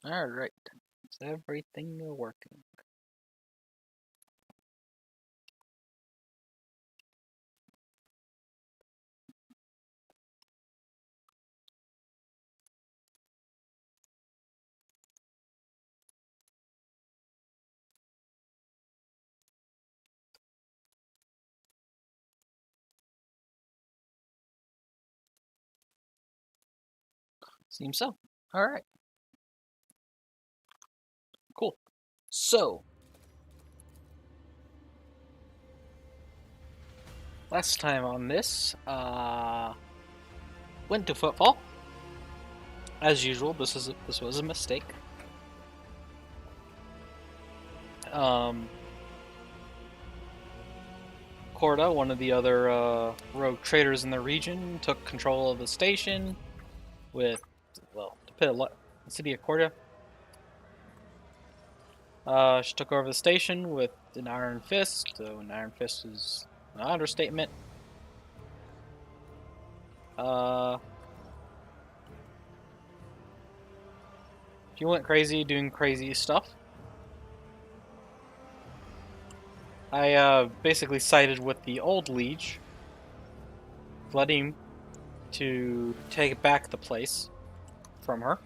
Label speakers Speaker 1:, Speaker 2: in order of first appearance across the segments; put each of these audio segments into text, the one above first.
Speaker 1: Alright. Is everything working? Seems so. Alright. Cool. So, last time on this, went to Footfall. As usual, this was a mistake. Corda, one of the other rogue traders in the region, took control of the station with, well, the city of Corda. She took over the station with an iron fist, so an iron fist is an understatement. She went crazy doing crazy stuff. I basically sided with the old liege, Vladim, to take back the place from her.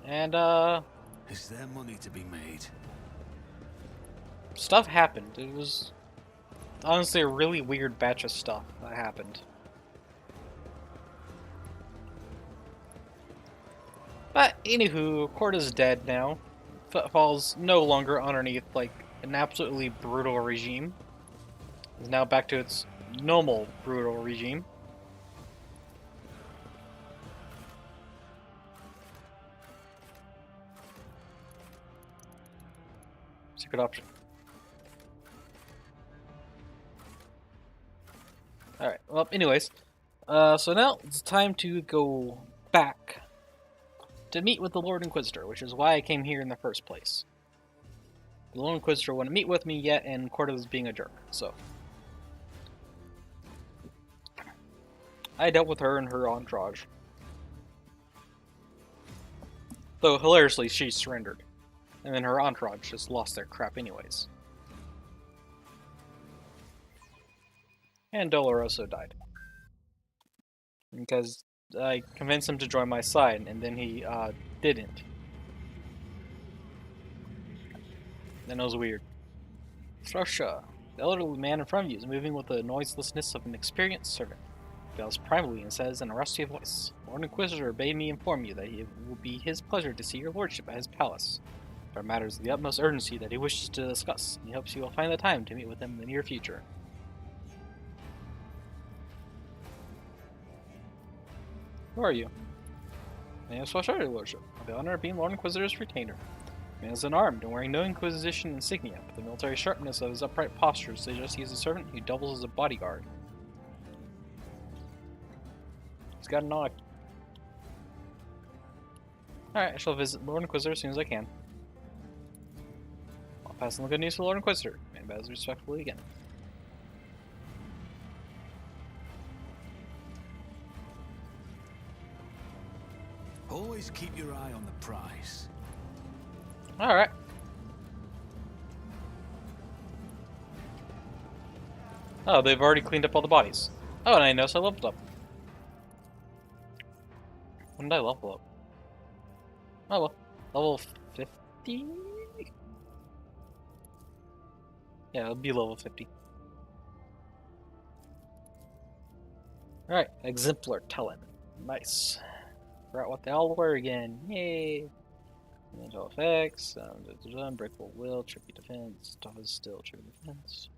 Speaker 1: And
Speaker 2: is there money to be made?
Speaker 1: Stuff happened. It was honestly a really weird batch of stuff that happened. But anywho, Corda's dead now. Footfall's no longer underneath like an absolutely brutal regime. It's now back to its normal brutal regime. It's a good option. Alright, well, anyways. So now it's time to go back to meet with the Lord Inquisitor, which is why I came here in the first place. The Lord Inquisitor wouldn't meet with me yet, and Corda was being a jerk, so. I dealt with her and her entourage. Though, hilariously, she surrendered. And then her entourage just lost their crap anyways. And Doloroso died. Because I convinced him to join my side, and then he didn't. Then it was weird. Thrusha, the elderly man in front of you is moving with the noiselessness of an experienced servant. He yells primarily and says in a rusty voice, Lord Inquisitor bade me inform you that it will be his pleasure to see your lordship at his palace. There are matters of the utmost urgency that he wishes to discuss, and he hopes you will find the time to meet with him in the near future. Who are you? My name is Swashar, your lordship. I have the honor of being Lord Inquisitor's retainer. The man is unarmed and wearing no Inquisition insignia, but the military sharpness of his upright posture suggests he is a servant who doubles as a bodyguard. He's got a knock. Alright, I shall visit Lord Inquisitor as soon as I can. I'll pass on the good news to Lord Inquisitor, and bows respectfully again.
Speaker 2: Always keep your eye on the prize.
Speaker 1: Alright. Oh, they've already cleaned up all the bodies. Oh, and I noticed I leveled up. When did I level up? Oh well. Level 50? Yeah, it'll be level 50. Alright, Exemplar Talon. Nice. Forgot what they all were again. Yay! Mental effects, unbreakable will, tricky defense, tough as steel, tricky defense.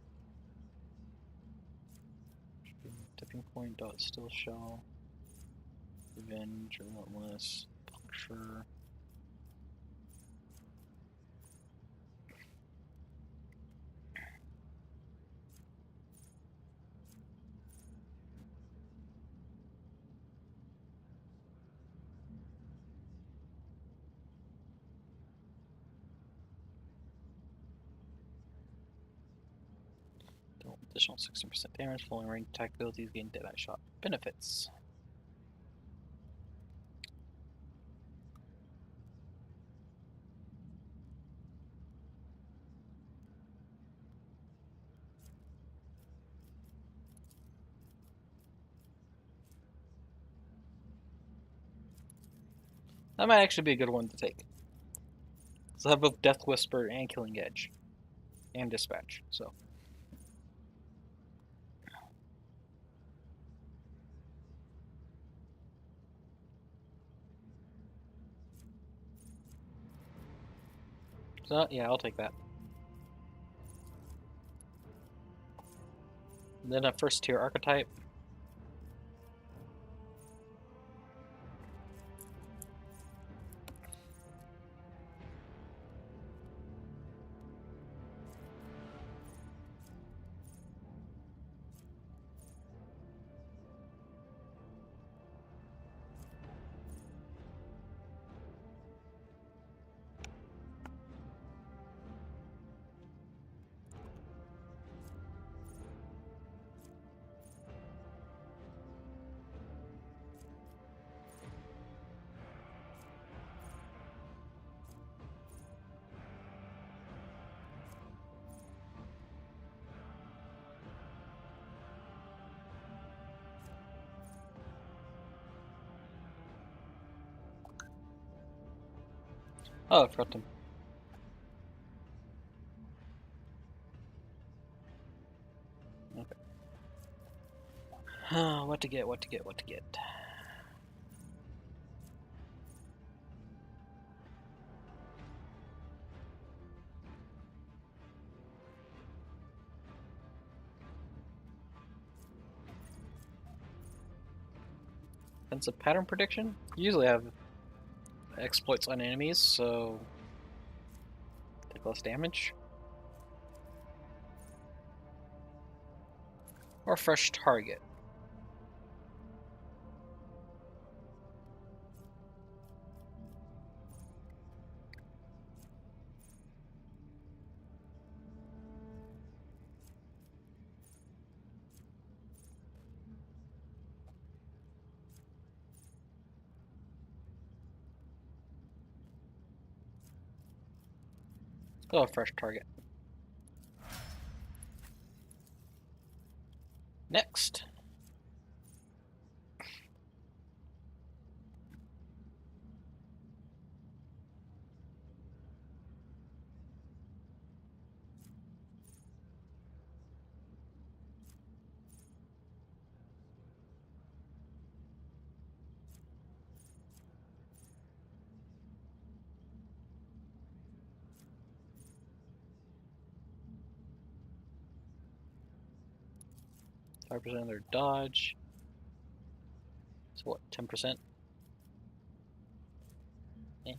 Speaker 1: Tipping point, dot still shell. Revenge, relentless, puncture. Additional 16% damage, falling range attack abilities, gain deadeye shot. Benefits. That might actually be a good one to take. So I have both Death Whisper and Killing Edge. And Dispatch, so. So, yeah, I'll take that. And then a first tier archetype. Oh, front him. Okay. What to get, what to get, what to get. Defensive pattern prediction? Usually have exploits on enemies, so take less damage. Or fresh target. Go fresh target. Next. Five percent of their dodge. So what, 10%? Eh.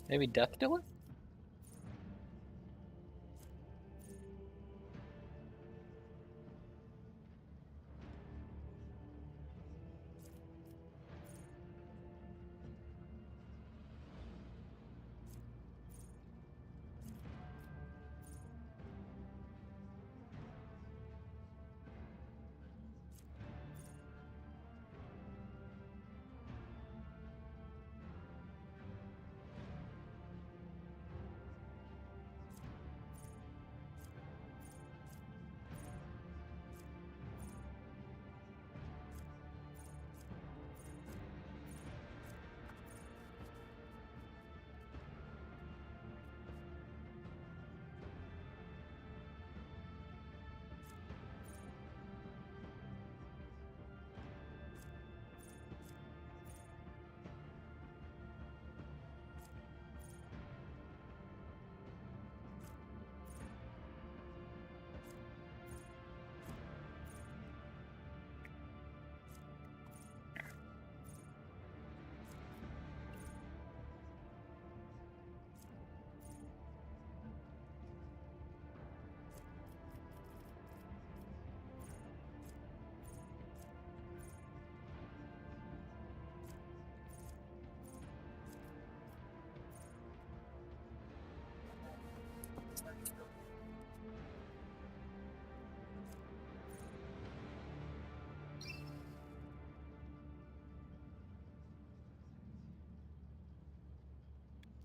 Speaker 1: Maybe Death Dealer?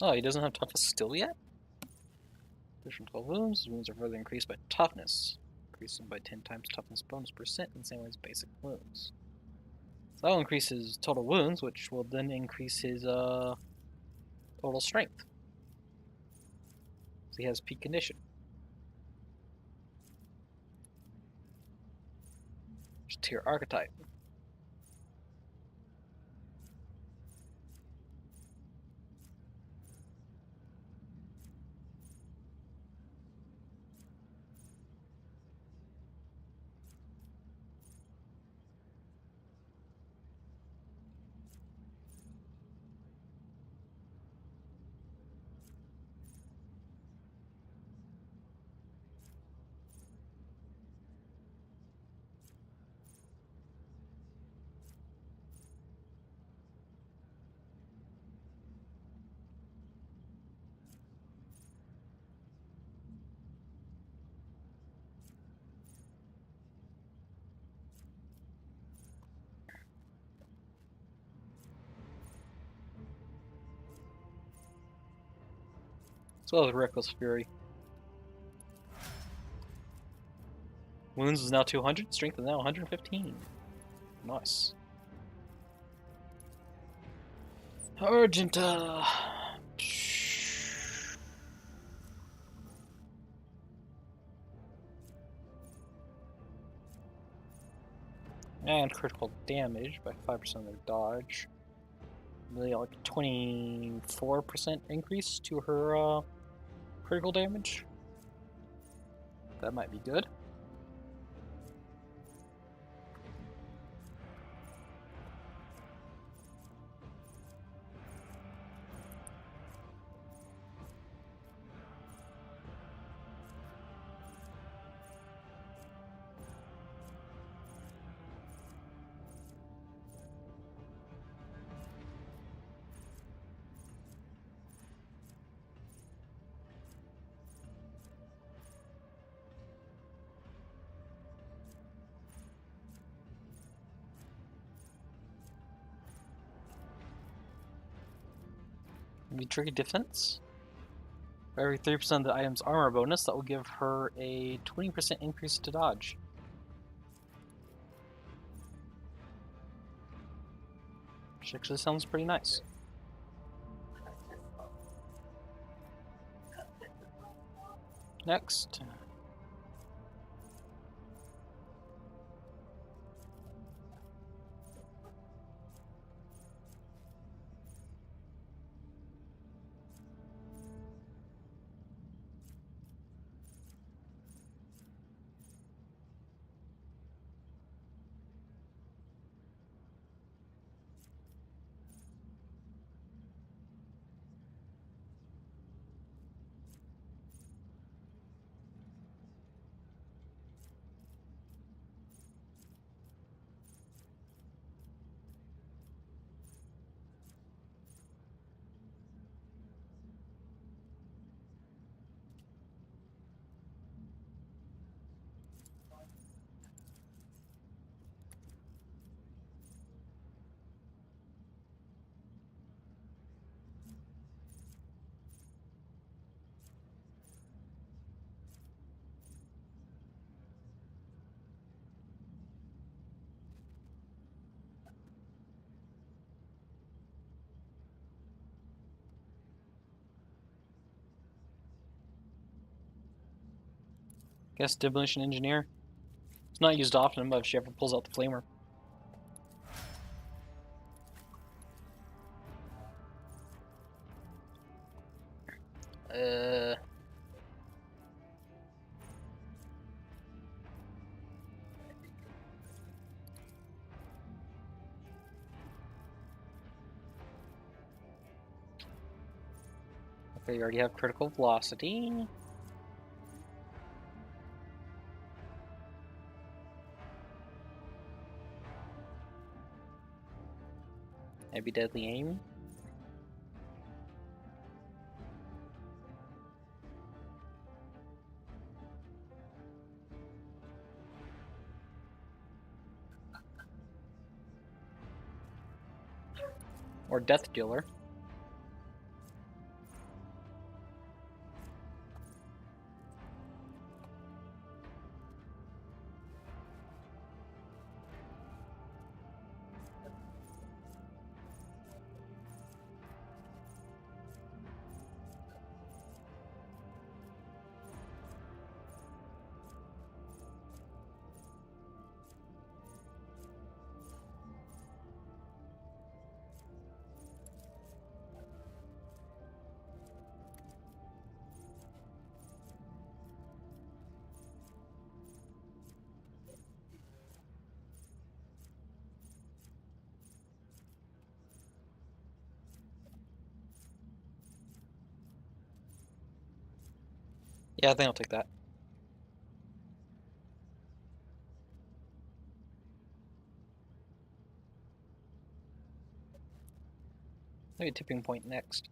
Speaker 1: Oh, he doesn't have toughness still yet? Additional 12 wounds. His wounds are further increased by toughness. Increasing by 10 times toughness bonus percent in the same way as basic wounds. So that'll increase his total wounds, which will then increase his total strength. So he has peak condition. Tier archetype. As well as Reckless Fury. Wounds is now 200, strength is now 115. Nice. Argenta. And critical damage by 5% of their dodge. Really like a 24% increase to her critical damage. That might be good. Maybe tricky defense. For every 3% of the item's armor bonus, that will give her a 20% increase to dodge. Which actually sounds pretty nice. Next. Guess Demolition Engineer. It's not used often, but if she ever pulls out the flamer. Okay, you already have critical velocity. Maybe deadly aim. Or death dealer. Yeah, I think I'll take that. Maybe tipping point next.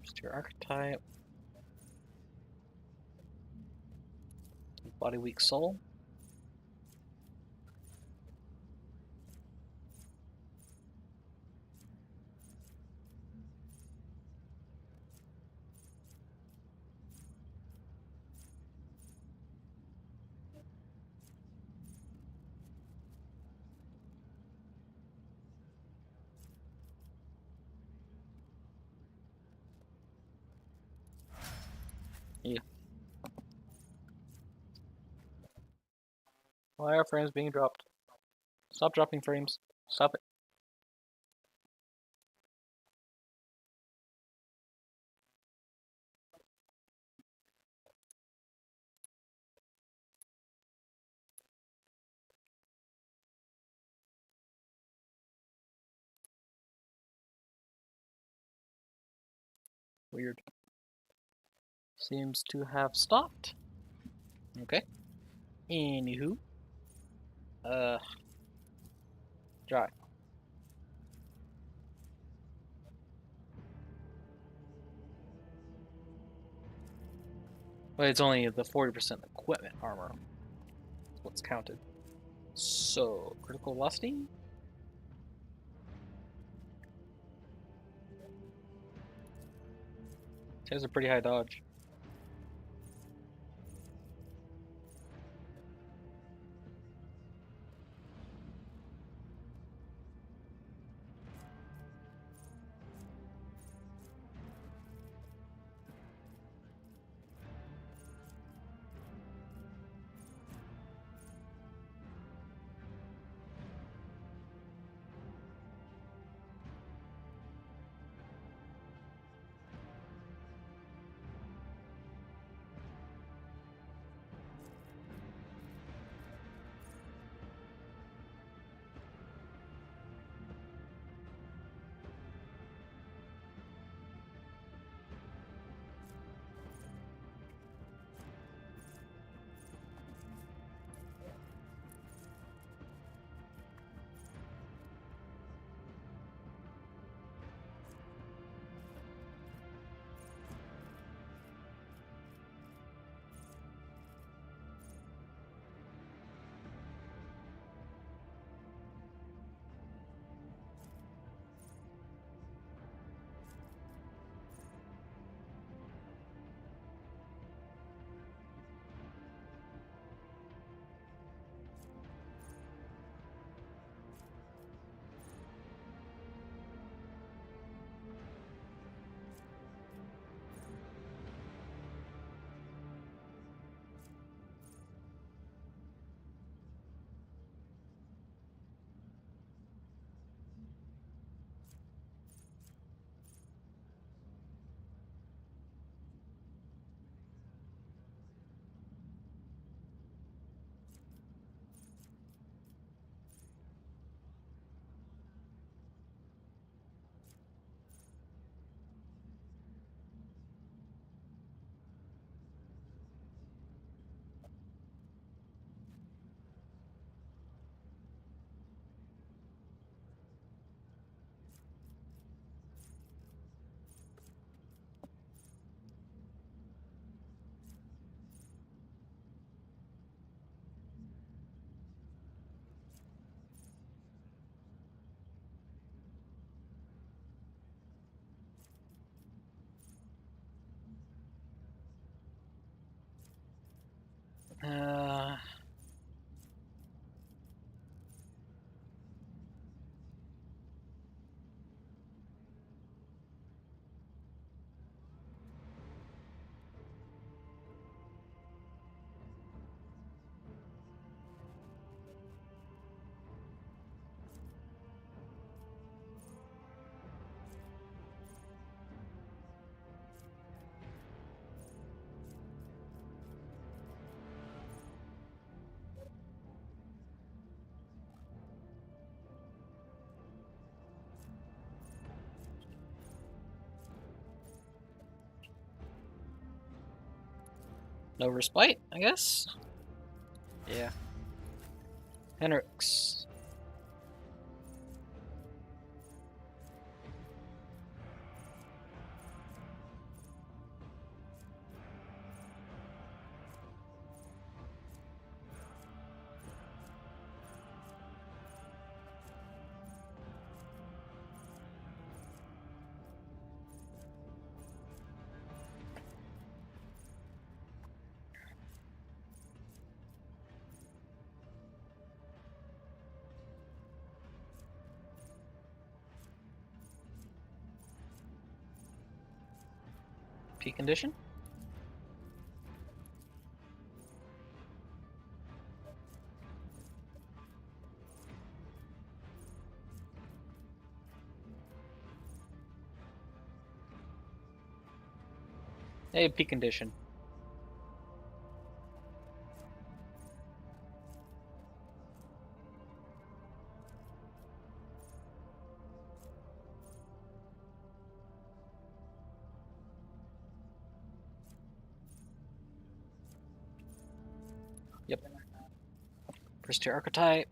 Speaker 1: Just your archetype. Body weak soul. Yeah. Why are frames being dropped? Stop dropping frames. Stop it. Weird. Seems to have stopped. Okay. Anywho. Dry. But it's only the 40% equipment armor. That's what's counted. So, critical velocity? There's a pretty high dodge. No respite, I guess? Yeah. Henrix. Peak condition? Hey, peak condition. Yep. First tier archetype.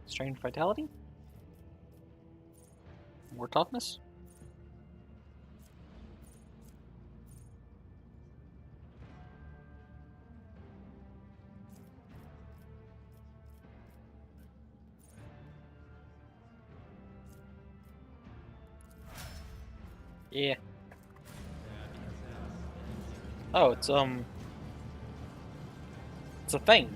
Speaker 1: Strained vitality? More toughness? Yeah. Oh, it's a thing.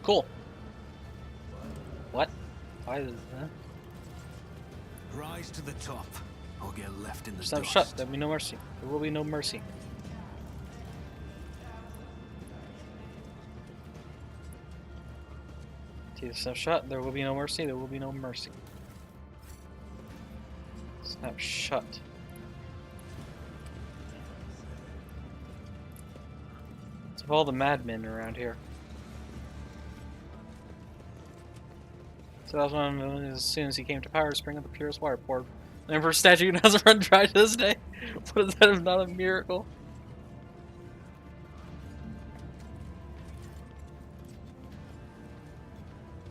Speaker 1: Cool. What? Why is that?
Speaker 2: Rise to the top, or get left in the
Speaker 1: Stop
Speaker 2: dust.
Speaker 1: shut. There'll be no mercy. There will be no mercy. Snap shut. There will be no mercy. There will be no mercy. Snap shut. It's of all the madmen around here. So that was one as soon as he came to power, spring of the purest water poured. The Emperor's statue doesn't run dry to this day. What is that if not a miracle?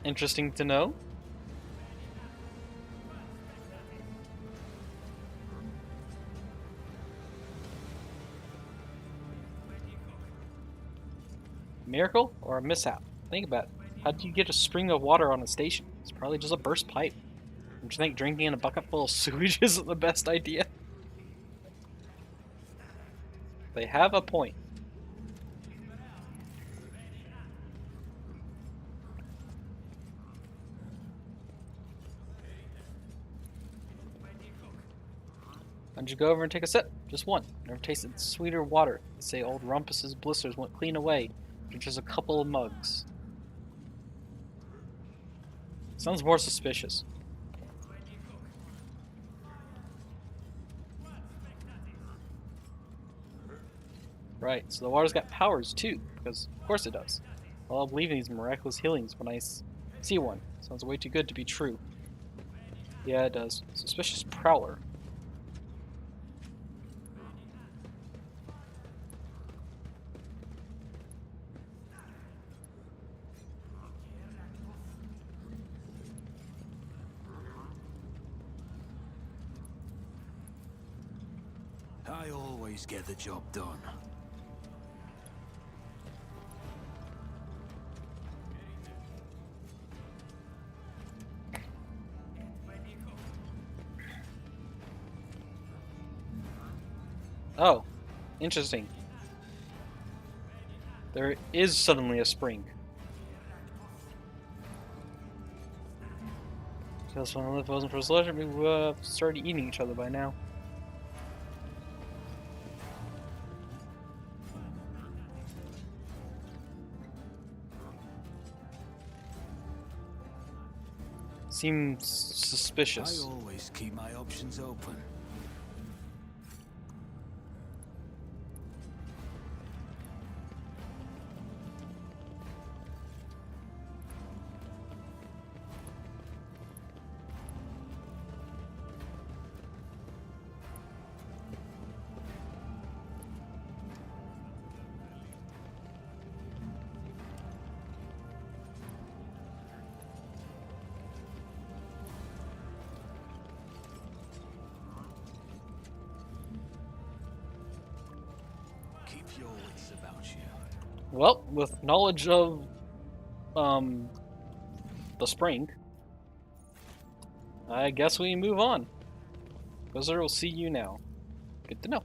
Speaker 1: Interesting to know. Miracle or a mishap? Think about it. How do you get a spring of water on a station? It's probably just a burst pipe. Don't you think drinking in a bucket full of sewage isn't the best idea? They have a point. Why don't you go over and take a sip? Just one. Never tasted sweeter water. They say old Rumpus's blisters went clean away after just a couple of mugs. Sounds more suspicious. Right, so the water's got powers too, because of course it does. Well, I'll believe in these miraculous healings when I see one. Sounds way too good to be true. Yeah, it does. Suspicious prowler.
Speaker 2: I always get the job done.
Speaker 1: Oh, interesting. There is suddenly a spring. Just when if it wasn't for Sledge, we would have started eating each other by now. Seems suspicious.
Speaker 2: I always keep my options open. Keep your wits about you.
Speaker 1: Well, with knowledge of the spring, I guess we move on. Inquisitor will see you now. Good to know.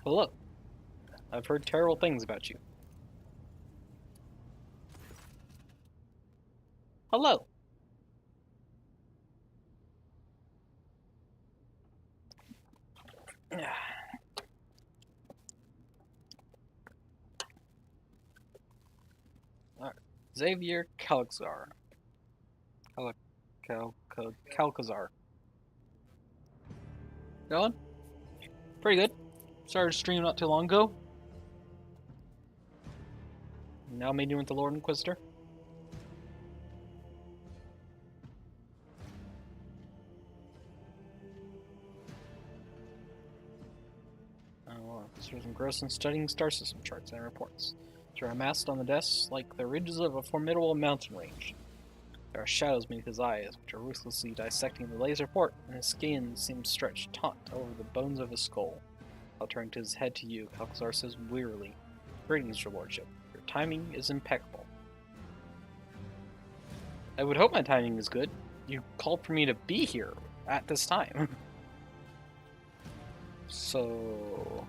Speaker 1: Hello. I've heard terrible things about you. Hello. Alright. Xavier Calxar. Calcazar. Going? Pretty good. Started streaming not too long ago. Now meeting with the Lord Inquisitor. There's engrossed in studying star system charts and reports. They're amassed on the desks like the ridges of a formidable mountain range. There are shadows beneath his eyes, which are ruthlessly dissecting the lay's report, and his skin seems stretched taut over the bones of his skull. While turning his head to you, Calcazar says wearily, "Greetings, your lordship. Your timing is impeccable." I would hope my timing is good. You called for me to be here at this time. So...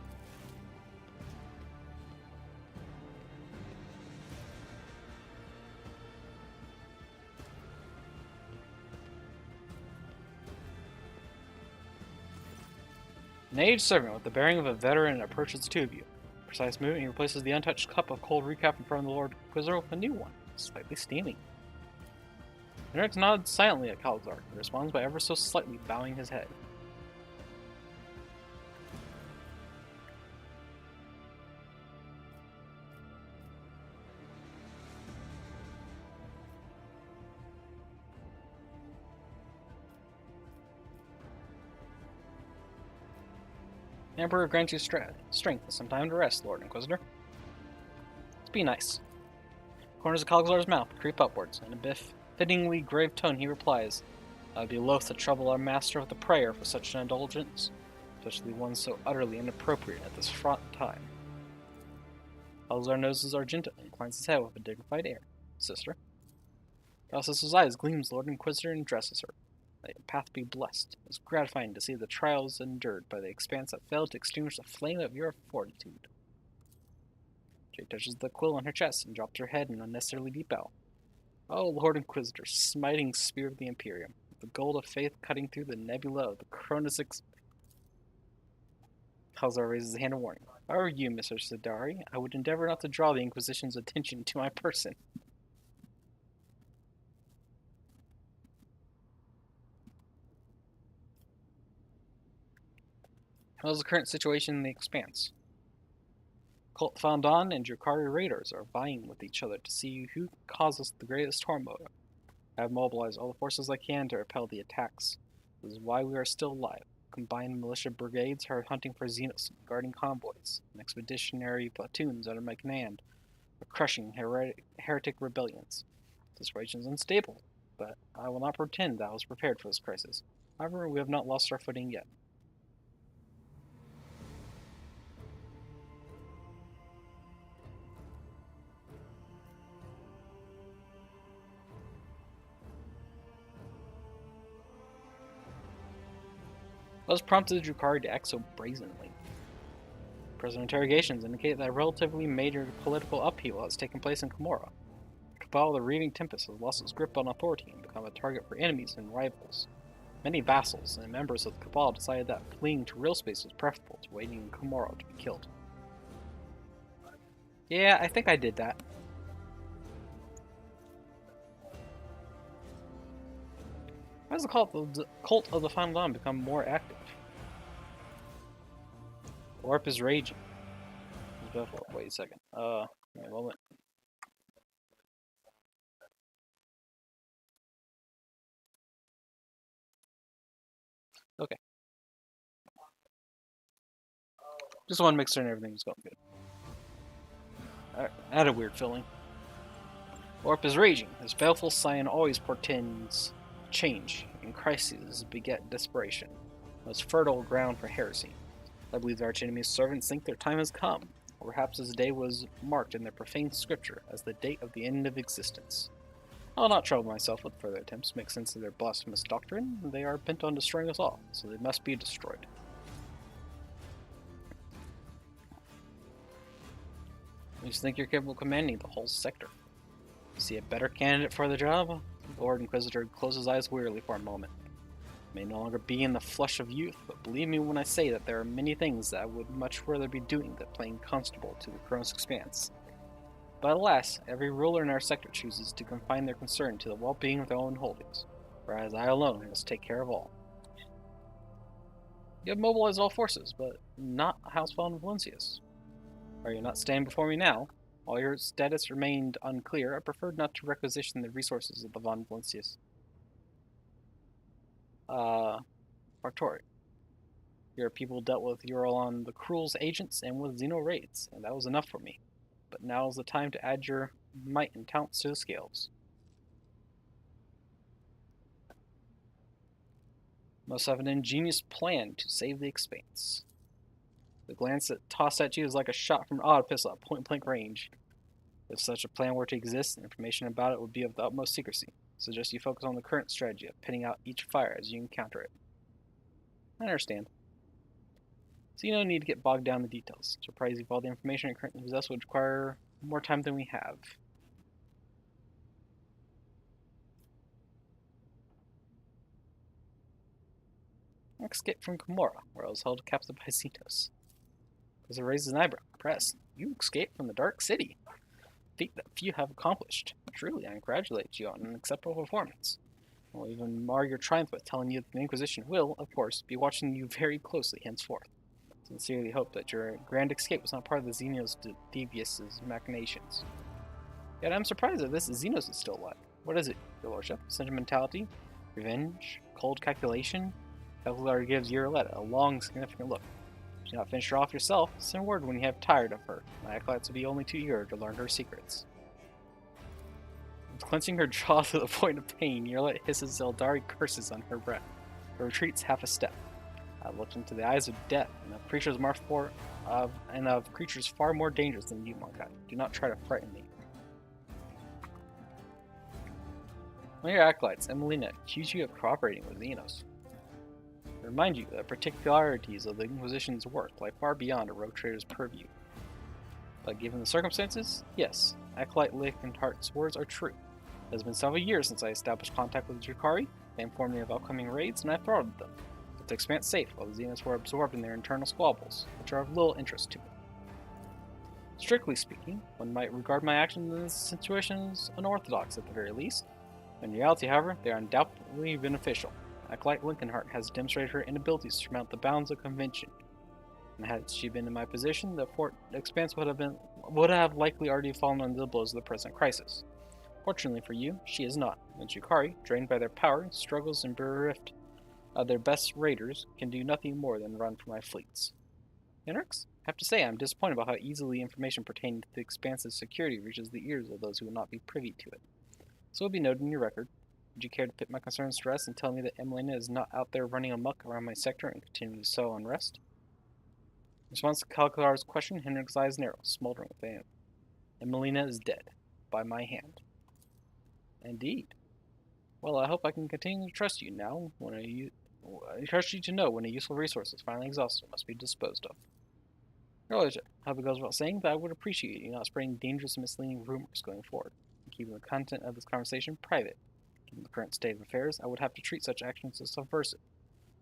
Speaker 1: An aged servant with the bearing of a veteran approaches the two of you. Precise movement, he replaces the untouched cup of cold recap in front of the Lord Inquisitor with a new one, slightly steaming. Henrik nods silently at Calxar. He responds by ever so slightly bowing his head. The Emperor grants you strength and some time to rest, Lord Inquisitor. Let's be nice. Corners of Calxar's mouth creep upwards. In a befittingly grave tone, he replies, "I would be loath to trouble our master with a prayer for such an indulgence, especially one so utterly inappropriate at this fraught time." Balthazar noses Argenta and inclines his head with a dignified air. Sister. Balthazar's eyes gleams Lord Inquisitor and addresses her. May your path be blessed. It is gratifying to see the trials endured by the expanse that failed to extinguish the flame of your fortitude. Jade touches the quill on her chest and drops her head in an unnecessarily deep bow. Oh, Lord Inquisitor, smiting spear of the Imperium, the gold of faith cutting through the nebula of the Cronus. Balthazar raises a hand in warning. If I were you, Mr. Sidari, I would endeavor not to draw the Inquisition's attention to my person. How is the current situation in the Expanse? Cult Fondon and Drukari raiders are vying with each other to see who causes the greatest turmoil. I have mobilized all the forces I can to repel the attacks. This is why we are still alive. Combined militia brigades are hunting for Xenos, guarding convoys, and expeditionary platoons under my command are crushing heretic rebellions. The situation is unstable, but I will not pretend that I was prepared for this crisis. However, we have not lost our footing yet. What has prompted the Drukari to act so brazenly? Present interrogations indicate that a relatively major political upheaval has taken place in Camorra. The Cabal of the Reaving Tempest has lost its grip on authority and become a target for enemies and rivals. Many vassals and members of the Cabal decided that fleeing to real space was preferable to waiting in Camorra to be killed. Yeah, I think I did that. How has the cult of the Final Dawn become more active? The warp is raging. Wait a second. Wait a moment. Okay. Just want to make certain everything's going good. Alright, I had a weird feeling. Warp is raging. This baleful sign always portends change, and crises beget desperation. Most fertile ground for heresy. I believe the archenemy's servants think their time has come, or perhaps this day was marked in their profane scripture as the date of the end of existence. I'll not trouble myself with further attempts to make sense of their blasphemous doctrine. They are bent on destroying us all, so they must be destroyed. You just think you're capable of commanding the whole sector. See a better candidate for the job? The Lord Inquisitor closed his eyes wearily for a moment. I may no longer be in the flush of youth, but believe me when I say that there are many things that I would much rather be doing than playing constable to the Cronus Expanse. But alas, every ruler in our sector chooses to confine their concern to the well-being of their own holdings, whereas I alone must take care of all. You have mobilized all forces, but not House von Valencius. Are you not standing before me now? While your status remained unclear, I preferred not to requisition the resources of the von Valencius. Fartori. Your people dealt with Eurolon the Cruel's agents and with Xeno raids, and that was enough for me. But now is the time to add your might and talents to the scales. Must have an ingenious plan to save the Expanse. The glance that tossed at you is like a shot from an auto pistol at point-blank range. If such a plan were to exist, information about it would be of the utmost secrecy. Suggest you focus on the current strategy of pinning out each fire as you encounter it. I understand. So you don't need to get bogged down in the details. Surprise if all the information I currently possess would require more time than we have. I escaped from Camorra, where I was held captive by Cetos. As it raises an eyebrow, impressed. You escaped from the Dark City. A feat that few have accomplished. Truly, I congratulate you on an acceptable performance. I will even mar your triumph with telling you that the Inquisition will, of course, be watching you very closely henceforth. Sincerely hope that your grand escape was not part of the Xenos Devious' machinations. Yet I'm surprised that this Xenos is still alive. What is it, your lordship? Sentimentality? Revenge? Cold calculation? Calculator gives Euroletta a long, significant look. If you not finish her off yourself, send word when you have tired of her. My acolytes will be only too eager to learn her secrets. Clenching her jaw to the point of pain, Euroletta hisses Zeldari curses on her breath, but retreats half a step. I've looked into the eyes of death, and of creatures far more dangerous than you, Monkai. Do not try to frighten me. One of your acolytes, Emelina, accused you of cooperating with Xenos. I remind you that particularities of the Inquisition's work lie far beyond a rogue trader's purview. But given the circumstances, yes, Acolyte Lickhart's words are true. It has been several years since I established contact with the Drukhari. They informed me of upcoming raids, and I throttled them. But the Expanse safe, while the Xenos were absorbed in their internal squabbles, which are of little interest to me. Strictly speaking, one might regard my actions in this situation as unorthodox at the very least. In reality, however, they are undoubtedly beneficial. Acolyte Lincolnhart has demonstrated her inability to surmount the bounds of convention. And had she been in my position, the Expanse would have likely already fallen under the blows of the present crisis. Fortunately for you, she is not. The Drukhari, drained by their power, struggles and bereft of their best raiders, can do nothing more than run for my fleets. Henrix, I have to say I'm disappointed about how easily information pertaining to the Expanse's security reaches the ears of those who will not be privy to it. So it will be noted in your record. Would you care to put my concerns to rest and tell me that Emelina is not out there running amok around my sector and continuing to sow unrest? In response to Calcular's question, Henrik's eyes narrow, smoldering with aim. Emelina is dead. By my hand. Indeed. Well, I hope I can continue to trust you now I trust you to know when a useful resource is finally exhausted must be disposed of. Your Lordship, I hope it goes without saying that I would appreciate you not spreading dangerous and misleading rumors going forward, and keeping the content of this conversation private. Given the current state of affairs, I would have to treat such actions as subversive,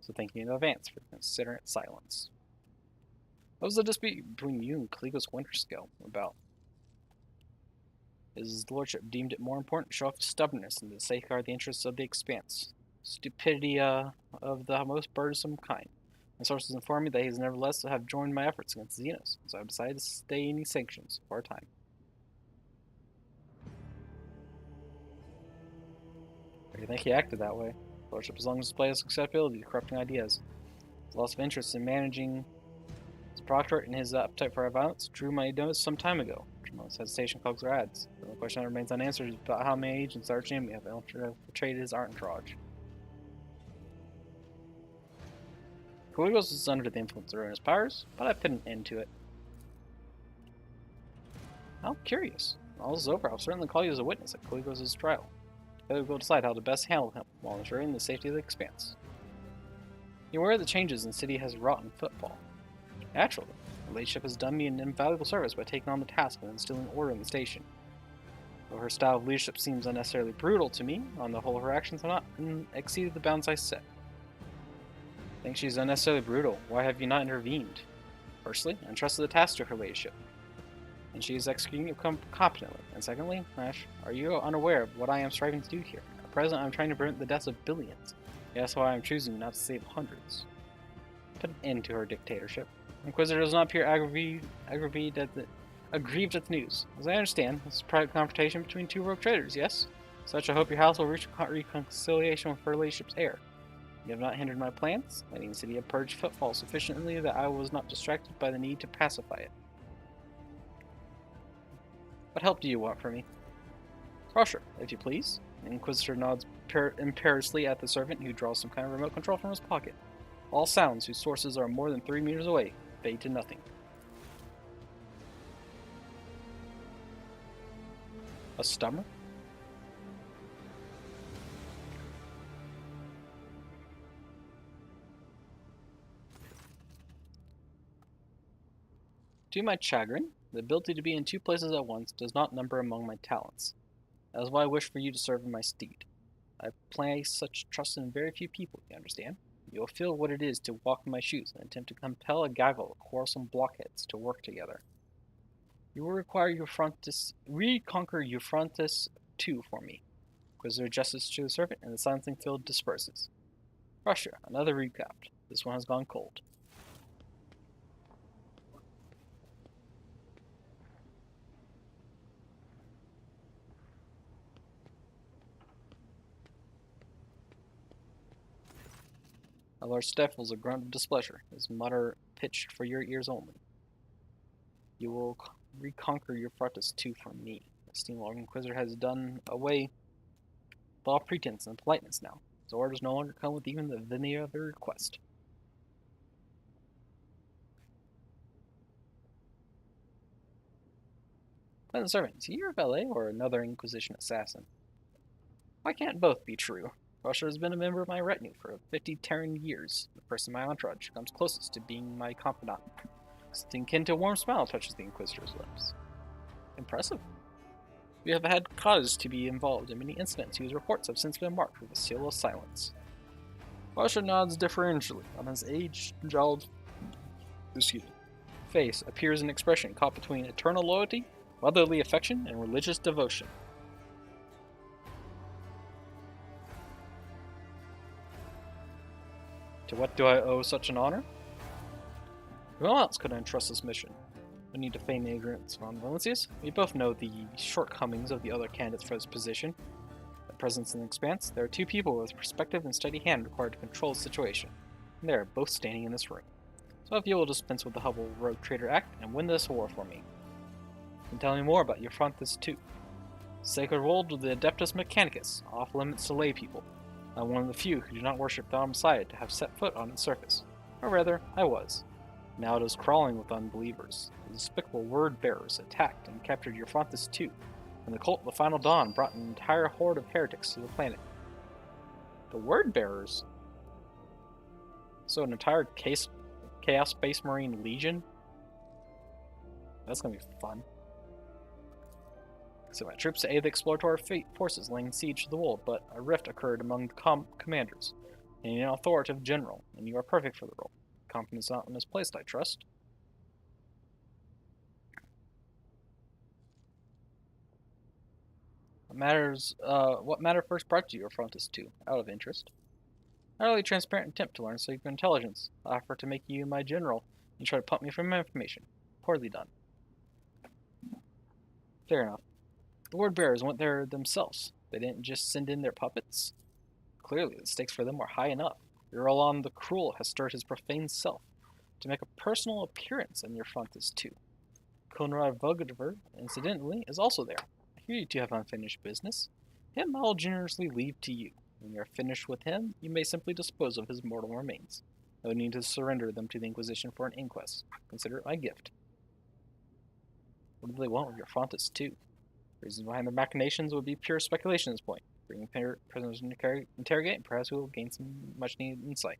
Speaker 1: so thank you in advance for considerate silence. What was the dispute between you and Clegos Winterscale about? His Lordship deemed it more important to show off his stubbornness and to safeguard the interests of the Expanse. Stupidity of the most burdensome kind. My sources inform me that he has nevertheless have joined my efforts against Xenos, so I've decided to stay any sanctions for a time. I do think he acted that way. Lordship has long displayed his susceptibility to corrupting ideas. His loss of interest in managing his proctorate and his appetite for violence drew my notice some time ago. Most hesitation clogs their ads. The only question that remains unanswered is about how many agents our enemy have infiltrated his entourage. Caligos is under the influence of ruinous powers, but I put an end to it. How curious. When all this is over, I'll certainly call you as a witness at Caligos' trial. Together we'll decide how to best handle him, while ensuring the safety of the Expanse. You are aware of the changes the city has wrought in Footfall. Naturally, her ladyship has done me an invaluable service by taking on the task of instilling order in the station. Though her style of leadership seems unnecessarily brutal to me, on the whole her actions have not exceeded the bounds I set. I think she's unnecessarily brutal. Why have you not intervened? Firstly, I entrusted the task to her ladyship, and she is executing it competently. And secondly, Ash, are you unaware of what I am striving to do here? At present, I am trying to prevent the deaths of billions. That's why I am choosing not to save hundreds. Put an end to her dictatorship. Inquisitor does not appear aggrieved at the news. As I understand, this is a private confrontation between two rogue traders, yes? Such I hope your house will reach a reconciliation with her ladyship's heir. You have not hindered my plans, letting the city have purged Footfall sufficiently that I was not distracted by the need to pacify it. What help do you want from me? Crusher, if you please. The Inquisitor nods imperiously at the servant who draws some kind of remote control from his pocket. All sounds whose sources are more than 3 meters away fade to nothing. A stummer? To my chagrin, the ability to be in two places at once does not number among my talents. That is why I wish for you to serve in my stead. I place such trust in very few people, you understand? You will feel what it is to walk in my shoes and attempt to compel a gaggle of quarrelsome blockheads to work together. You will require reconquer Euphrontis too for me. Inquisitor justice to the servant, and the silencing field disperses. Russia, another recap. This one has gone cold. Lord stifles a grunt of displeasure, his mutter pitched for your ears only. You will reconquer Euphrontis too for me. The esteemed Lord Inquisitor has done away with all pretense and politeness now. His orders no longer come with even the veneer of a request. Pleasant servant, is he your valet or another Inquisition assassin? Why can't both be true? Russia has been a member of my retinue for 50 Terran years. The person in my entourage comes closest to being my confidant. Something akin to a warm smile touches the Inquisitor's lips. Impressive. We have had cause to be involved in many incidents whose reports have since been marked with a seal of silence. Russia nods deferentially. On his age-jowled face appears an expression caught between eternal loyalty, motherly affection, and religious devotion. To what do I owe such an honor? Who else could I entrust this mission? No need to feign ignorance on Valencius. We both know the shortcomings of the other candidates for this position. At presence in the Expanse, there are two people with perspective and steady hand required to control the situation, and they are both standing in this room. So if you will dispense with the Hubble Rogue Trader Act and win this war for me. And tell me more about your Frontis too. Sacred world of the Adeptus Mechanicus, off limits to lay people. I'm one of the few who do not worship Dom Side to have set foot on its surface. Or rather, I was. Now it is crawling with unbelievers. The despicable word bearers attacked and captured your Frontis too, and the cult of the Final Dawn brought an entire horde of heretics to the planet. The word bearers? So an entire Chaos Space Marine Legion? That's gonna be fun. So my troops to aid the exploratory forces laying siege to the world, but a rift occurred among the commanders, and an authoritative general, and you are perfect for the role. Confidence not misplaced, I trust. What matter first brought you your Frontis to, out of interest? An utterly transparent attempt to learn secret intelligence. I offer to make you my general, and try to pump me for my information. Poorly done. Fair enough. The word bearers went there themselves. They didn't just send in their puppets. Clearly, the stakes for them were high enough. Uralon the Cruel has stirred his profane self to make a personal appearance in your Frontis too. Conrad Vogadver, incidentally, is also there. I hear you two have unfinished business. Him I'll generously leave to you. When you are finished with him, you may simply dispose of his mortal remains. No need to surrender them to the Inquisition for an inquest. Consider it my gift. What do they want with your Frontis too? Reasons behind their machinations would be pure speculation at this point. Bring prisoners to interrogate, and perhaps we will gain some much-needed insight.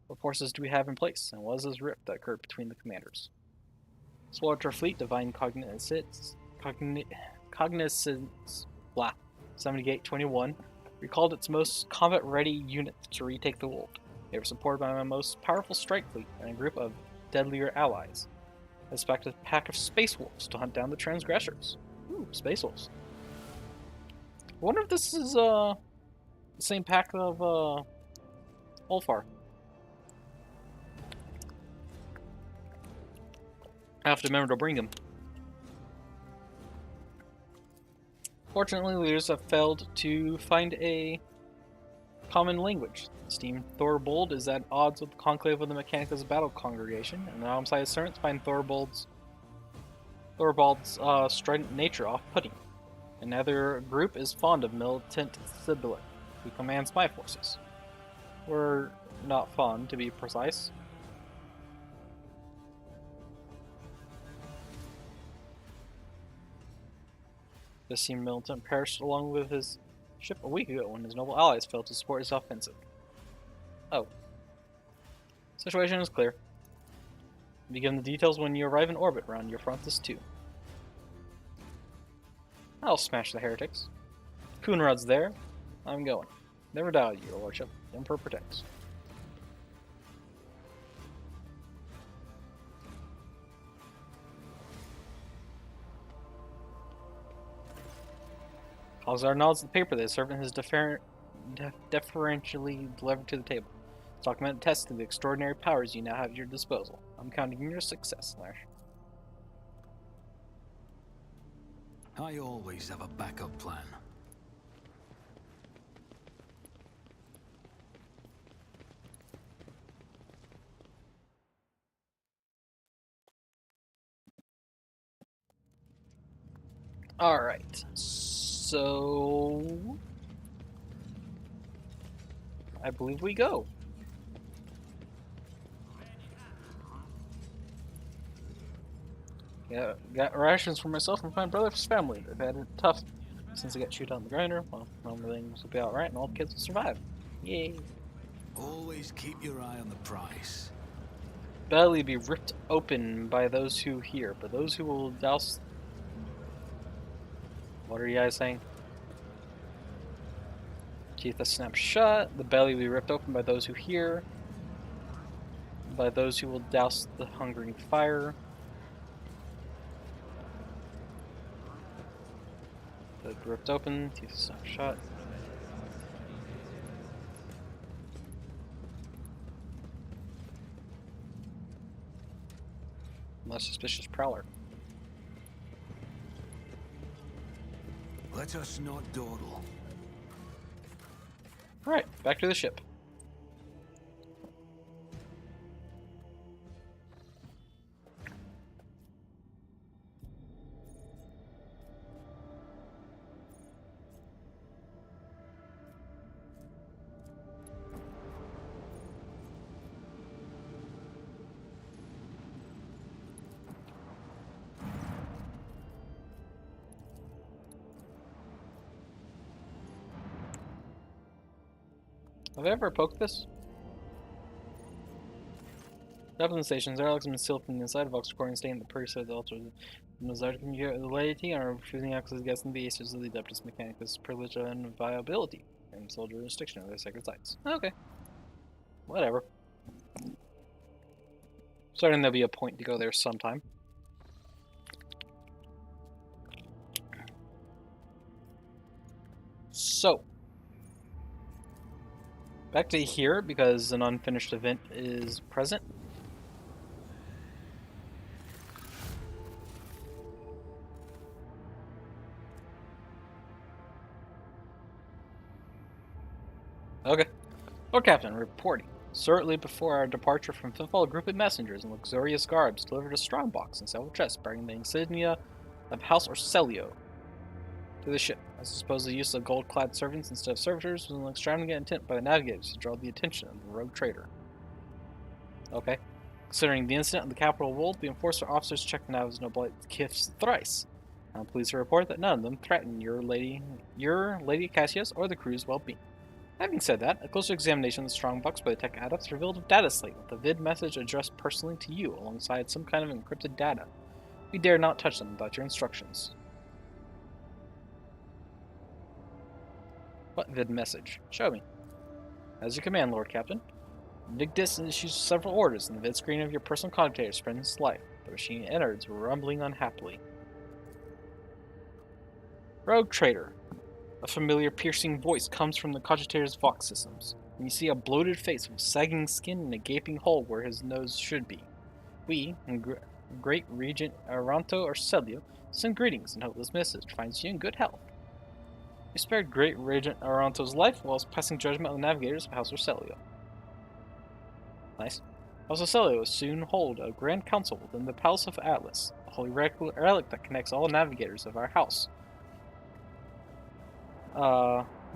Speaker 1: What forces do we have in place, and what is this rift that occurred between the commanders? Explorator Fleet, Divine Cognizance, 7821, recalled its most combat-ready unit to retake the world. They were supported by my most powerful strike fleet and a group of deadlier allies. I expect a pack of space wolves to hunt down the transgressors. Ooh, space wolves. I wonder if this is the same pack of Ulfar. I have to remember to bring him. Fortunately, leaders have failed to find a common language. Esteemed Thorbold is at odds with the conclave of the Mechanicus Battle Congregation, and the Almside servants find Thorbold's strident nature off-putting. And neither group is fond of militant Sibylla, who commands my forces. We're not fond, to be precise. This seemed militant perished along with his ship a week ago when his noble allies failed to support his offensive. Oh. Situation is clear. Be given the details when you arrive in orbit around your Frontis 2. I'll smash the heretics. Coonrod's there. I'm going. Never doubt you, your lordship. The Emperor protects. Alzar nods the paper that his servant has deferentially delivered to the table. This document attests to the extraordinary powers you now have at your disposal. I'm counting on your success, Lash.
Speaker 2: I always have a backup plan.
Speaker 1: Alright, so I believe we go. Yeah, got rations for myself and my brother's family. They've had it tough since they got chewed on the grinder. Well, everything will be alright and all the kids will survive. Yay.
Speaker 2: Always keep your eye on the prize.
Speaker 1: Belly be ripped open by those who hear, but those who will douse... What are you guys saying? Teeth are snapped shut. The belly will be ripped open by those who hear, by those who will douse the hungering fire. The ripped open, teeth snapped shut. Less suspicious prowler.
Speaker 2: Let us not dawdle.
Speaker 1: Alright, back to the ship. Have I ever poked this? Weapon stations. Airlocks have been sealed from the inside. Vox recording staying the purse of the altar. The desire to communicate with the laity and are refusing access to guests and the aces of the adeptus mechanicus, privilege and inviolability, and sole jurisdiction of their sacred sites. Okay. Whatever. Starting there'll be a point to go there sometime. So. Back to here, because an unfinished event is present. Okay. Lord Captain, reporting. Shortly before our departure from Footfall, a group of messengers in luxurious garbs delivered a strong box and several chests bearing the insignia of House Orselio to the ship. I suppose the use of gold-clad servants instead of servitors was an extravagant intent by the navigators to draw the attention of the rogue trader. Okay. Considering the incident in the capital world, the enforcer officers checked Nava's noble gifts thrice. I'm pleased to report that none of them threaten your Lady Cassius, or the crew's well-being. Having said that, a closer examination of the strongbox by the tech adepts revealed a data slate with a vid message addressed personally to you alongside some kind of encrypted data. We dare not touch them without your instructions. What vid message? Show me. As you command, Lord Captain. Nigdis issues several orders, and the vid screen of your personal cogitator spends its life. The machine innards rumbling unhappily. Rogue Trader. A familiar piercing voice comes from the cogitator's Vox systems, and you see a bloated face with sagging skin and a gaping hole where his nose should be. We, Great Regent Aranto Orselio, send greetings and hope this message finds you in good health. You spared Great Regent Aranto's life whilst passing judgment on the navigators of House Orselio. Nice. House Orselio will soon hold a grand council within the Palace of Atlas, a holy relic that connects all navigators of our house.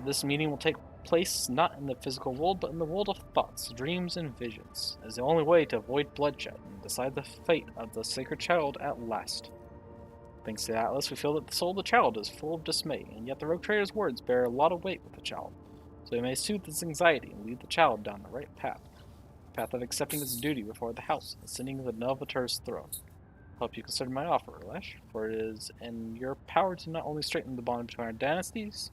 Speaker 1: This meeting will take place not in the physical world, but in the world of thoughts, dreams, and visions, as the only way to avoid bloodshed and decide the fate of the sacred child at last. Thanks to Atlas, we feel that the soul of the child is full of dismay, and yet the rogue trader's words bear a lot of weight with the child, so we may soothe its anxiety and lead the child down the right path. The path of accepting its duty before the house, ascending the Novator's throne. Hope you consider my offer, Lesh, for it is in your power to not only strengthen the bond between our dynasties,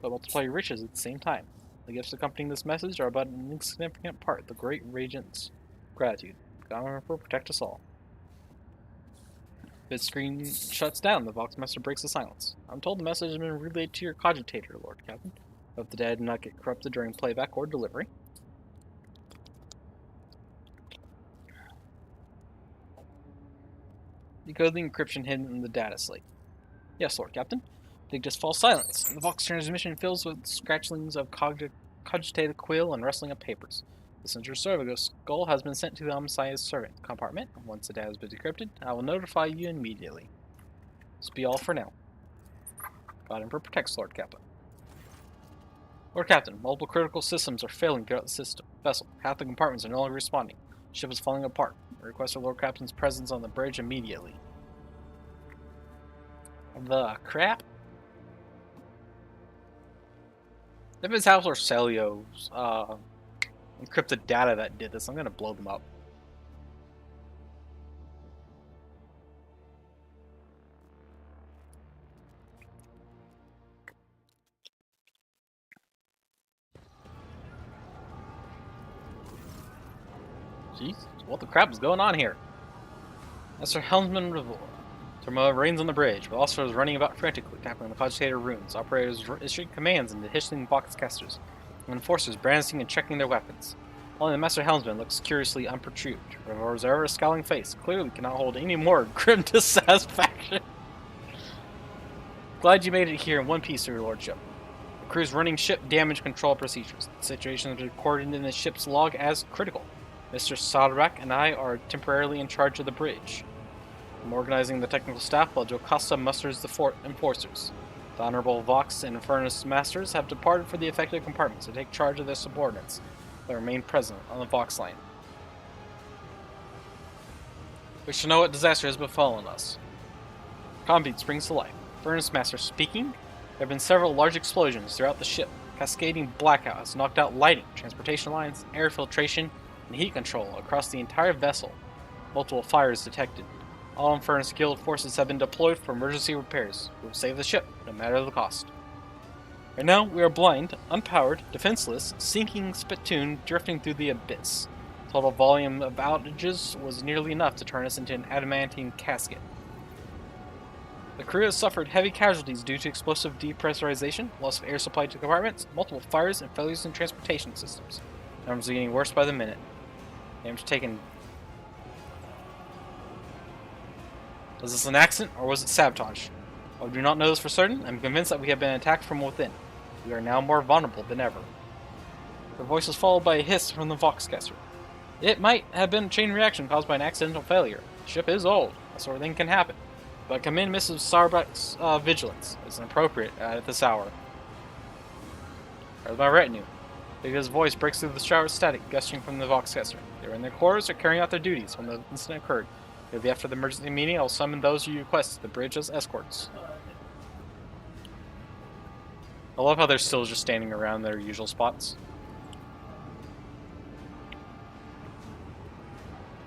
Speaker 1: but multiply your riches at the same time. The gifts accompanying this message are but an insignificant part of the Great Regent's gratitude. God Emperor protect us all. Vid screen shuts down. The Vox Master breaks the silence. I'm told the message has been relayed to your cogitator, Lord Captain. Hope the data did not get corrupted during playback or delivery. Decode the encryption hidden in the data slate. Yes, Lord Captain. They just fall silence. The Vox transmission fills with scratchings of cogitated quill and rustling of papers. The Senator Servago's skull has been sent to the Omnissiah's servant compartment. Once the data has been decrypted, I will notify you immediately. This will be all for now. God Emperor protects Lord Captain. Lord Captain, multiple critical systems are failing throughout the vessel. Half the compartments are no longer responding. The ship is falling apart. I request our Lord Captain's presence on the bridge immediately. The crap? If it's House or Celio's encrypted data that did this, I'm gonna blow them up. Jeez, what the crap is going on here? Mr. Helmsman Revor. Turmoil reigns on the bridge, with officers running about frantically, tackling the cogitator runes, operators issuing commands and hissing boxcasters, and enforcers brandishing and checking their weapons. Only the Master Helmsman looks curiously unperturbed. Revor's ever scowling face clearly cannot hold any more grim dissatisfaction. Glad you made it here in one piece, Your Lordship. The crew's running ship damage control procedures. The situation is recorded in the ship's log as critical. Mr. Sadrak and I are temporarily in charge of the bridge. I'm organizing the technical staff while Jocasta musters the enforcers. The Honorable Vox and Furnace Masters have departed for the affected compartments to take charge of their subordinates that remain present on the Vox line. We should know what disaster has befallen us. Combeat springs to life. Furnace Master speaking. There have been several large explosions throughout the ship. Cascading blackout has knocked out lighting, transportation lines, air filtration, and heat control across the entire vessel. Multiple fires detected. All Furnace Guild forces have been deployed for emergency repairs. We will save the ship, no matter the cost. Right now, we are blind, unpowered, defenseless, sinking spittoon drifting through the abyss. Total volume of outages was nearly enough to turn us into an adamantine casket. The crew has suffered heavy casualties due to explosive depressurization, loss of air supply to compartments, multiple fires, and failures in transportation systems. Numbers are getting worse by the minute. Damage taken. Was this an accident, or was it sabotage? While we do not know this for certain, I'm convinced that we have been attacked from within. We are now more vulnerable than ever. The voice was followed by a hiss from the Voxcaster. It might have been a chain reaction caused by an accidental failure. The ship is old. That sort of thing can happen. But commend Mrs. Sarbak's vigilance. It's inappropriate at this hour. Where's my retinue? His voice breaks through the shower of static gushing from the Voxcaster. They were in their quarters or carrying out their duties when the incident occurred. Immediately after the emergency meeting, I will summon those you request to the bridge as escorts. I love how they're still just standing around their usual spots.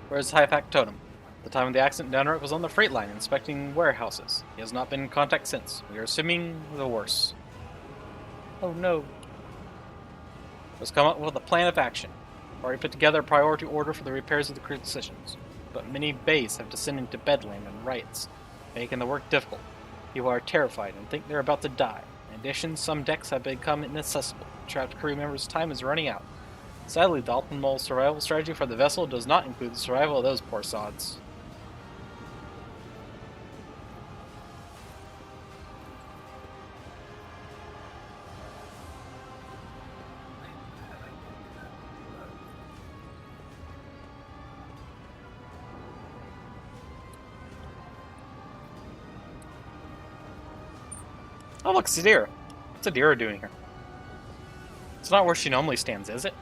Speaker 1: Where's High Factotum? At the time of the accident, Downright was on the freight line inspecting warehouses. He has not been in contact since. We are assuming the worst. Oh no. Let's come up with a plan of action. I've already put together a priority order for the repairs of the crew's decisions, but many bays have descended into bedlam and riots, making the work difficult. People are terrified and think they're about to die. In addition, some decks have become inaccessible. Trapped crew members' time is running out. Sadly, the optimal survival strategy for the vessel does not include the survival of those poor sods. Oh look, it's a deer. What's a deer doing here? It's not where she normally stands, is it?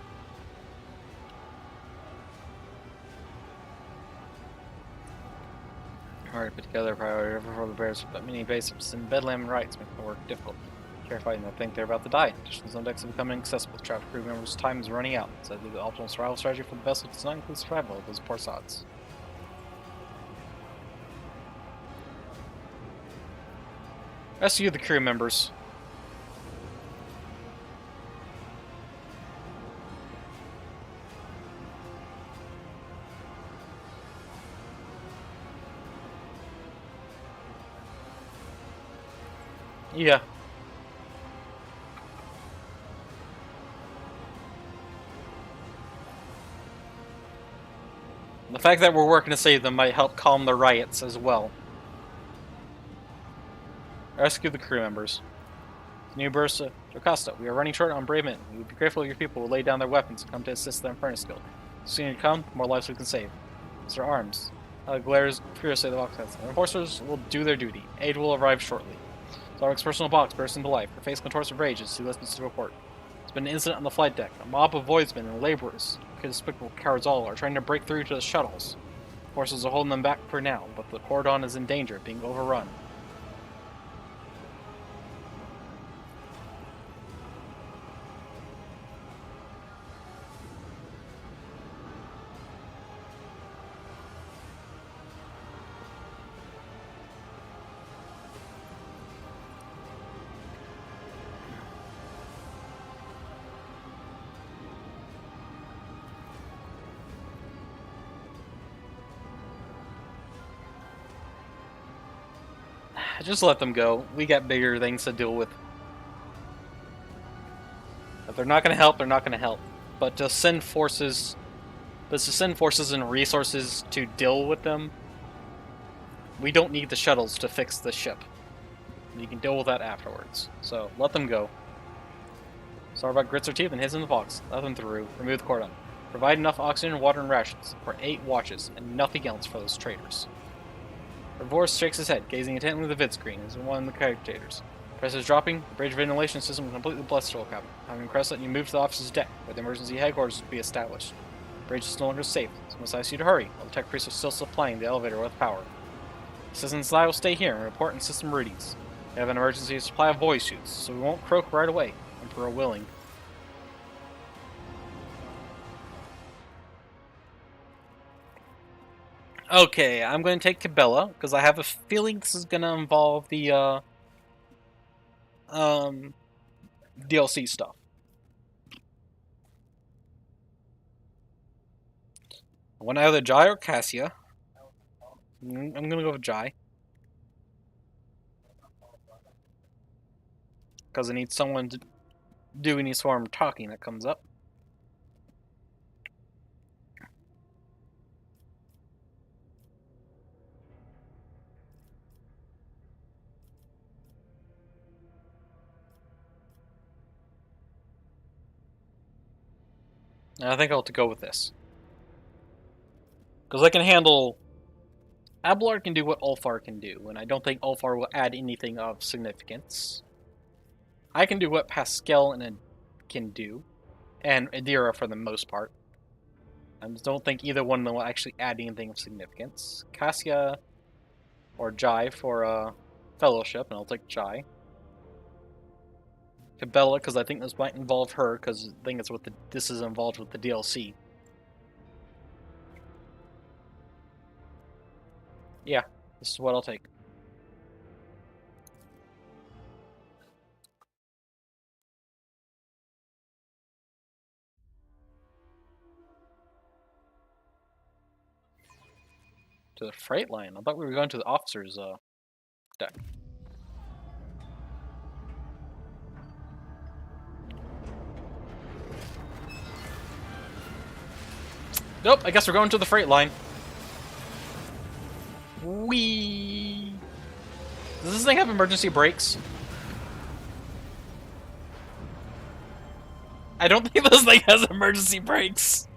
Speaker 1: Alright, put together a priority for the bears, but many bases in bedlam and riots make the work difficult. Terrified and they think they're about to die. Additionally, some decks have become inaccessible. Trapped crew members' time is running out. Sadly, the optimal survival strategy for the vessel does not include survival of those poor sods. Rescue the crew members. Yeah. The fact that we're working to save them might help calm the riots as well. Rescue the crew members. New Bursa, Jocasta, we are running short on brave men. We would be grateful if your people will lay down their weapons and come to assist the Furnace Guild. The sooner you come, the more lives we can save. Mr. Arms. Glares furiously at the Voxcaster. The enforcers will do their duty. Aid will arrive shortly. Zarok's personal box bursts into life. Her face contorts with rage as he listens to the report. There's been an incident on the flight deck. A mob of voidsmen and laborers, despicable cowards all, are trying to break through to the shuttles. Forces are holding them back for now, but the cordon is in danger of being overrun. Just let them go. We got bigger things to deal with. If they're not going to help, they're not going to help. But to send forces and resources to deal with them, we don't need the shuttles to fix the ship. You can deal with that afterwards. So let them go. Sorry about grits or teeth and hits in the box. Let them through. Remove the cordon. Provide enough oxygen, water, and rations for 8 watches, and nothing else for those traitors. Revorce shakes his head, gazing intently at the vid screen as one of the characters. Pressure is dropping. The bridge ventilation system will completely blast the cabin. Having pressed it, you move to the officer's deck, where the emergency headquarters will be established. The bridge is no longer safe, so must ask you to hurry, while the tech priests are still supplying the elevator with power. Assistants and I will stay here and report on system readings. We have an emergency supply of voice shoots, so we won't croak right away, Emperor willing. Okay, I'm going to take Cabela, because I have a feeling this is going to involve the, DLC stuff. I want either Jai or Cassia. I'm going to go with Jai. Because I need someone to do any sort of talking that comes up. And I think I'll have to go with this. Because I can handle... Abelard can do what Ulfar can do, and I don't think Ulfar will add anything of significance. I can do what Pascal can do, and Adira for the most part. I just don't think either one of them will actually add anything of significance. Cassia or Jai for Fellowship, and I'll take Jai. Cabela, because I think this might involve her, because I think this is involved with the DLC. Yeah, this is what I'll take. To the freight line? I thought we were going to the officer's deck. Nope, I guess we're going to the freight line. Whee! Does this thing have emergency brakes? I don't think this thing has emergency brakes.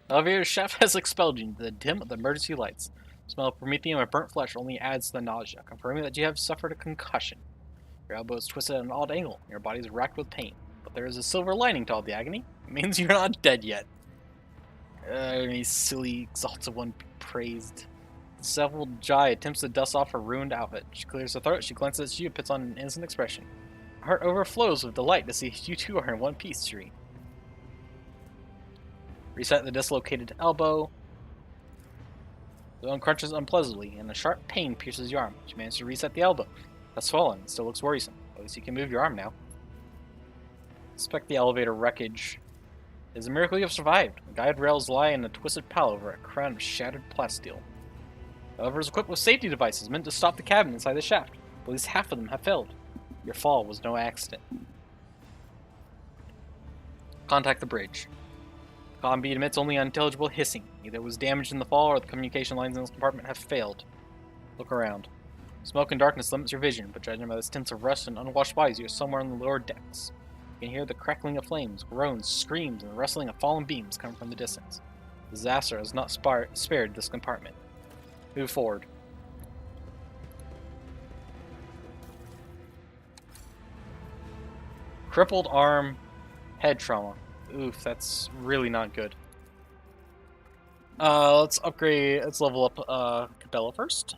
Speaker 1: Elevator shaft has expelled you into the dim of the emergency lights. The smell of promethium and burnt flesh only adds to the nausea, confirming that you have suffered a concussion. Your elbow is twisted at an odd angle, and your body is racked with pain. But there is a silver lining to all the agony. It means you're not dead yet. You silly, exalted one, be praised. The disheveled Jai attempts to dust off her ruined outfit. She clears her throat, she glances at you, and puts on an innocent expression. Her heart overflows with delight to see you two are in one piece, Shri. Reset the dislocated elbow. The bone crunches unpleasantly, and a sharp pain pierces your arm. You manage to reset the elbow. That's swollen. It still looks worrisome. At least you can move your arm now. Inspect the elevator wreckage. It is a miracle you have survived. The guide rails lie in a twisted pile over a crown of shattered plasteel. The elevator is equipped with safety devices meant to stop the cabin inside the shaft. At least half of them have failed. Your fall was no accident. Contact the bridge. The comm bead emits only unintelligible hissing. Either it was damaged in the fall or the communication lines in this compartment have failed. Look around. Smoke and darkness limits your vision, but judging by the stints of rust and unwashed bodies, you're somewhere on the lower decks. You can hear the crackling of flames, groans, screams, and the rustling of fallen beams coming from the distance. Disaster has not spared this compartment. Move forward. Crippled arm, head trauma. Oof, that's really not good. Let's upgrade, let's level up Cabela first.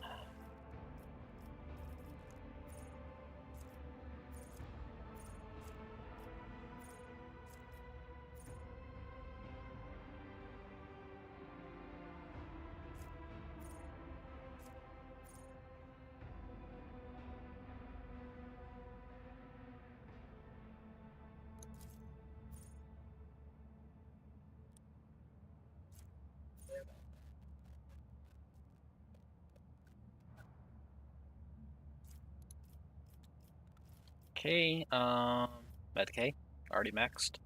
Speaker 1: Okay, Medkay, already maxed.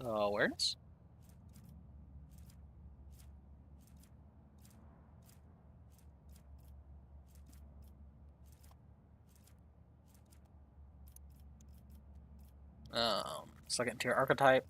Speaker 1: Awareness? Second tier archetype.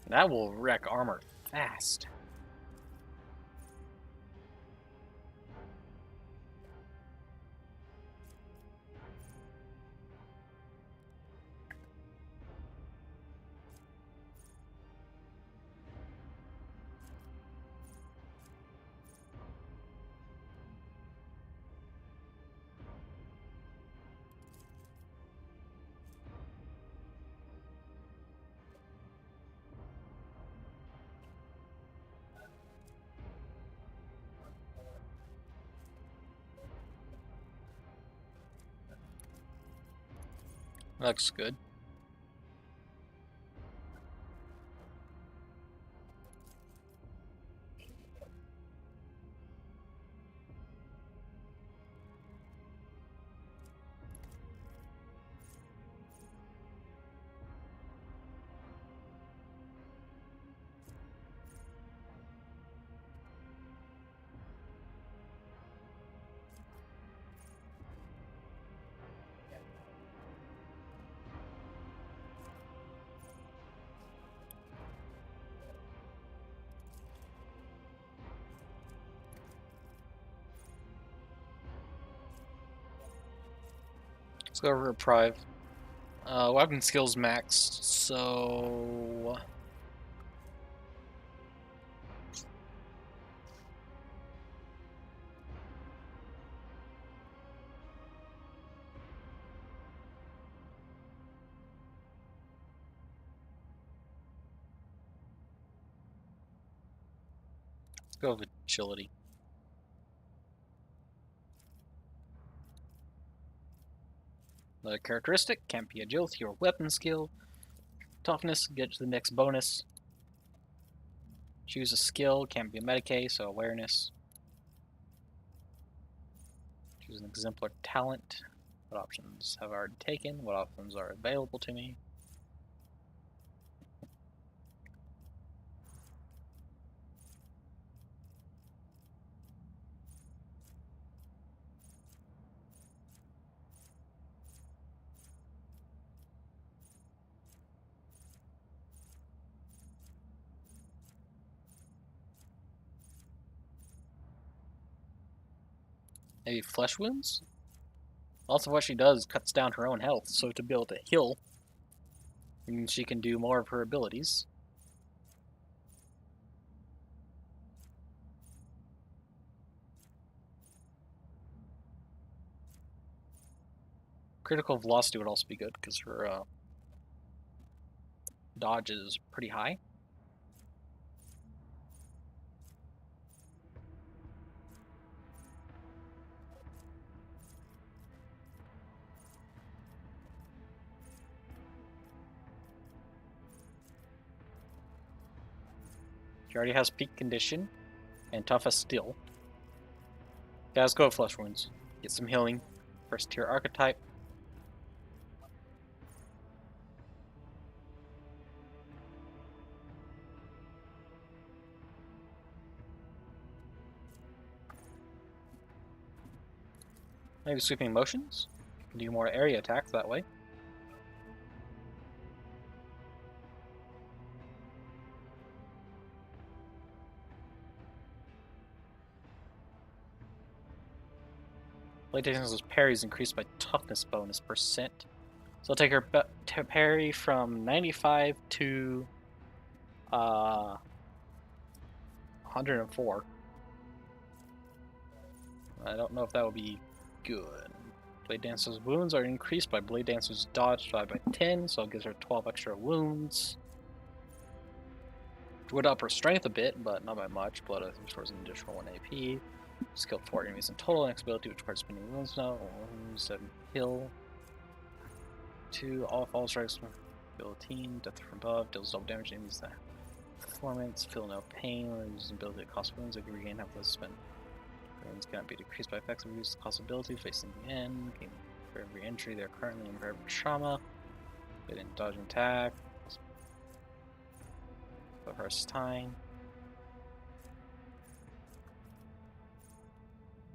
Speaker 1: That will wreck armor fast. Looks good. Let's go over Reprieve. Weapon skills maxed, so let's go with agility. The characteristic can't be agility or weapon skill. Toughness, get to the next bonus. Choose a skill, can't be a Medicae, so awareness. Choose an exemplar talent. What options have I already taken? What options are available to me? Maybe flesh wounds? Also, what she does cuts down her own health, so to be able to heal means she can do more of her abilities. Critical velocity would also be good because her dodge is pretty high. She already has peak condition and tough as steel. Yeah, let's go with flesh wounds. Get some healing. First tier archetype. Maybe sweeping motions. Can do more area attacks that way. Blade Dancer's parry is increased by toughness bonus percent. So I'll take her parry from 95 to 104. I don't know if that will be good. Blade Dancer's wounds are increased by Blade Dancer's dodge by 10, so it gives her 12 extra wounds. Would up her strength a bit, but not by much. Blood restores an additional 1 AP. Skill 4 enemies in total. Next ability which requires spinning wounds now. Wounds and heal. 2 all fall strikes. Ability, death from above, deals double damage to enemies. Performance, feel no pain. Using ability that costs wounds, they can regain half the spend. Wounds cannot be decreased by effects of use cost ability. Facing the end. Gain for every entry they are currently in forever trauma. Get in dodge and attack. The first time.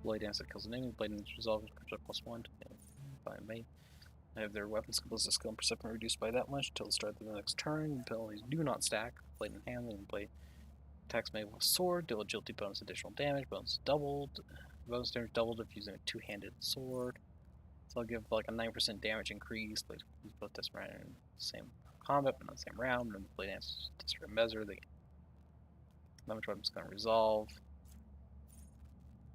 Speaker 1: Blade Dancer kills an enemy. Blade Dancer resolves +1. Fine, mate. I have their weapon skills, the skill and perception reduced by that much until the start of the next turn. Abilities do not stack. Blade in hand and blade attacks made with sword. Deal agility bonus additional damage. Bonus doubled. Bonus damage doubled if using a two-handed sword. So I'll give like a 9% damage increase. Blade use both this round in the same combat, but not the same round. And Blade Dancer disregard measure. The damage weapon's gonna resolve.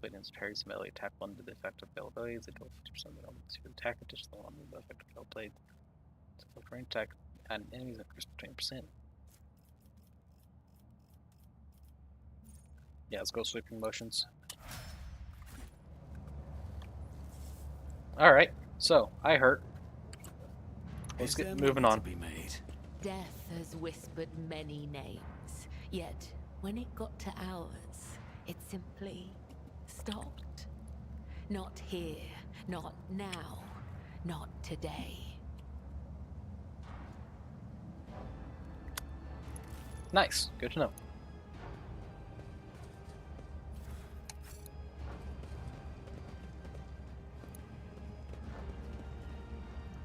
Speaker 1: Blade Dancer parries melee attack 1 to the effect of failed blades. They deal 50% of the elements to attack additional 1 to the effect of failed blades. So for range attack and enemies increase by 20%. Yeah, let's go sweeping motions. Alright, so I hurt. Let's get moving on.
Speaker 3: Death has whispered many names, yet when it got to ours, it simply stopped. Not here, not now, not today.
Speaker 1: Nice, good to know.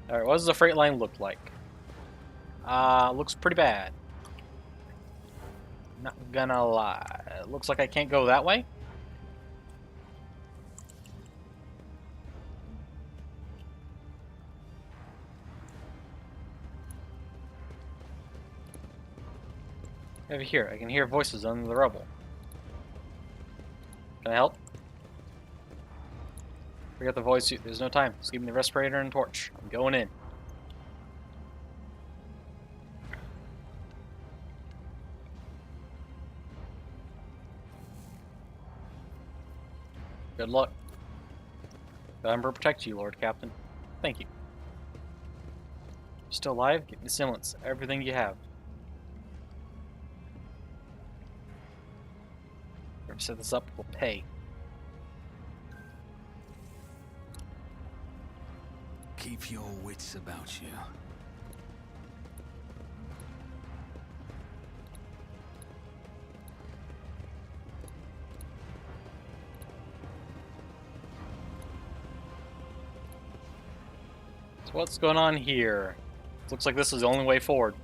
Speaker 1: Alright, what does the freight line look like? Looks pretty bad. Not gonna lie. It looks like I can't go that way. Over here, I can hear voices under the rubble. Can I help? Forget the voice suit. There's no time. Just give me the respirator and torch. I'm going in. Good luck. God protect you, Lord Captain. Thank you. Still alive? Give me semblance. Everything you have. Whoever set this up will pay.
Speaker 2: Keep your wits about you.
Speaker 1: So what's going on here? Looks like this is the only way forward.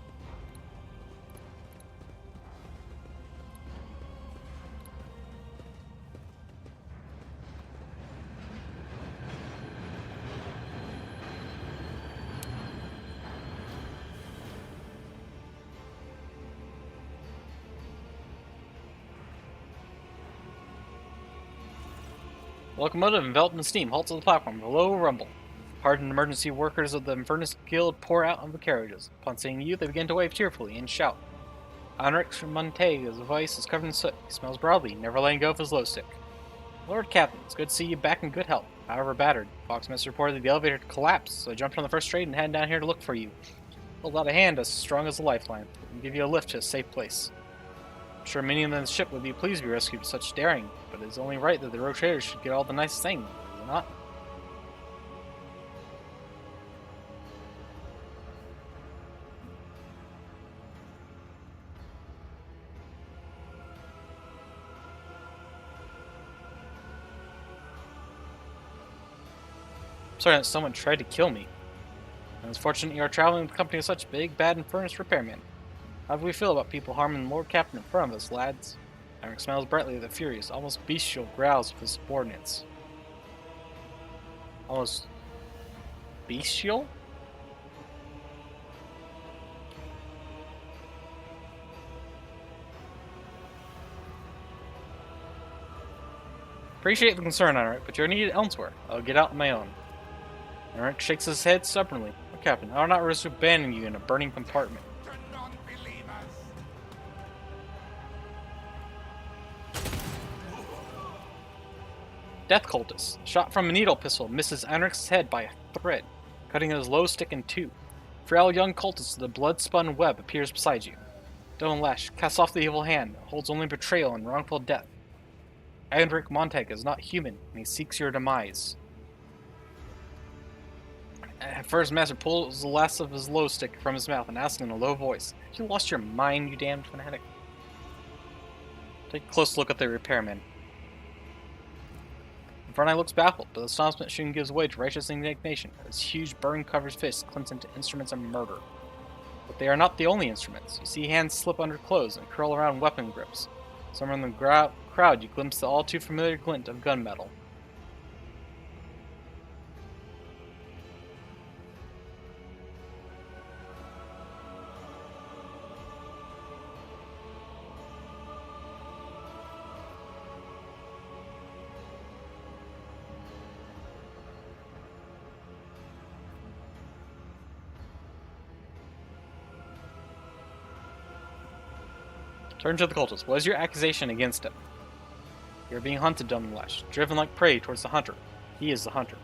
Speaker 1: The locomotive, enveloped in steam, halts on the platform with a low rumble. Hardened emergency workers of the Infernus Guild pour out of the carriages. Upon seeing you, they begin to wave cheerfully and shout. Heinrich Montega's voice is covered in soot. He smells broadly, never letting go of his glow stick. Lord Captain, it's good to see you back in good health. However battered. Foxmith reported that the elevator had collapsed, so I jumped on the first train and headed down here to look for you. Hold out a hand as strong as a lifeline, and give you a lift to a safe place. I'm sure many of them on the ship would be pleased to be rescued with such daring, but it is only right that the rogue traders should get all the nice things, is it not? Sorry that someone tried to kill me. And it's fortunate you are traveling with the company of such big, bad, and furnace repairmen. How do we feel about people harming the Lord Captain in front of us, lads? Heinrich smiles brightly at the furious, almost bestial growls of his subordinates. Almost bestial? Appreciate the concern, Enric, but you're needed elsewhere. I'll get out on my own. Enric shakes his head stubbornly. Oh, Captain, I'll not risk abandoning you in a burning compartment. Death cultist. Shot from a needle pistol misses Enric's head by a thread, cutting his low stick in two. Frail young cultist with a blood-spun web appears beside you. Don't lash, casts off the evil hand, holds only betrayal and wrongful death. Enric Montag is not human, and he seeks your demise. First Master pulls the last of his low stick from his mouth and asks in a low voice, "You lost your mind, you damned fanatic?" Take a close look at the repairman. Inferni looks baffled, but astonishment soon gives way to righteous indignation. His huge burn-covered fist clenches into instruments of murder. But they are not the only instruments. You see hands slip under clothes and curl around weapon grips. Somewhere in the crowd you glimpse the all-too-familiar glint of gunmetal. Turn to the cultist. What is your accusation against him? You are being hunted, Dumlash, driven like prey towards the hunter. He is the hunter.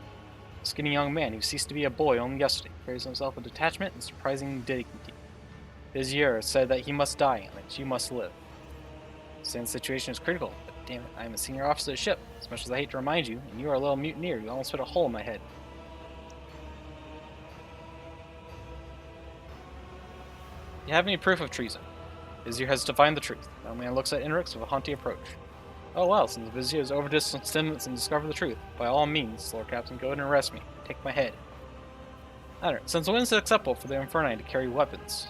Speaker 1: A skinny young man who ceased to be a boy only yesterday carries himself with detachment and surprising dignity. Vizier said that he must die and that you must live. The situation is critical, but damn it, I am a senior officer of the ship. As much as I hate to remind you, and you are a little mutineer, you almost put a hole in my head. Do you have any proof of treason? Vizier has defined the truth. The young man looks at Enrix with a haughty approach. Oh well, since Vizier has overdosed on stimulants and discovered the truth, by all means, Lord Captain, go ahead and arrest me. Take my head. Enrix, since when is it acceptable for the Inferni to carry weapons?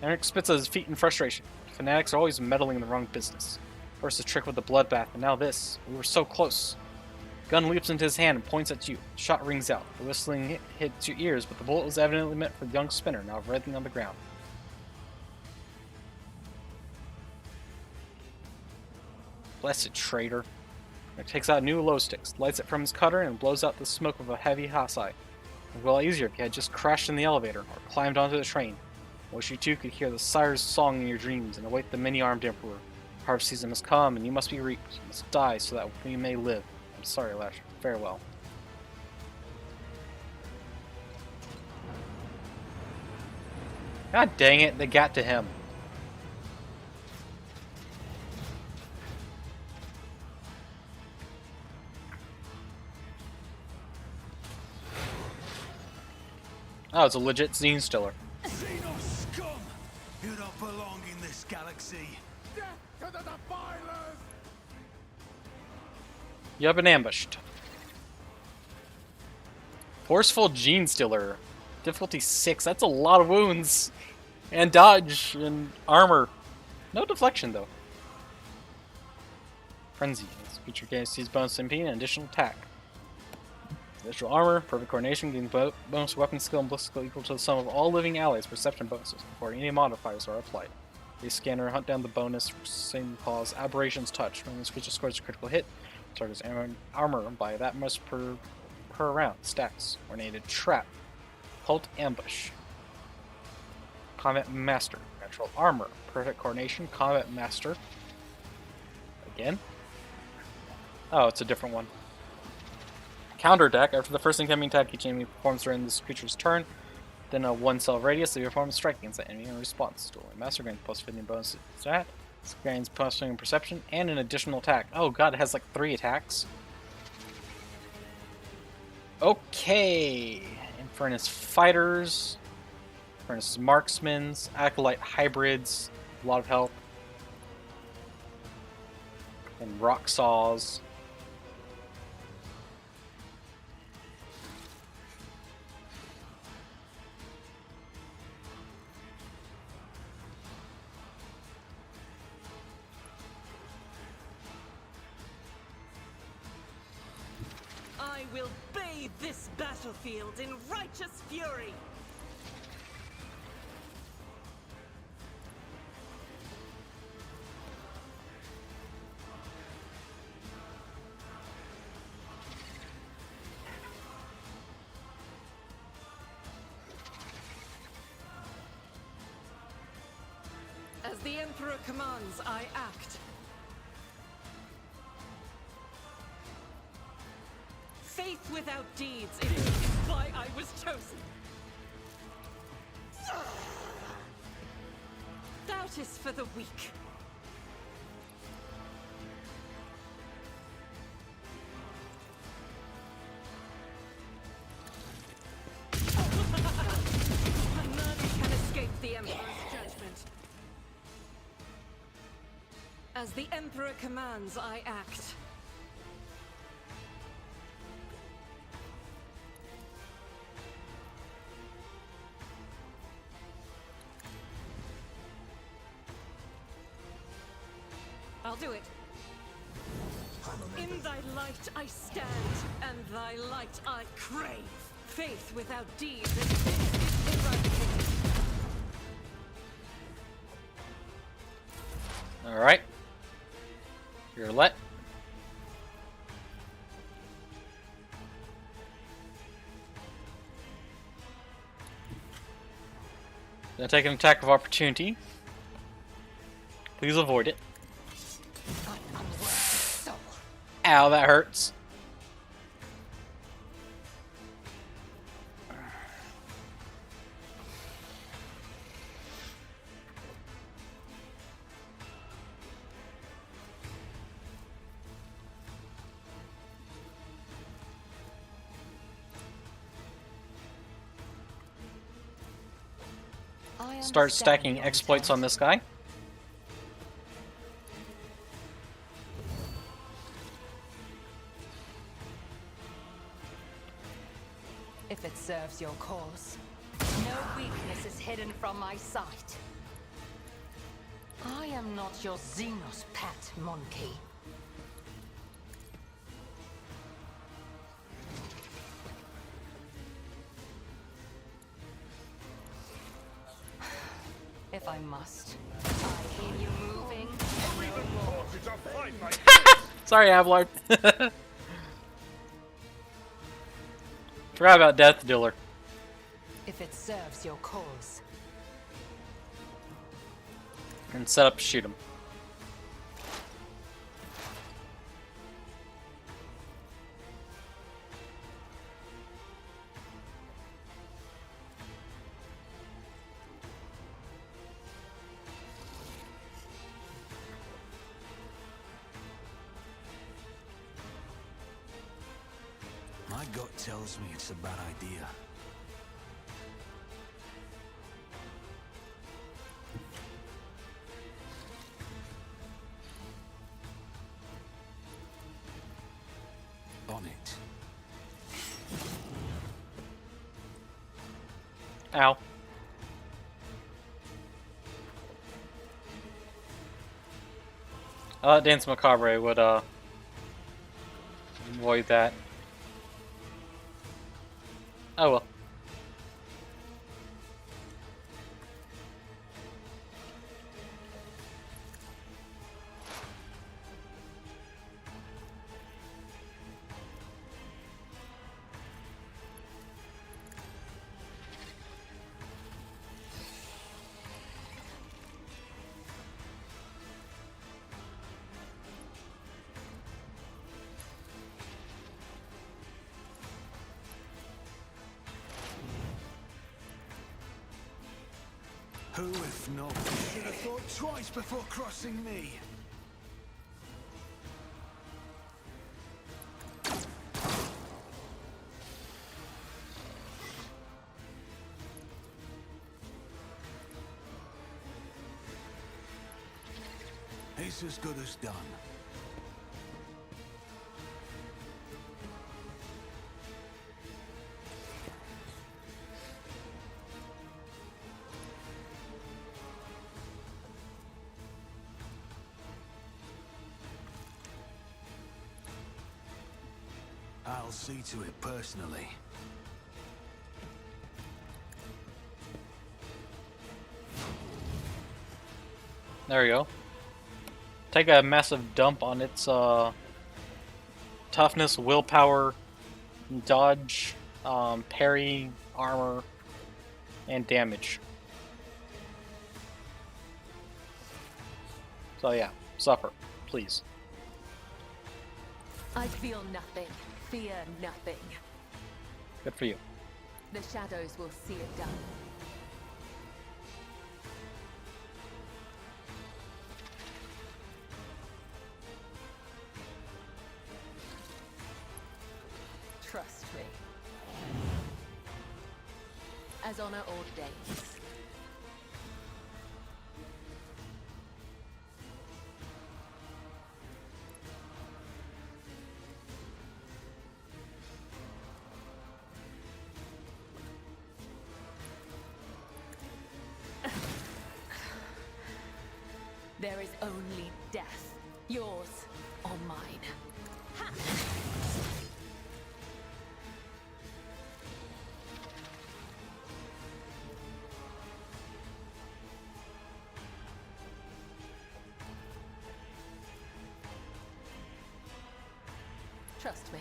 Speaker 1: Enrix spits at his feet in frustration. Fanatics are always meddling in the wrong business. First the trick with the bloodbath, and now this. We were so close. Gun leaps into his hand and points at you. The shot rings out. The whistling hits your ears, but the bullet was evidently meant for the young spinner, now writhing on the ground. Blessed traitor. He takes out new glow sticks, lights it from his cutter, and blows out the smoke with a heavy hosai. It would be a lot easier if you had just crashed in the elevator or climbed onto the train. I wish you too could hear the sire's song in your dreams and await the many-armed emperor. Harvest season must come, and you must be reaped. You must die so that we may live. I'm sorry, Lash. Farewell. God dang it, they got to him. Oh, it's a legit Zine Stiller.
Speaker 2: Xenos scum! You don't belong in this galaxy.
Speaker 4: Death to the defilers!
Speaker 1: You have been ambushed. Forceful Gene Stealer. Difficulty 6. That's a lot of wounds. And dodge and armor. No deflection though. Frenzy. This feature guarantees bonus MP and additional attack. Additional armor, perfect coordination, getting bonus weapon skill and ballistic skill equal to the sum of all living allies' perception bonuses before any modifiers are applied. The scanner hunt down the bonus, same cause aberrations touch. When this creature scores a critical hit, targets armor by that much per round. Stacks. Ornated trap. Halt ambush. Combat master. Natural armor. Perfect coordination. Combat master. Again. Oh, it's a different one. Counter attack. After the first incoming attack each enemy performs during this creature's turn, then a 1-cell radius, so you perform a strike against that enemy in response. Dueling master gains plus 15 bonus stat. This gains plus 15 perception and an additional attack. Oh god, it has like 3 attacks. Okay. Infernus fighters. Infernus marksmen. Acolyte hybrids. A lot of health. And rock saws.
Speaker 5: will bathe this battlefield in righteous fury. As the Emperor commands, I act. Faith without deeds is why I was chosen. Doubt is for the weak. None can escape the Emperor's judgment. As the Emperor commands, I act. I'll do it. In thy light I stand, and thy light I crave. Faith without deeds is eradicated.
Speaker 1: Alright. You're let. Gonna take an attack of opportunity. Please avoid it. Ow, that hurts. Start stacking exploits on this guy.
Speaker 6: If it serves your cause. No weakness is hidden from my sight. I am not your Xenos pet monkey. If I must. I hear you moving.
Speaker 1: Sorry, Avlard. Forgot about Death Dealer.
Speaker 6: If it serves your cause.
Speaker 1: And set up to shoot him.
Speaker 2: My gut tells me it's a bad idea. On it.
Speaker 1: Ow. I thought Dance Macabre would avoid that. Oh well.
Speaker 2: Who, if not, should have thought twice before crossing me? It's as good as done. I'll see to it personally.
Speaker 1: There we go. Take a massive dump on its toughness, willpower, dodge, parry, armor, and damage. So yeah, suffer, please.
Speaker 3: I feel nothing, fear nothing.
Speaker 1: Good for you.
Speaker 3: The shadows will see it done. Trust me. As honor ordains. There is only death, yours or mine. Ha! Trust me.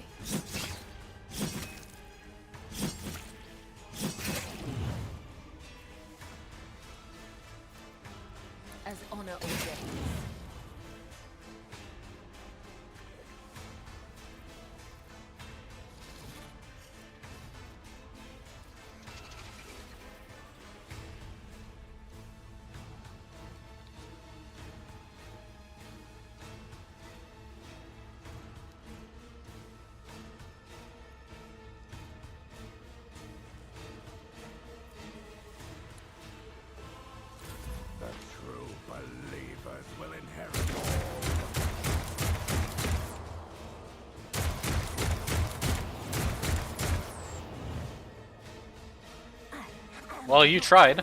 Speaker 3: As honor ordains.
Speaker 4: The true believers will inherit all.
Speaker 1: Well, you tried.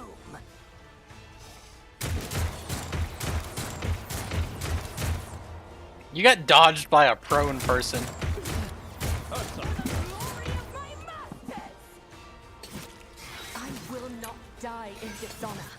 Speaker 1: You got dodged by a prone person.
Speaker 3: I will not die in dishonor.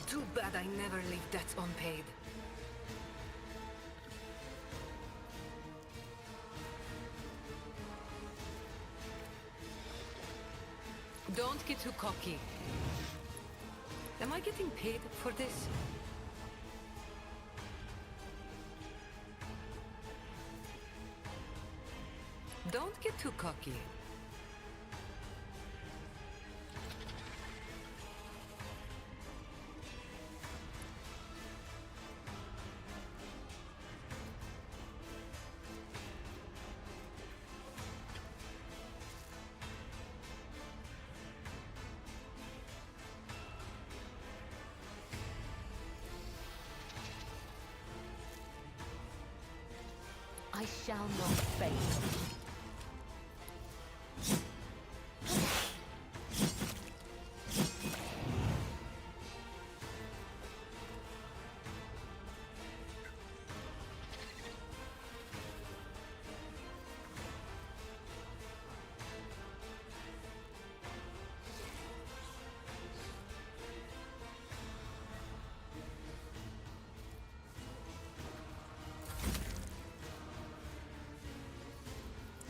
Speaker 5: Too bad I never leave debts unpaid. Don't get too cocky. Am I getting paid for this? Don't get too cocky.
Speaker 3: I shall not fail.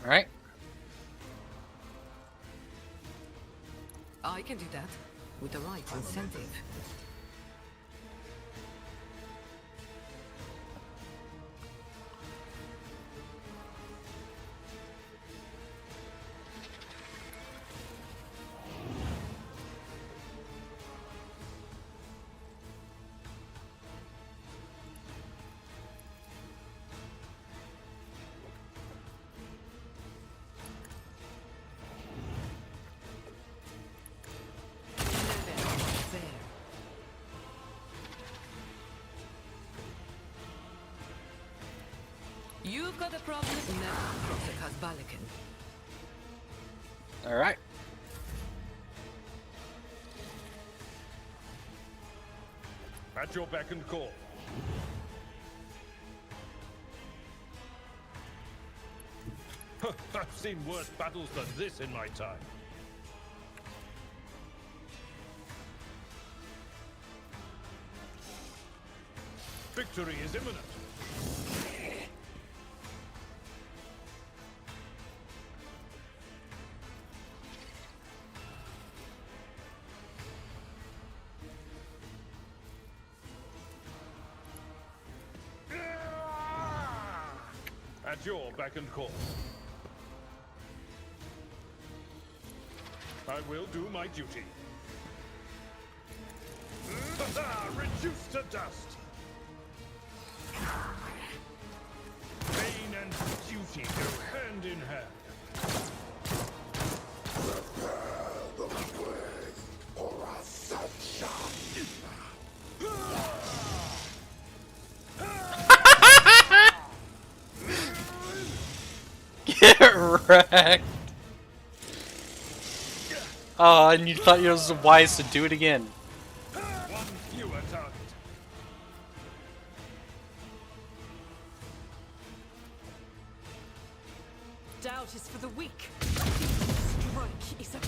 Speaker 1: All right.
Speaker 5: I can do that with the right incentive. You've got a problem.
Speaker 1: Alright.
Speaker 4: At your beck and call. I've seen worse battles than this in my time. Victory is imminent. At your beck and call. I will do my duty. Reduced to dust. Pain and duty go hand in hand.
Speaker 1: Get wrecked. Oh, and you thought it was wise to do it again.
Speaker 4: One fewer target.
Speaker 5: Doubt is for the weak. Strike is a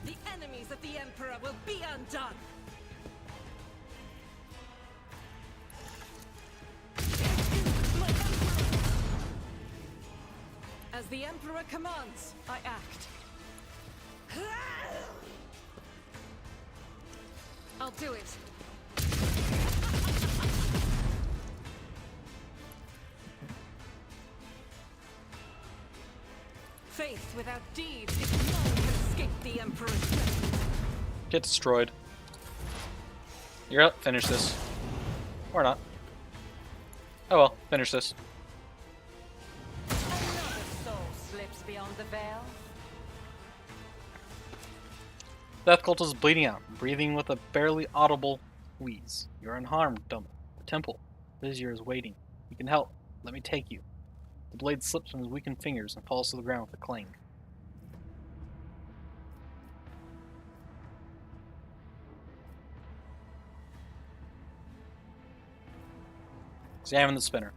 Speaker 5: The enemies of the Emperor will be undone. As the Emperor commands, I act. I'll do it. Faith without deeds is none can escape the Emperor's judgment.
Speaker 1: Get destroyed. You're up. Finish this. Or not. Oh well, finish this.
Speaker 6: Another soul slips beyond the veil.
Speaker 1: Death Cult is bleeding out, breathing with a barely audible wheeze. You're unharmed, dumb. The temple. Vizier is waiting. You can help. Let me take you. The blade slips from his weakened fingers and falls to the ground with a clang. Examine the spinner.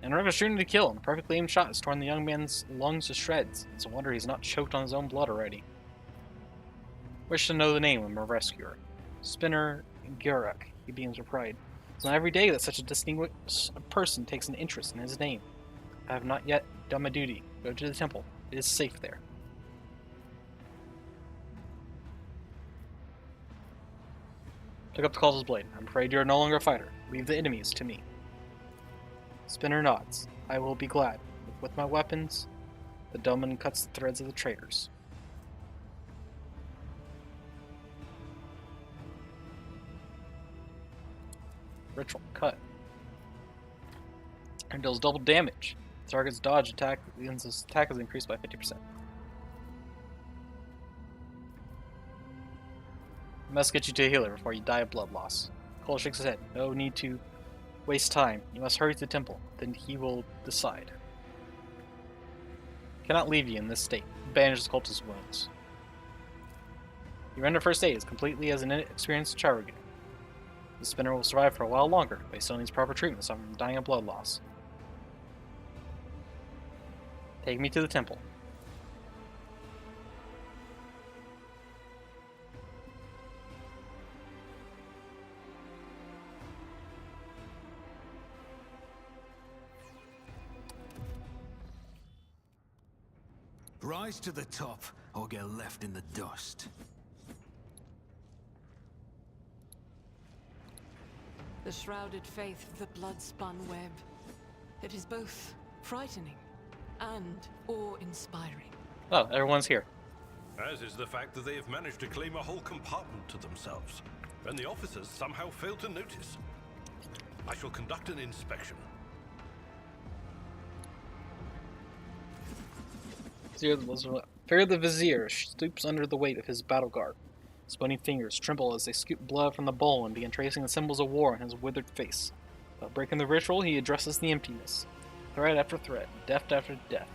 Speaker 1: An opportunity to kill him. A perfectly aimed shot has torn the young man's lungs to shreds. It's a wonder he's not choked on his own blood already. Wish to know the name of my rescuer. Spinner Guruk, he beams with pride. It's not every day that such a distinguished person takes an interest in his name. I have not yet done my duty. Go to the temple. It is safe there. Pick up the Cultist's blade. I'm afraid you are no longer a fighter. Leave the enemies to me. Spinner nods. I will be glad. With my weapons, the Doman cuts the threads of the traitors. Ritual cut. And deals double damage. Target's dodge attack means his attack is increased by 50%. I must get you to a healer before you die of blood loss. Cole shakes his head. No need to waste time. You must hurry to the temple. Then he will decide. Cannot leave you in this state. Bandage the cultist's wounds. You render first aid as completely as an inexperienced Charugan. The spinner will survive for a while longer, but he still needs proper treatment, so I'm dying of blood loss. Take me to the temple.
Speaker 2: Rise to the top, or get left in the dust.
Speaker 5: The shrouded faith of the blood-spun web. It is both frightening and awe-inspiring.
Speaker 1: Oh, everyone's here.
Speaker 4: As is the fact that they have managed to claim a whole compartment to themselves, and the officers somehow failed to notice. I shall conduct an inspection.
Speaker 1: Fear the Vizier stoops under the weight of his battle guard. His bony fingers tremble as they scoop blood from the bowl and begin tracing the symbols of war on his withered face. Without breaking the ritual, he addresses the emptiness. Thread after thread, death after death.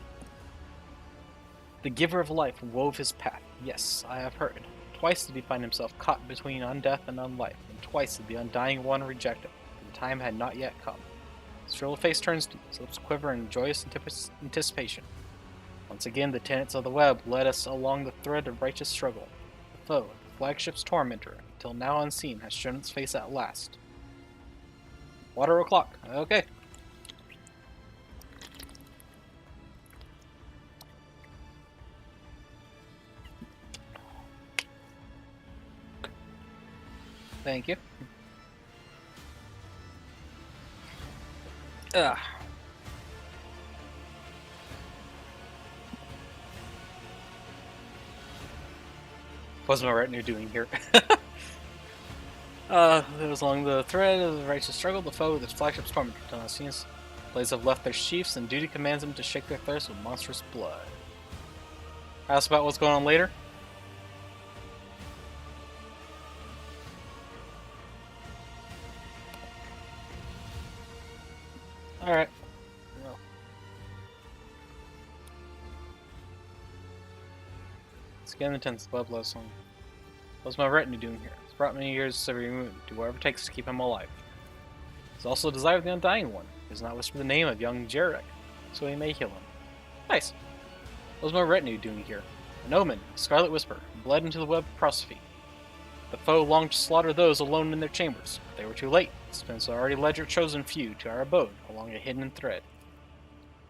Speaker 1: The giver of life wove his path. Yes, I have heard. Twice did he find himself caught between undeath and unlife, and twice did the Undying One reject him. The time had not yet come. His shrill face turns to his lips quiver in joyous anticipation. Once again, the tenets of the web led us along the thread of righteous struggle. The foe, the flagship's tormentor, until now unseen, has shown its face at last. Water o'clock. Okay. Thank you. What's my retinue doing here? It was along the thread of the righteous struggle, the foe with its flagship's tormentor. Tennesseans. Blades have left their sheaths, and duty commands them to shake their thirst with monstrous blood. Ask about what's going on later? Alright. No. Scan the tents, the blood song. What's my retinue doing here? It's brought many years of removed. Do whatever it takes to keep him alive. It's also a desire of the Undying One. He does not whisper the name of young Jarek, so he may heal him. Nice. What's my retinue doing here? An omen, a scarlet whisper, bled into the web of prosophy. The foe longed to slaughter those alone in their chambers, but they were too late. Spence already led your chosen few to our abode along a hidden thread.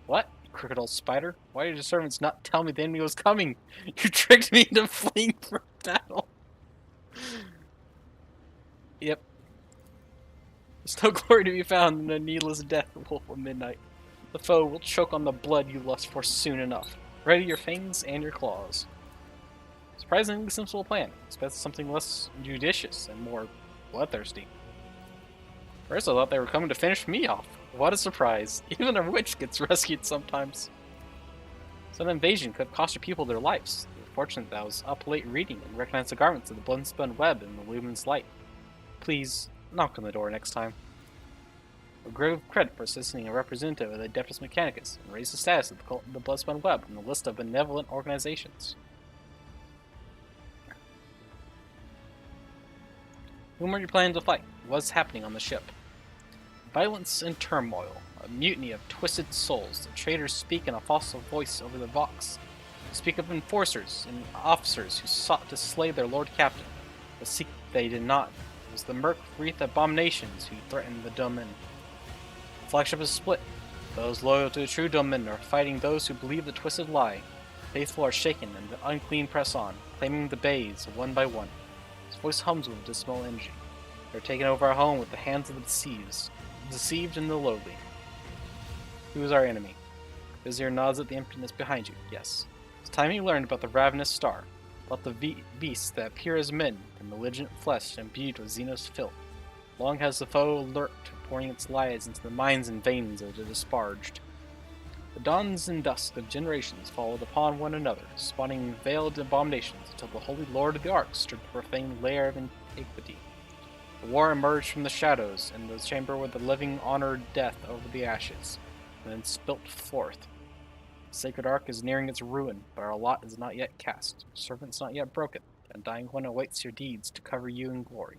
Speaker 1: What? You crooked old spider? Why did your servants not tell me the enemy was coming? You tricked me into fleeing from battle. Yep. There's no glory to be found in a needless death, wolf of midnight. The foe will choke on the blood you lust for soon enough. Ready your fangs and your claws. Surprisingly simple plan. Expect something less judicious and more bloodthirsty. First I thought they were coming to finish me off. What a surprise. Even a witch gets rescued sometimes. Some invasion could have cost your people their lives. You're fortunate that I was up late reading and recognized the garments of the blood-spun web in the luminous light. Please, knock on the door next time. A grave credit for assisting a representative of the Adeptus Mechanicus and raise the status of the cult of the blood-spun web in the list of benevolent organizations. Whom are you planning to fight? What's happening on the ship? Violence and turmoil. A mutiny of twisted souls. The traitors speak in a fossil voice over the Vox. They speak of enforcers and officers who sought to slay their Lord Captain, but seek they did not. It was the Merc Wreath abominations who threatened the Domin. The flagship is split. Those loyal to the true Domin are fighting those who believe the twisted lie. The faithful are shaken and the unclean press on, claiming the bays one by one. His voice hums with dismal energy. They're taking over our home with the hands of the deceived and the lowly. Who is our enemy? Vizier nods at the emptiness behind you. Yes. It's time you learned about the ravenous star, about the beasts that appear as men, the malignant flesh imbued with Xenos filth. Long has the foe lurked, pouring its lies into the minds and veins of the disparaged. The dawns and dusk of generations followed upon one another, spawning veiled abominations until the Holy Lord of the Ark stood the profaned lair of iniquity. The war emerged from the shadows, in the chamber where the living honored death over the ashes, and then spilt forth. The sacred Ark is nearing its ruin, but our lot is not yet cast. Our servant's not yet broken. The Undying One awaits your deeds to cover you in glory.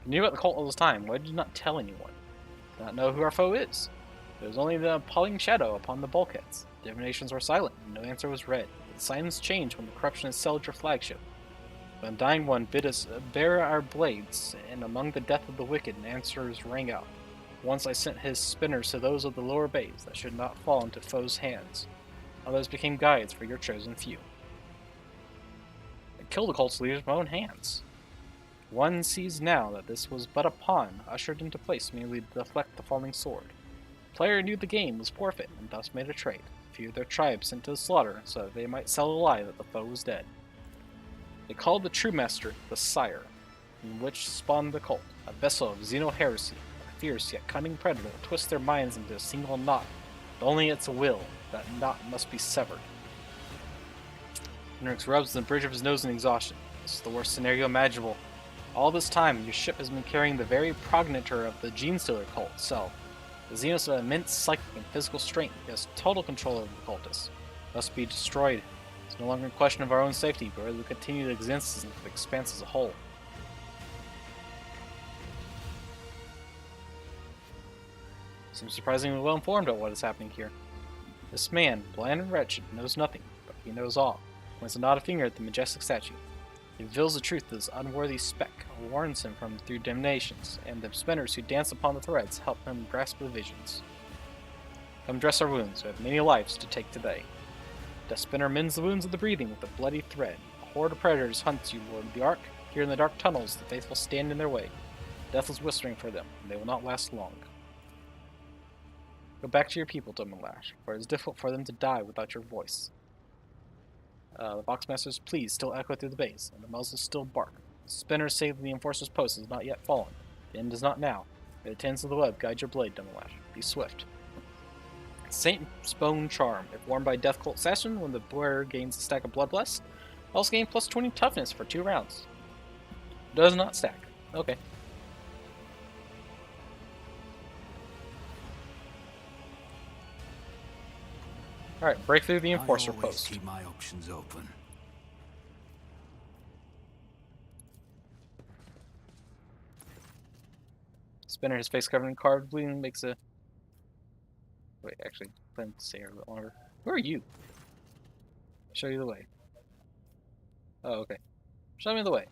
Speaker 1: You knew about the cult all this time. Why did you not tell anyone? Did not know who our foe is. There was only the appalling shadow upon the bulkheads. Divinations were silent, and no answer was read. The signs changed when the corruption assailed your flagship. The Undying One bid us bear our blades, and among the death of the wicked, answers rang out. Once I sent his spinners to those of the lower bays that should not fall into foes' hands. Others became guides for your chosen few. I killed the cult's leaders with my own hands. One sees now that this was but a pawn ushered into place merely to deflect the falling sword. The player knew the game was forfeit and thus made a trade. A few of their tribes sent to the slaughter so that they might sell the lie that the foe was dead. They called the true master the Sire, in which spawned the cult, a vessel of Xeno heresy, a fierce yet cunning predator that twists their minds into a single knot, but only its will, that knot must be severed. Henrix rubs the bridge of his nose in exhaustion. This is the worst scenario imaginable. All this time, your ship has been carrying the very progenitor of the Gene Stealer cult itself. The Xenos of immense psychic and physical strength. He has total control over the cultists. Must be destroyed. It's no longer a question of our own safety, but rather the continued existence of the expanse as a whole. Seems surprisingly well informed about what is happening here. This man, bland and wretched, knows nothing, but he knows all. Points not a finger at the majestic statue. He reveals the truth to this unworthy speck, warns him from through dimnations, and the spinners who dance upon the threads help him grasp the visions. Come dress our wounds, we have many lives to take today. Death Spinner mends the wounds of the breathing with a bloody thread. A horde of predators hunts you, Lord of the Ark. Here in the dark tunnels, the faithful stand in their way. Death is whispering for them, and they will not last long. Go back to your people, Dominash, for it is difficult for them to die without your voice. The Boxmaster's pleas still echo through the base, and the muzzles still bark. The spinners say that the Enforcer's post has not yet fallen. The end is not now. May the tends of the web guide your blade, Dominash. Be swift. Saint's Bone Charm. If worn by Death Cult Assassin, when the wearer gains a stack of Blood Blessed, also gain plus 20 toughness for 2 rounds. Does not stack. Okay. Alright, break through the Enforcer
Speaker 2: I always
Speaker 1: post.
Speaker 2: keep my options open.
Speaker 1: Spinner, his face covered in carved bleeding, makes a... Wait, actually, plan to stay here a bit longer. Who are you? I'll show you the way. Oh, okay. Show me the way.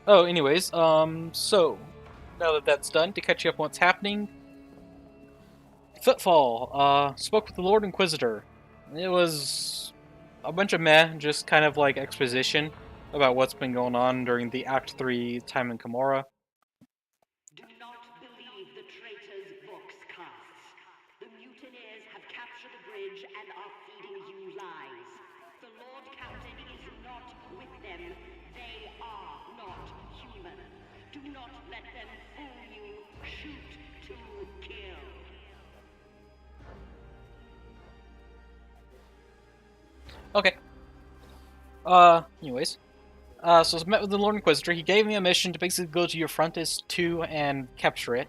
Speaker 1: Oh, anyways, so, now that that's done, to catch you up on what's happening, Footfall, spoke with the Lord Inquisitor. It was a bunch of meh, just kind of like exposition about what's been going on during the Act 3 time in Camorra.
Speaker 7: Do not believe the traitors' voxcasts. The mutineers have captured the bridge and are feeding you lies. The Lord Captain is not with them. They are not human. Do not let them fool you. Shoot to kill.
Speaker 1: Okay. Anyways. So I met with the Lord Inquisitor. He gave me a mission to basically go to Euphrontis 2 and capture it.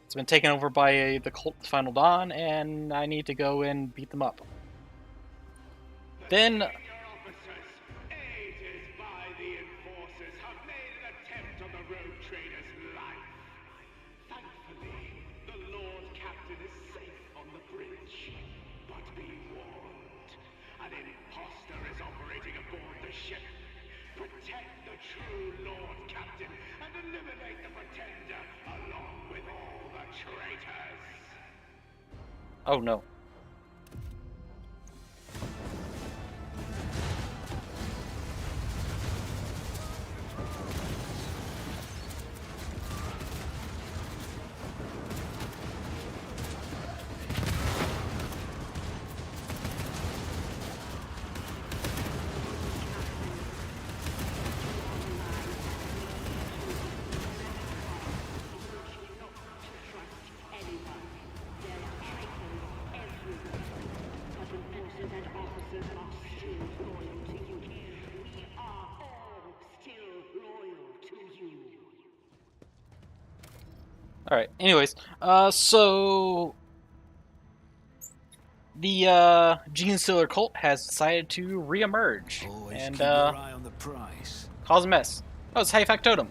Speaker 1: It's been taken over by the Cult Final Dawn, and I need to go and beat them up. Then...
Speaker 8: Your officers, aided by the Enforcers, have made an attempt on the road trader's life. Thankfully, the Lord Captain is safe on the bridge. But be warned, an imposter is operating aboard the ship. Protect the true Lord Captain and eliminate the pretender along with all the traitors.
Speaker 1: Oh no. Alright, anyways, so the Gene Stealer cult has decided to re-emerge
Speaker 2: Always
Speaker 1: and
Speaker 2: keep your eye on the price.
Speaker 1: cause a mess. Oh, it's High Factotum.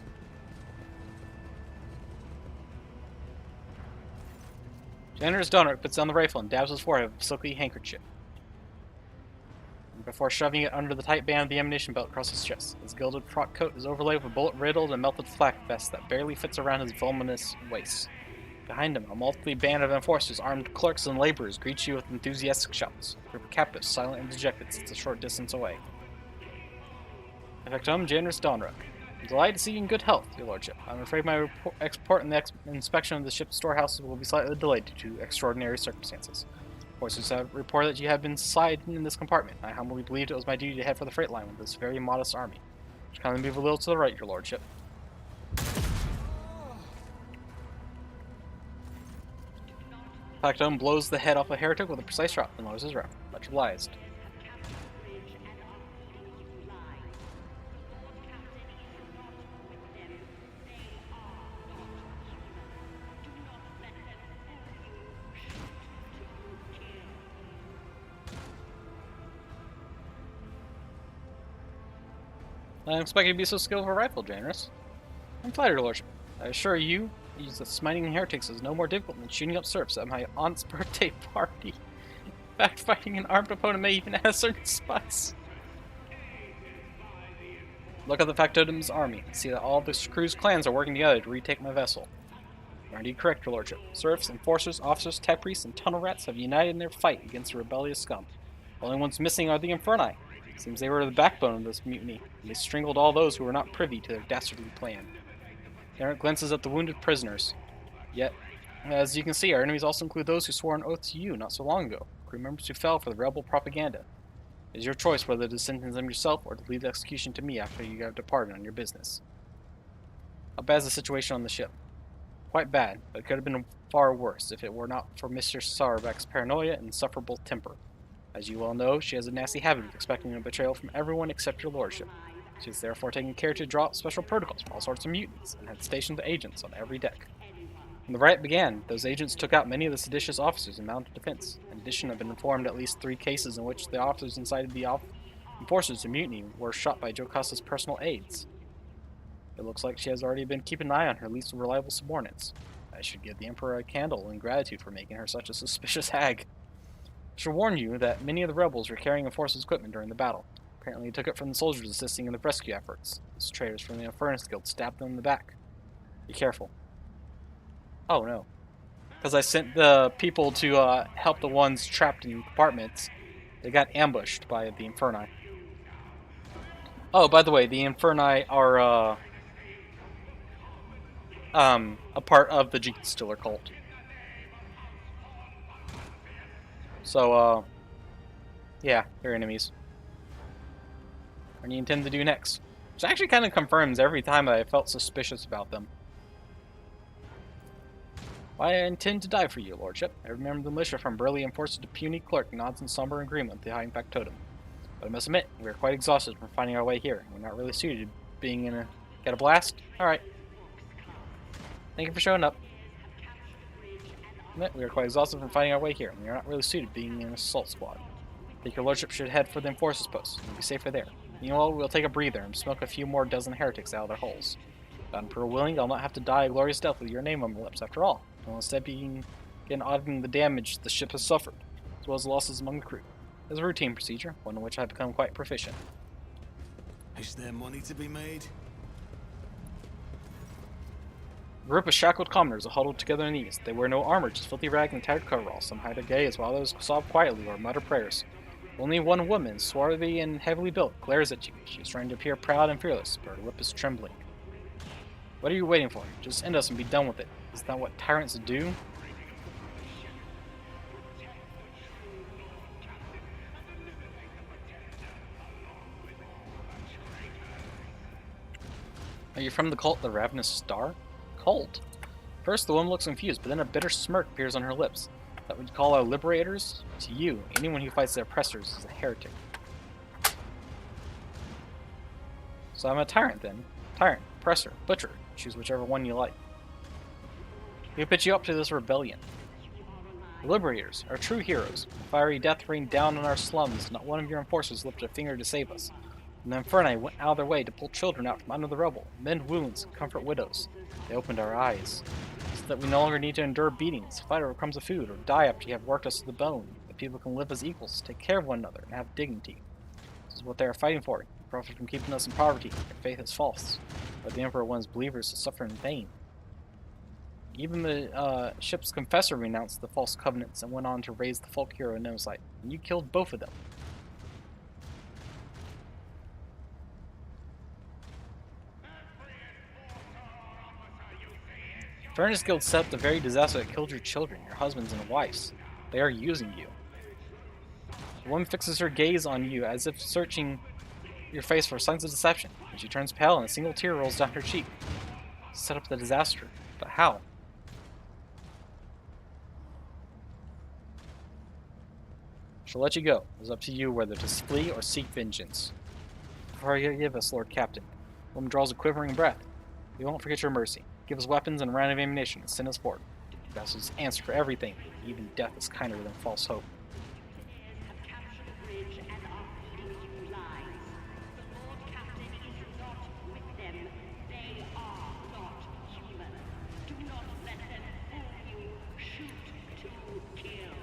Speaker 1: Generous Donner puts down the rifle and dabs his forehead with a silky handkerchief before shoving it under the tight band of the ammunition belt across his chest. His gilded frock coat is overlaid with a bullet-riddled and melted flak vest that barely fits around his voluminous waist. Behind him, a motley band of enforcers, armed clerks and laborers, greet you with enthusiastic shouts. A group of captives, silent and dejected, sits a short distance away. Effectum Generous Donra. I'm delighted to see you in good health, your lordship. I'm afraid my export and the inspection of the ship's storehouses will be slightly delayed due to extraordinary circumstances. Forces have reported that you have been siding in this compartment. I humbly believed it was my duty to head for the freight line with this very modest army. Just kindly move a little to the right, your lordship. Factotum blows the head off a heretic with a precise shot and lowers his rep. Much obliged. I didn't expect you to be so skilled with a rifle, generous. I'm flattered, your lordship. I assure you, that smiting heretics is no more difficult than shooting up serfs at my aunt's birthday party. In fact, fighting an armed opponent may even add a certain spice. Look at the Factotum's army and see that all the crew's clans are working together to retake my vessel. You are indeed correct, your lordship. Serfs, enforcers, officers, tech priests, and tunnel rats have united in their fight against the rebellious scum. The only ones missing are the Inferni. Seems they were the backbone of this mutiny, and they strangled all those who were not privy to their dastardly plan. Eric glances at the wounded prisoners. Yet, as you can see, our enemies also include those who swore an oath to you not so long ago, crew members who fell for the rebel propaganda. It is your choice whether to sentence them yourself or to leave the execution to me after you have departed on your business. How bad is the situation on the ship? Quite bad, but it could have been far worse if it were not for Mr. Sarbeck's paranoia and insufferable temper. As you well know, she has a nasty habit of expecting a betrayal from everyone except your lordship. She has therefore taken care to draw up special protocols for all sorts of mutants, and had stationed agents on every deck. When the riot began, those agents took out many of the seditious officers in mounted defense. In addition, I've been informed at least 3 cases in which the officers incited the enforcers to mutiny were shot by Jocasta's personal aides. It looks like she has already been keeping an eye on her least reliable subordinates. I should give the Emperor a candle in gratitude for making her such a suspicious hag. I should warn you that many of the rebels were carrying enforcers' equipment during the battle. Apparently, they took it from the soldiers assisting in the rescue efforts. Those traitors from the Infernus Guild stabbed them in the back. Be careful. Oh no. Because I sent the people to help the ones trapped in compartments. They got ambushed by the Inferni. Oh, by the way, the Inferni are a part of the Gene Stiller cult. So, yeah, they're enemies. What do you intend to do next? Which actually kind of confirms every time I felt suspicious about them. Why, I intend to die for you, lordship. I remember the militia from burly enforcer to puny clerk nods in somber agreement with the high Factotum. But I must admit, we are quite exhausted from finding our way here. We're not really suited to being in a... Get a blast? Alright. Thank you for showing up. We are quite exhausted from finding our way here, and we are not really suited to being in an assault squad. I think your lordship should head for the enforcer's post. We'll be safer there. Meanwhile, we'll take a breather and smoke a few more dozen heretics out of their holes. God Emperor willing, I'll not have to die a glorious death with your name on my lips after all. I'll instead begin auditing the damage the ship has suffered, as well as losses among the crew. It's a routine procedure, one in which I've become quite proficient.
Speaker 2: Is there money to be made?
Speaker 1: A group of shackled commoners are huddled together in the east. They wear no armor, just filthy rags and tattered coveralls. Some hide their gaze, while others sob quietly or mutter prayers. Only one woman, swarthy and heavily built, glares at you. She is trying to appear proud and fearless, but her lip is trembling. What are you waiting for? Just end us and be done with it. Is that what tyrants do? Are you from the cult The Ravenous Star? Cult? First, the woman looks confused, but then a bitter smirk appears on her lips. That would call our liberators? To you, anyone who fights the oppressors is a heretic. So I'm a tyrant then. Tyrant, oppressor, butcher. Choose whichever one you like. Who put you up to this rebellion? The liberators are true heroes. The fiery death rained down on our slums. Not one of your enforcers lifted a finger to save us. And the Inferni went out of their way to pull children out from under the rubble, mend wounds, comfort widows. They opened our eyes, so that we no longer need to endure beatings, fight over crumbs of food, or die after you have worked us to the bone. That people can live as equals, take care of one another, and have dignity. This is what they are fighting for. They profit from keeping us in poverty. Their faith is false, but the Emperor wants believers to suffer in vain. Even the ship's confessor renounced the false covenants and went on to raise the folk hero in Nosite, and you killed both of them. Furnace Guild set up the very disaster that killed your children, your husbands and wives. They are using you. The woman fixes her gaze on you as if searching your face for signs of deception, and she turns pale and a single tear rolls down her cheek. Set up the disaster, but how? shall let you go. It is up to you whether to flee or seek vengeance. Forgive us, Lord Captain. The woman draws a quivering breath. We won't forget your mercy. Give us weapons and a round of ammunition and send us forward. Vessels answer for everything. Even death is kinder than false hope.
Speaker 7: Mutineers have captured the bridge and are feeding you lies. The Lord Captain is not with them. They are not human. Do not let them fool you. Shoot to kill.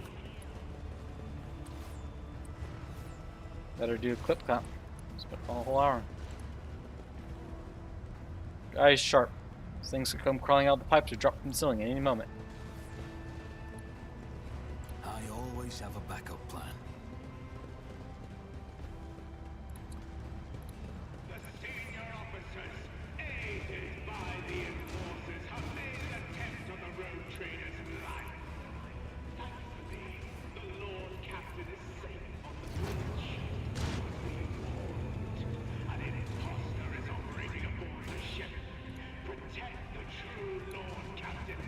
Speaker 1: Better do a clip count. Spent a whole hour. Eyes sharp. Things could come crawling out of the pipes or drop from the ceiling at any moment.
Speaker 2: I always have a backup plan.
Speaker 8: The senior officers, aided by the enforcers, have made an attempt on the road trader's life. Thankfully, the Lord Captain is safe on the bridge. An imposter is operating aboard the ship. Protect the true Lord Captain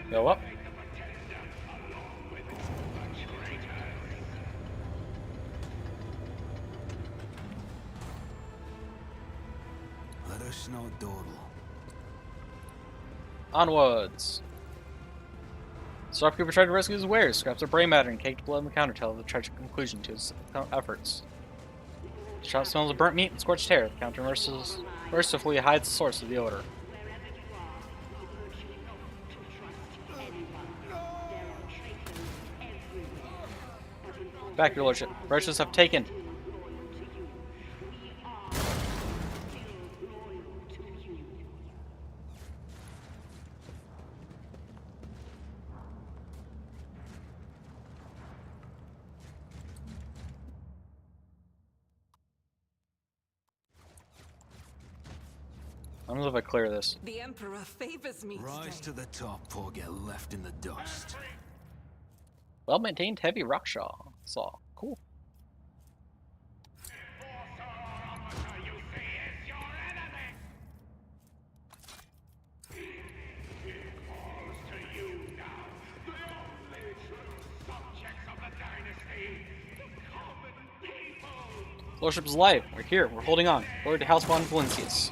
Speaker 8: and
Speaker 1: Go up.
Speaker 8: eliminate the pretender along with all the traitors.
Speaker 2: Let us not dawdle.
Speaker 1: Onwards. Shopkeeper tried to rescue his wares. Scraps of brain matter and caked blood on the counter tell of the tragic conclusion to his efforts. The shop smells of burnt meat and scorched hair. The counter mercifully hides the source of the odor.
Speaker 7: Wherever you are, we urge you not to trust anyone. There are traitors everywhere. But enforcers
Speaker 1: Back, your lordship. Russians have taken.
Speaker 7: still loyal to you. We are still loyal to you.
Speaker 1: I don't know if I clear this.
Speaker 5: The Emperor favors me
Speaker 2: Rise to
Speaker 5: today.
Speaker 2: the top or get left in the dust.
Speaker 1: Well maintained heavy rock saw. Cool.
Speaker 8: Enforcer or officer you see is your enemy. It calls to you now, the only true subjects of the dynasty, the common people.
Speaker 1: Lordship is alive. We're here. We're holding on. Lord to House von Valencius.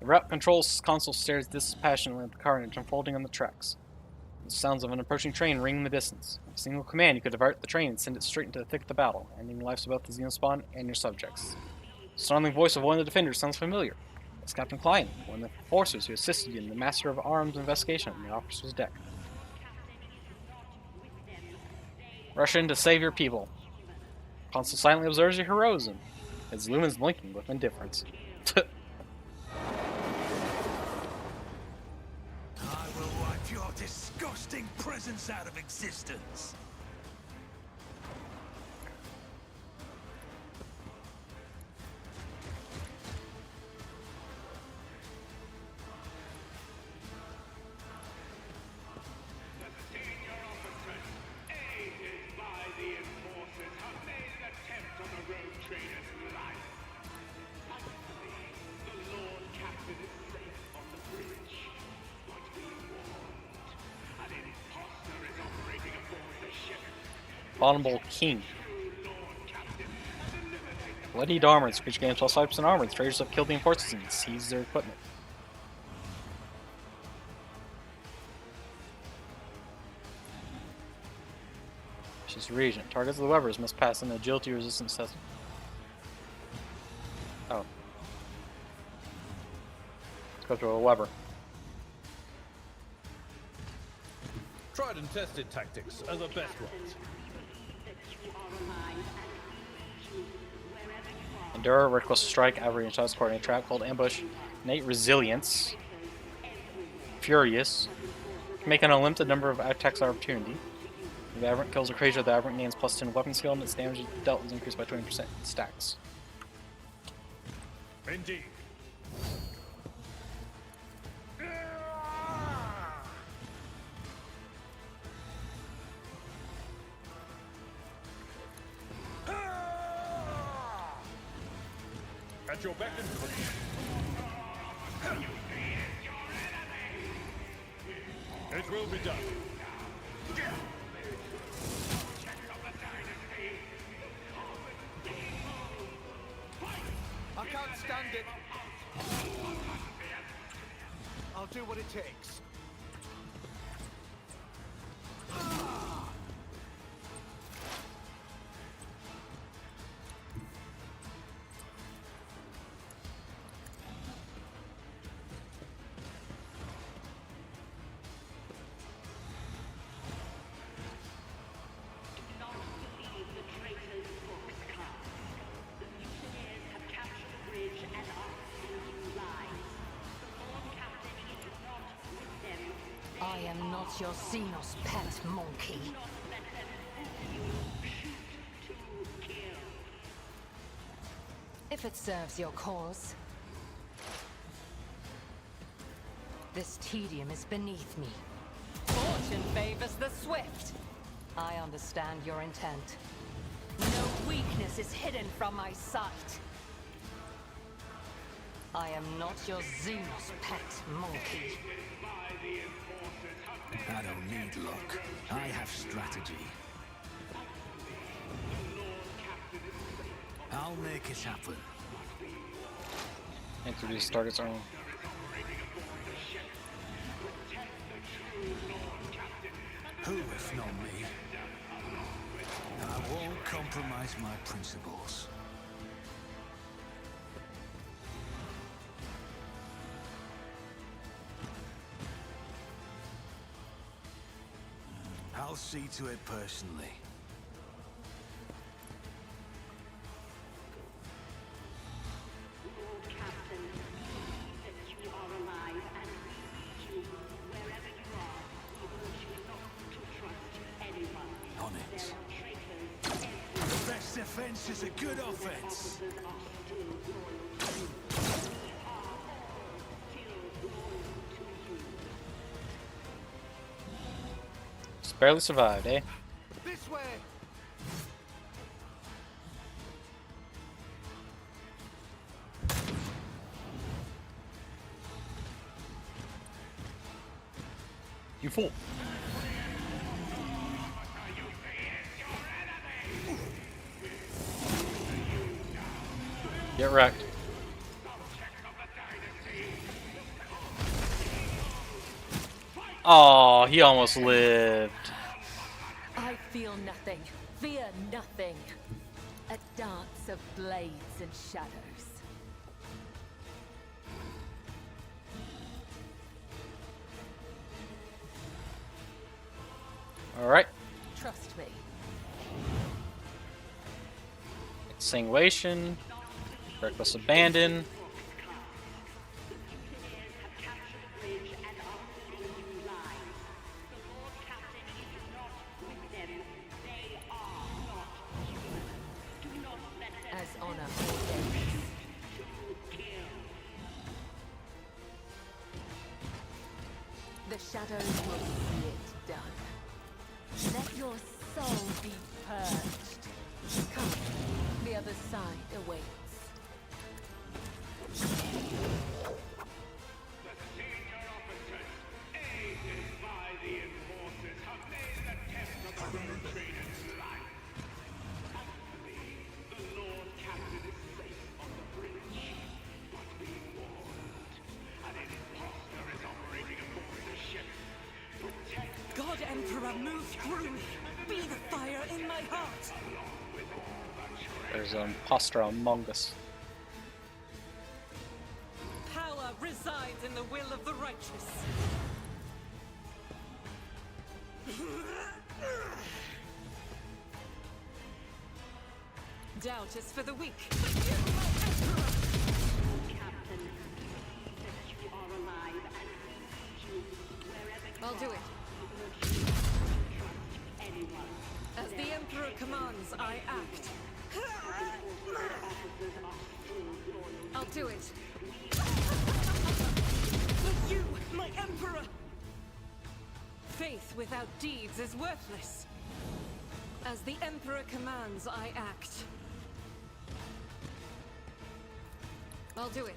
Speaker 1: The route control console stares dispassionately at the carnage unfolding on the tracks. The sounds of an approaching train ring in the distance. With a single command, you could divert the train and send it straight into the thick of the battle, ending the lives of both the Xenospawn and your subjects. The snarling voice of one of the defenders sounds familiar. It's Captain Klein, one of the enforcers who assisted you in the Master of Arms investigation on the officer's deck. Rush in to save your people. Consul silently observes your heroism, his lumens blinking with indifference.
Speaker 2: I will wipe your disgusting presence out of existence.
Speaker 8: The senior officers, aided by the enforcers, have made an attempt on the road trader's life. Thankfully, the Lord Captain is safe on the bridge. But be warned, an imposter is operating aboard the ship.
Speaker 1: Honorable King.
Speaker 8: True Lord Captain and eliminate the
Speaker 1: Bloodied armor. Screech gains plus 5% armor. The traders have killed the enforcers and seized their equipment. She's Regent. Targets of the Webers must pass an agility resistance test. Oh. Let's go to a Weber.
Speaker 4: Tried and tested tactics are the best ones.
Speaker 1: Endure, reckless strike, average size coordinate trap called ambush, innate resilience, furious, can make an unlimited number of attacks of opportunity. If the aberrant kills a creature, the aberrant gains plus 10 weapon skill and its damage dealt is increased by 20% in stacks.
Speaker 4: Indeed. At your beck and call. It will be done.
Speaker 2: I can't stand it. I'll do what it takes.
Speaker 7: Not believe the traitors' books cast. The mutineers have captured the bridge and are feeding you lies. The Lord Captain is not with them.
Speaker 6: I am not your Xenos pet monkey.
Speaker 7: Do not let them fool you. Shoot to kill.
Speaker 6: If it serves your cause. This tedium is beneath me. Fortune favors the swift. I understand your intent. No weakness is hidden from my sight. I am not your Xenos pet monkey.
Speaker 2: I don't need luck. I have strategy. I'll make it happen.
Speaker 1: Introduce target's own.
Speaker 2: Who if not me? I won't compromise my principles. I'll see to it personally.
Speaker 7: Lord Captain, believe that you are alive and we need you wherever you are. We urge you not to trust anyone.
Speaker 2: On it.
Speaker 7: There are traitors everywhere.
Speaker 2: The best defense is a good offense.
Speaker 7: Officers are still loyal to you. We are all still loyal to you.
Speaker 1: Just barely survived, eh?
Speaker 2: This way!
Speaker 1: You fool. Get wrecked. Oh, he almost lived.
Speaker 3: I feel nothing, fear nothing. A dance of blades and shadows.
Speaker 1: Alright.
Speaker 3: Trust me.
Speaker 1: Exsanguination. Reckless abandon.
Speaker 7: Mutineers have captured the bridge and are feeding you lies. The Lord Captain is not with them. They are not human. Do not let them
Speaker 3: As honor ordains.
Speaker 7: to kill.
Speaker 3: The shadows will see it done. Let your soul be purged. Come, the other side awaits.
Speaker 8: The senior officers, aided by the enforcers, have made an attempt on the road trader's life. Thankfully, the Lord Captain is safe on the bridge. But be warned, an imposter is operating aboard the ship. Protect the
Speaker 5: God Emperor, move through me. Be the fire in my heart.
Speaker 1: There's an imposter among us.
Speaker 5: Power resides in the will of the righteous. Doubt is for the weak.
Speaker 7: Captain, believe that you are alive and we need you wherever you
Speaker 5: I'll
Speaker 7: are.
Speaker 5: do it.
Speaker 7: We urge you not to trust anyone.
Speaker 5: As the Emperor commands, I act.
Speaker 7: Officers are still loyal.
Speaker 5: I'll do it. For you, my Emperor! Faith without deeds is worthless. As the Emperor commands, I act. I'll do it.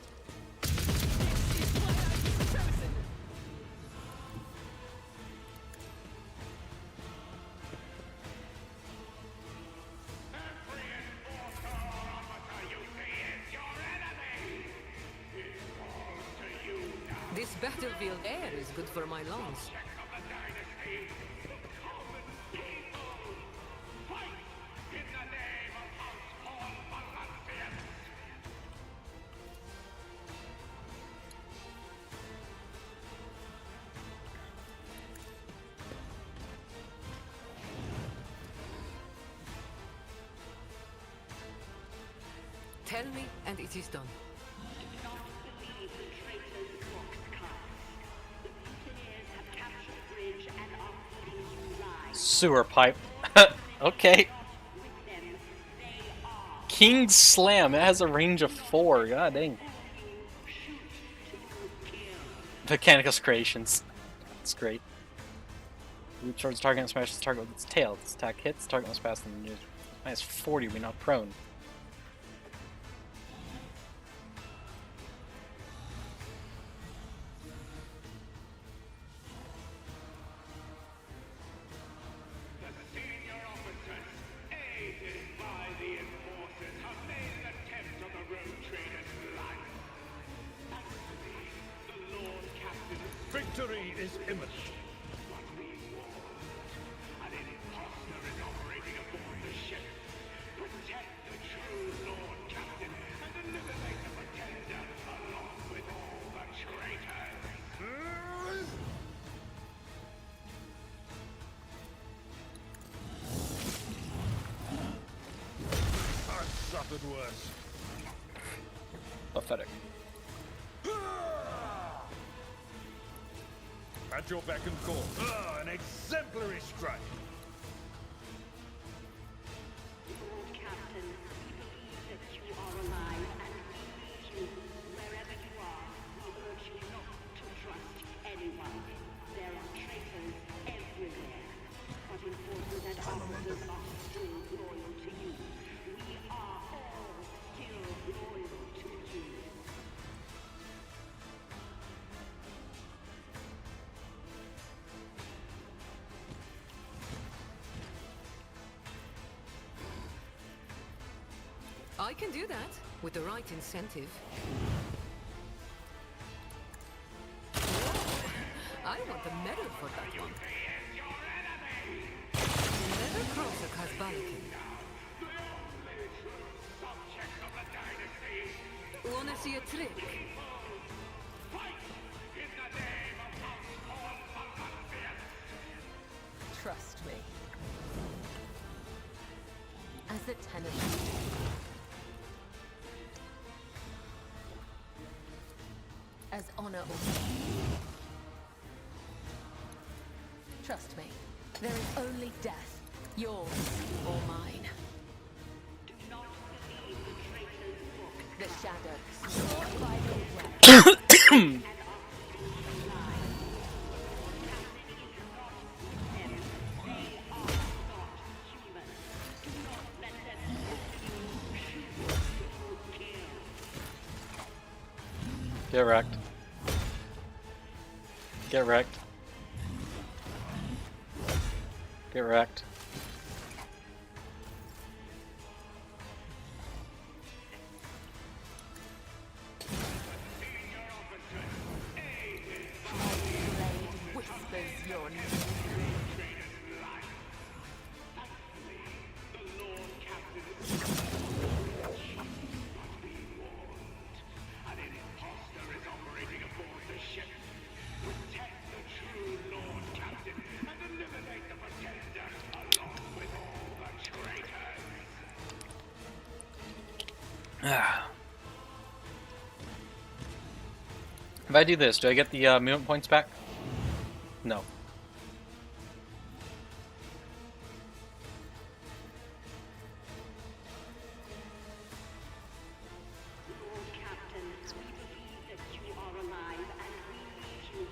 Speaker 5: Battlefield air is good for my lungs. Tell me, and it is done.
Speaker 7: Do not believe the traitor's boxcars. The mutineers have captured the bridge and are feeding you lies.
Speaker 1: Sewer pipe. Okay.
Speaker 7: With them, they are.
Speaker 1: King's Slam. It has a range of 4. God dang. Mechanicus creations. That's great. Loop towards target and smashes the target with its tail. Its attack hits, target must pass them minus 40, we're not prone.
Speaker 8: The senior officers, aided by the enforcers, have made an attempt on the road trader's life. Thankfully, the Lord Captain
Speaker 4: Victory is imminent.
Speaker 8: what we warned. An imposter is operating aboard the ship. Protect the true Lord Captain and eliminate the pretender along with all the traitors.
Speaker 4: I've suffered worse.
Speaker 1: Pathetic.
Speaker 4: At your beck and call. An exemplary strike.
Speaker 7: Lord Captain, we believe that you are alive and we need you. Wherever you are, we urge you not to trust anyone. There are traitors everywhere. But enforcers and officers are still loyal to you. We are all still loyal to you.
Speaker 5: I can do that with the right incentive. I want a medal for that one. Never cross a Kazbalikin. Wanna see a trick?
Speaker 3: Trust me. As a tenant. As honor or trust me. There is only death. Yours or mine.
Speaker 7: Do not believe the traitor's book.
Speaker 3: The shadows. Sought by the web.
Speaker 1: Get wrecked. Get wrecked. Get wrecked.
Speaker 3: Whispers your name.
Speaker 1: If I do this, do I get the movement points back? No.
Speaker 7: Lord Captain, we believe that you are alive and we need you.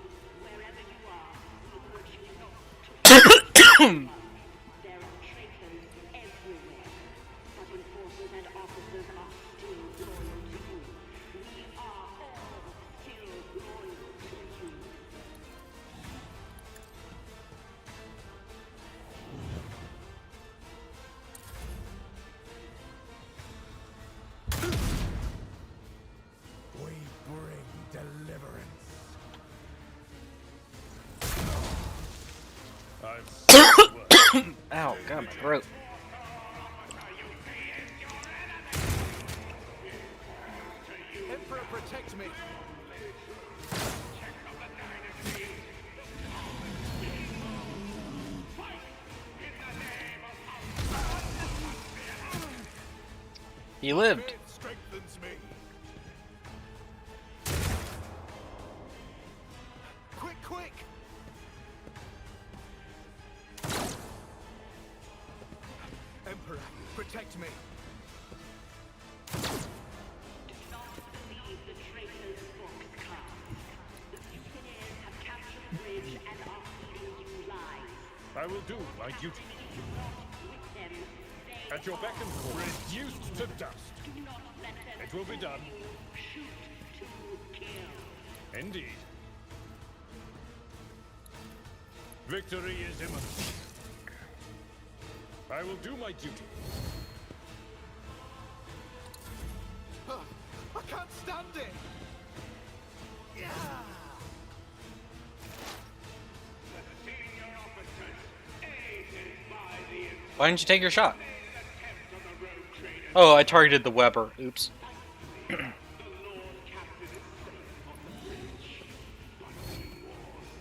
Speaker 7: Wherever you are, we urge you not to There are traitors everywhere. But enforcers and officers are still loyal to you. We are all still loyal to you.
Speaker 2: We bring deliverance.
Speaker 4: I've seen the work.
Speaker 1: Ow, got my throat.
Speaker 2: Emperor, protect me.
Speaker 1: He lived.
Speaker 2: It strengthens me. Quick, quick! Emperor, protect me.
Speaker 7: Do not believe the traitor's book's cast. The mutineers have captured the bridge and are feeding you lies.
Speaker 4: I will do my duty.
Speaker 7: Is not with them. They
Speaker 4: At your beck and call, reduced to dust.
Speaker 7: do not let them
Speaker 4: It will be done.
Speaker 7: shoot to kill.
Speaker 4: Indeed. Victory is imminent. I will do my duty.
Speaker 2: I can't stand it. Yeah.
Speaker 8: Senior officers, aided by the
Speaker 1: Why didn't you take your shot?
Speaker 8: attempt of the road trader,
Speaker 1: Oh, I targeted the Weber. Oops.
Speaker 8: the Lord Captain is safe on the bridge. But be warned,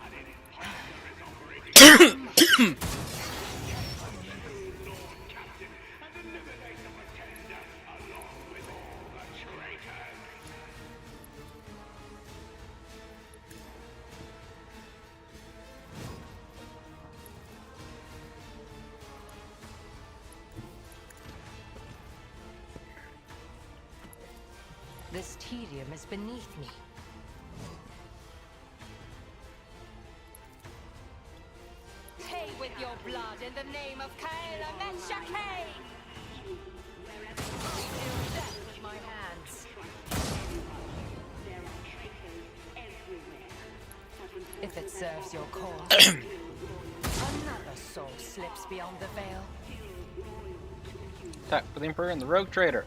Speaker 8: an imposter is operating. Lord Captain, and eliminate the pretender along with all the traitors.
Speaker 6: This tedium is beneath me. Pay with your blood in the name of Kaela Menshake! Deal death with my hands.
Speaker 7: There are traitors everywhere. But in
Speaker 6: If it serves your cause. Another soul slips beyond the veil.
Speaker 1: Attack for the Emperor and the Rogue Trader.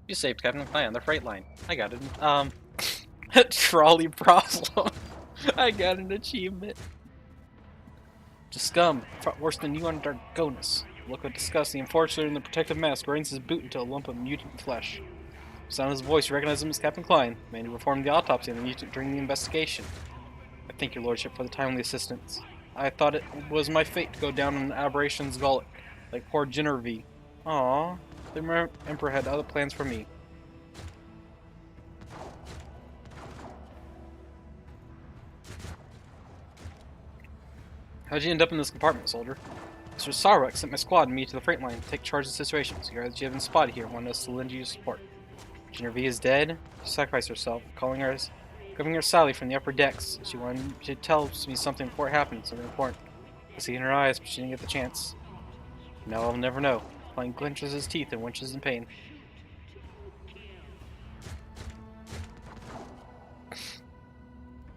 Speaker 1: You saved Captain Klein on the freight line. I got it. Trolley problem. I got an achievement. To scum, fought worse than you on Dargonus. Look with disgust, the enforcer in the protective mask grinds his boot into a lump of mutant flesh. Sound of his voice, you recognize him as Captain Klein, the man who performed the autopsy on the mutant during the investigation. I thank your lordship for the timely assistance. I thought it was my fate to go down in an aberration's gullet, like poor Genevieve. Aww, the Emperor had other plans for me. How'd you end up in this compartment, soldier? Mr. Sarwek sent my squad and me to the freight line to take charge of the situation, so you heard that you have been spotted here and wanted us to lend you support. Genevieve is dead. She sacrificed herself, giving her Sally from the upper decks. She wanted to tell me something before it happened, something important. I see in her eyes, but she didn't get the chance. Now I'll never know. Klein clenches his teeth and winches in pain.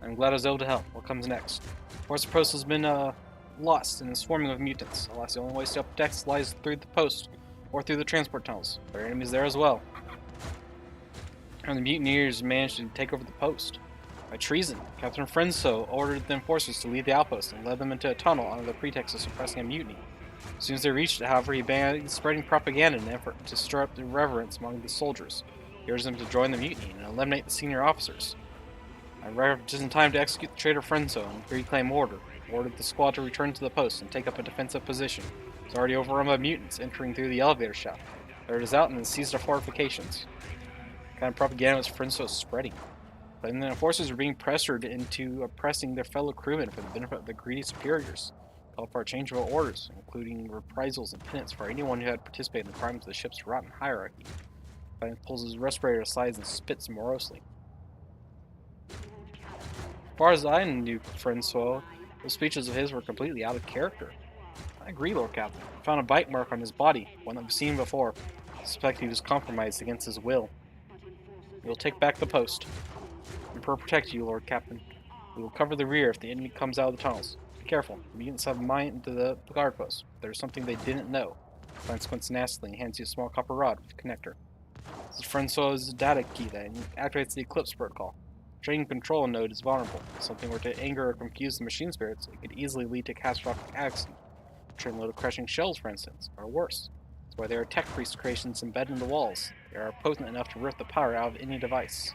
Speaker 1: I'm glad I was able to help. What comes next? Force post has been lost in the swarming of mutants. Alas, the only way to up decks lies through the post or through the transport tunnels. There are enemies there as well. And the mutineers managed to take over the post. By treason, Captain Frenso ordered the enforcers to leave the outpost and led them into a tunnel under the pretext of suppressing a mutiny. As soon as they reached it, however, he began spreading propaganda in an effort to stir up irreverence among the soldiers. He urged them to join the mutiny and eliminate the senior officers. I arrived just in time to execute the traitor Frenso and reclaim order. Ordered the squad to return to the post and take up a defensive position. It was already overrun by mutants entering through the elevator shaft. Cleared us out and then seized our fortifications. What kind of propaganda was Frenso spreading? Claiming the enforcers were being pressured into oppressing their fellow crewmen for the benefit of the greedy superiors. Called for a change of orders, including reprisals and penance for anyone who had participated in the crimes of the ship's rotten hierarchy. Klein pulls his respirator aside and spits morosely. As far as I knew Frenso, those speeches of his were completely out of character. I agree, Lord Captain. I found a bite mark on his body, one that we've seen before. I suspect he was compromised against his will. We will take back the post. Emperor protect you, Lord Captain. We will cover the rear if the enemy comes out of the tunnels. Be careful. The mutants have mined into the guard post. There's something they didn't know. Klein squints nastily and hands you a small copper rod with a connector. This is Francois's data key that activates the Eclipse protocol. Training control node is vulnerable. If something were to anger or confuse the machine spirits, it could easily lead to catastrophic accident. Trainload of crushing shells, for instance, or worse. That's why there are tech priest creations embedded in the walls. They are potent enough to rip the power out of any device.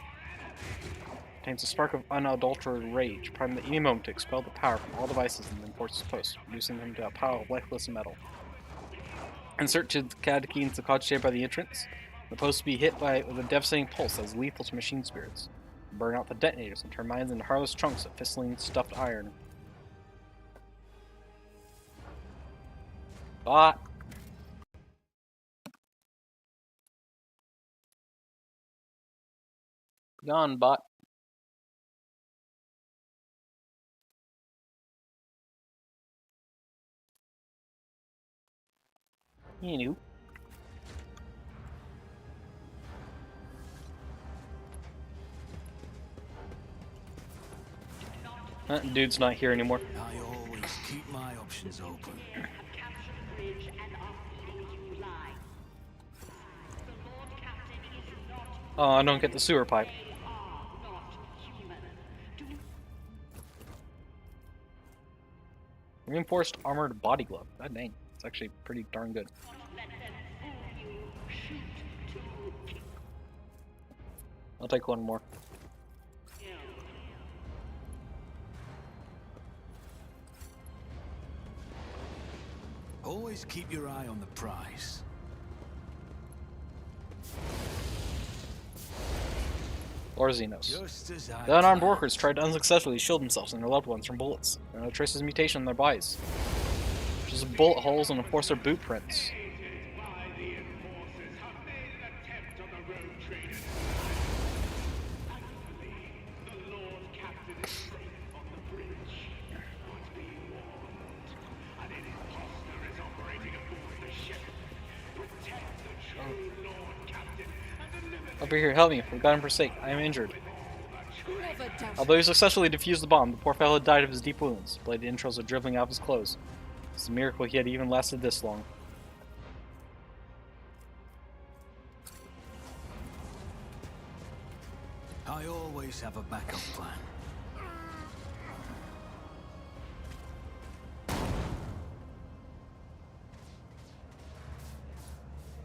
Speaker 1: Contains a spark of unadulterated rage, priming at any moment to expel the power from all devices and then force its post, reducing them to a pile of lifeless metal. Insert to the key into the cog shaped by the entrance. The post to be hit with a devastating pulse that is lethal to machine spirits. Burn out the detonators and turn mines into harmless chunks of fizzling stuffed iron. Bot. Gone, bot. You knew. Dude's not here anymore.
Speaker 2: I always keep my options open.
Speaker 7: Have captured the bridge and are feeding you lies. The Lord Captain is not.
Speaker 1: Oh, I don't get the sewer pipe.
Speaker 7: They are not human. Do
Speaker 1: Reinforced armored body glove. God dang. It's actually pretty darn good.
Speaker 7: not let them fool you. Shoot to kill.
Speaker 1: I'll take one more.
Speaker 2: Always keep your eye on the prize.
Speaker 1: Or Xenos.
Speaker 2: Just as I
Speaker 1: The unarmed
Speaker 2: planned.
Speaker 1: workers tried to unsuccessfully shield themselves and their loved ones from bullets. There are no traces of mutation on their bodies. Just bullet holes and enforcer boot prints.
Speaker 8: By the enforcers have made an attempt on the road traders. Thankfully, the Lord Captain is safe on the bridge. But be warned, an imposter is operating aboard the ship. Protect the true Lord Captain and deliver
Speaker 1: Over here, help me. For God's sake, I am injured.
Speaker 5: Never doubt
Speaker 1: Although he successfully defused the bomb, the poor fellow died of his deep wounds. Bloody entrails are dribbling out of his clothes. It's a miracle he had even lasted this long.
Speaker 2: I always have a backup plan.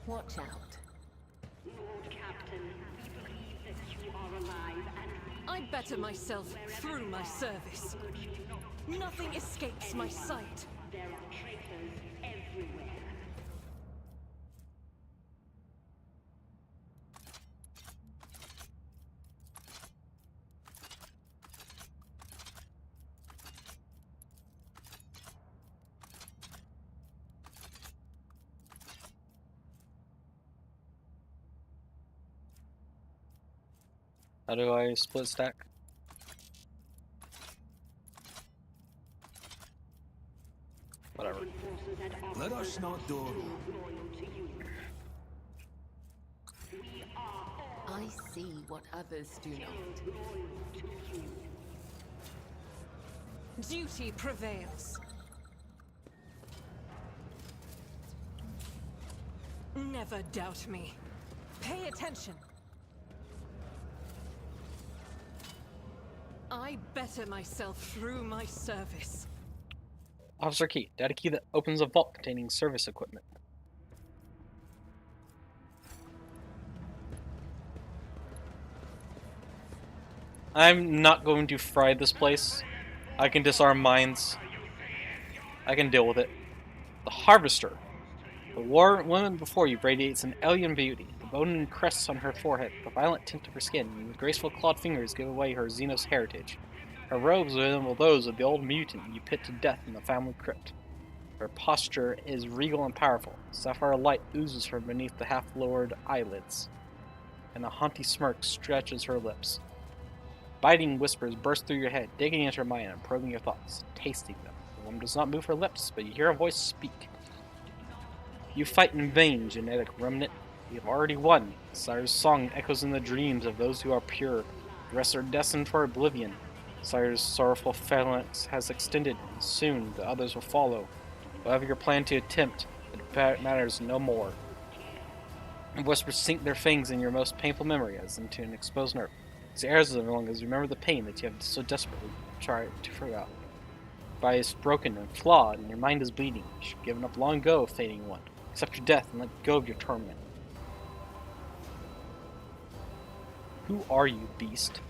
Speaker 3: Watch out.
Speaker 7: Lord Captain, we believe that you are alive and we
Speaker 5: I better myself through my service.
Speaker 7: could you not.
Speaker 5: Nothing escapes my sight.
Speaker 7: There are traitors everywhere.
Speaker 1: How do I split stack? Whatever.
Speaker 7: Enforcers and
Speaker 2: Let
Speaker 7: officers
Speaker 2: us not dawdle.
Speaker 7: loyal to you. We are all
Speaker 3: I see what others do not.
Speaker 7: loyal to you.
Speaker 5: Duty prevails. Never doubt me. Pay attention. I better myself through my service.
Speaker 1: Officer key. Data key that opens a vault containing service equipment. I'm not going to fry this place. I can disarm mines. I can deal with it. The Harvester. The woman before you radiates an alien beauty. The bone and crests on her forehead, the violent tint of her skin, and with graceful clawed fingers give away her Xenos heritage. Her robes resemble those of the old mutant you pit to death in the family crypt. Her posture is regal and powerful. Sapphire light oozes from beneath the half-lowered eyelids, and a haughty smirk stretches her lips. Biting whispers burst through your head, digging into your mind and probing your thoughts, tasting them. The woman does not move her lips, but you hear a voice speak. You fight in vain, genetic remnant. You have already won. Sire's song echoes in the dreams of those who are pure. The rest are destined for oblivion. Sire's sorrowful phalanx has extended, and soon the others will follow. Whatever your plan to attempt, it matters no more. And whispers sink their fangs in your most painful memory as into an exposed nerve. As the airs of long as you remember the pain that you have so desperately tried to forget. Body is broken and flawed, and your mind is bleeding. You should have given up long ago, fading one. Accept your death and let go of your torment. Who are you, beast?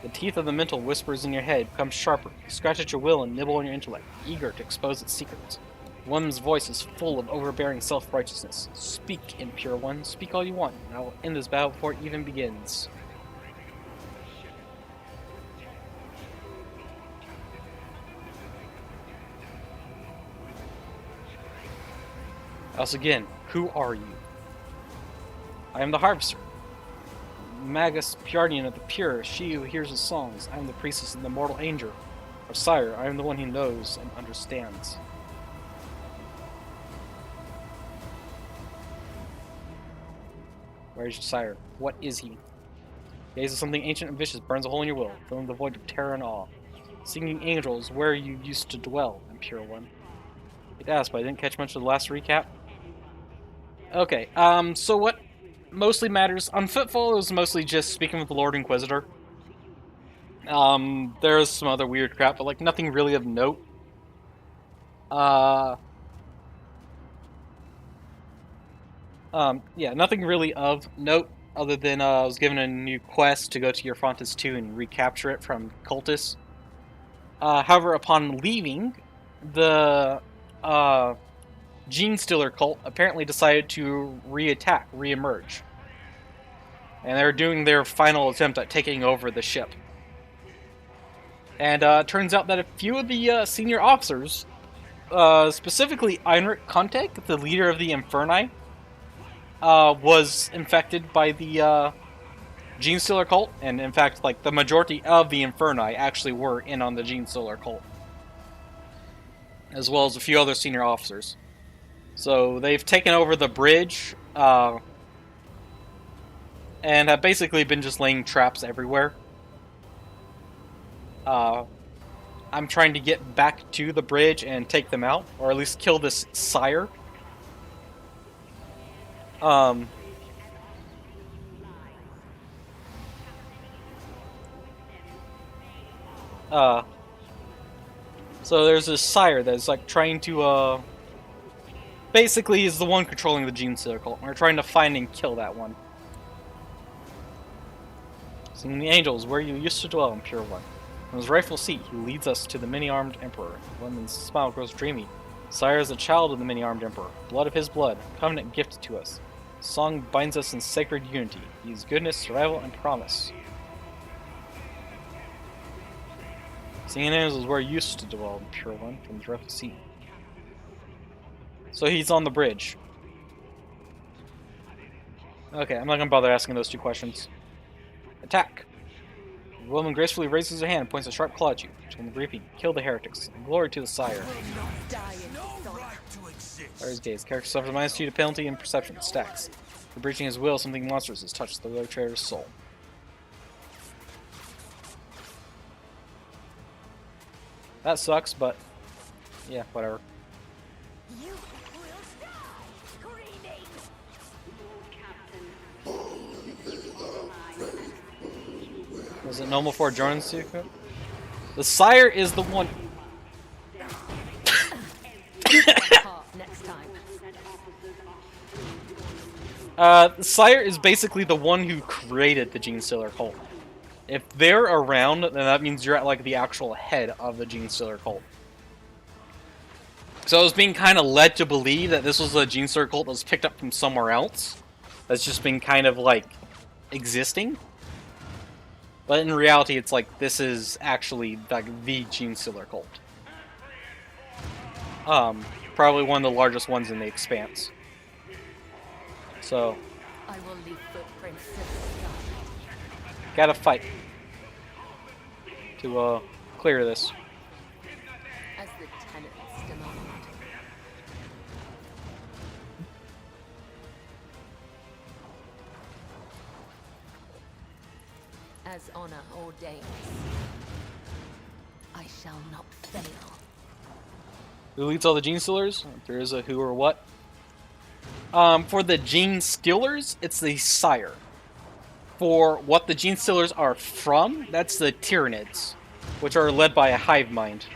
Speaker 1: The teeth of the mental whispers in your head become sharper. You scratch at your will and nibble on your intellect, eager to expose its secrets. The woman's voice is full of overbearing self-righteousness. Speak, impure one. Speak all you want, and I will end this battle before it even begins. Else again, who are you? I am the harvester. Magus Piardian of the Pure, she who hears his songs. I am the priestess and the mortal angel. Our sire, I am the one who knows and understands. Where is your sire? What is he? Gaze at something ancient and vicious burns a hole in your will, filling the void of terror and awe. Singing angels, where you used to dwell, impure one. It asked, but I didn't catch much of the last recap. Okay, so what mostly matters on Footfall is mostly just speaking with the Lord Inquisitor. There's some other weird crap, but like nothing really of note. Yeah, nothing really of note other than I was given a new quest to go to Eurfontis 2 and recapture it from cultists. However, upon leaving, the Gene Stealer cult apparently decided to re-emerge. And they're doing their final attempt at taking over the ship. And it turns out that a few of the senior officers, specifically Heinrich Kontek, the leader of the Inferni, was infected by the Gene Stealer cult. And in fact, like the majority of the Inferni actually were in on the Gene Stealer cult. As well as a few other senior officers. So they've taken over the bridge, and have basically been just laying traps everywhere. I'm trying to get back to the bridge and take them out, or at least kill this sire. So there's this sire that's like trying to, basically he's the one controlling the Gene Stealer cult. We're trying to find and kill that one. Singing the angels, where you used to dwell, impure one. From his rightful seat, he leads us to the many-armed emperor. The woman's smile grows dreamy. Sire is a child of the many-armed emperor, blood of his blood, covenant gifted to us. Song binds us in sacred unity. He is goodness, survival, and promise. Singing angels is where you used to dwell, impure one, from his rightful seat. So he's on the bridge. Okay, I'm not gonna bother asking those two questions. Attack! The woman gracefully raises her hand and points a sharp claw at you. Turn the reaping. Kill the heretics. And glory to the sire. Sire's gaze. Character suffers -2 to penalty and perception. Stacks. For breaching his will, something monstrous has touched the road trader's soul. That sucks, but yeah, whatever.
Speaker 3: You will die screaming!
Speaker 1: Was it normal for Jordan's secret? The sire is the one.
Speaker 3: Next time.
Speaker 1: The sire is basically the one who created the Gene Stealer cult. If they're around, then that means you're at like the actual head of the Gene Stealer cult. So I was being kind of led to believe that this was a Gene Stealer cult that was picked up from somewhere else. That's just been kind of like existing. But in reality, it's like this is actually like the Gene Stealer cult. Probably one of the largest ones in the Expanse. So
Speaker 3: I will leave footprints.
Speaker 1: gotta fight to clear this.
Speaker 3: As the tenants demand. As honor ordains, I shall not fail.
Speaker 1: Who leads all the Gene Stealers? If there is a who or what. For the Gene Stealers, it's the Sire. For what the Gene Stealers are from, that's the Tyranids, which are led by a hive mind.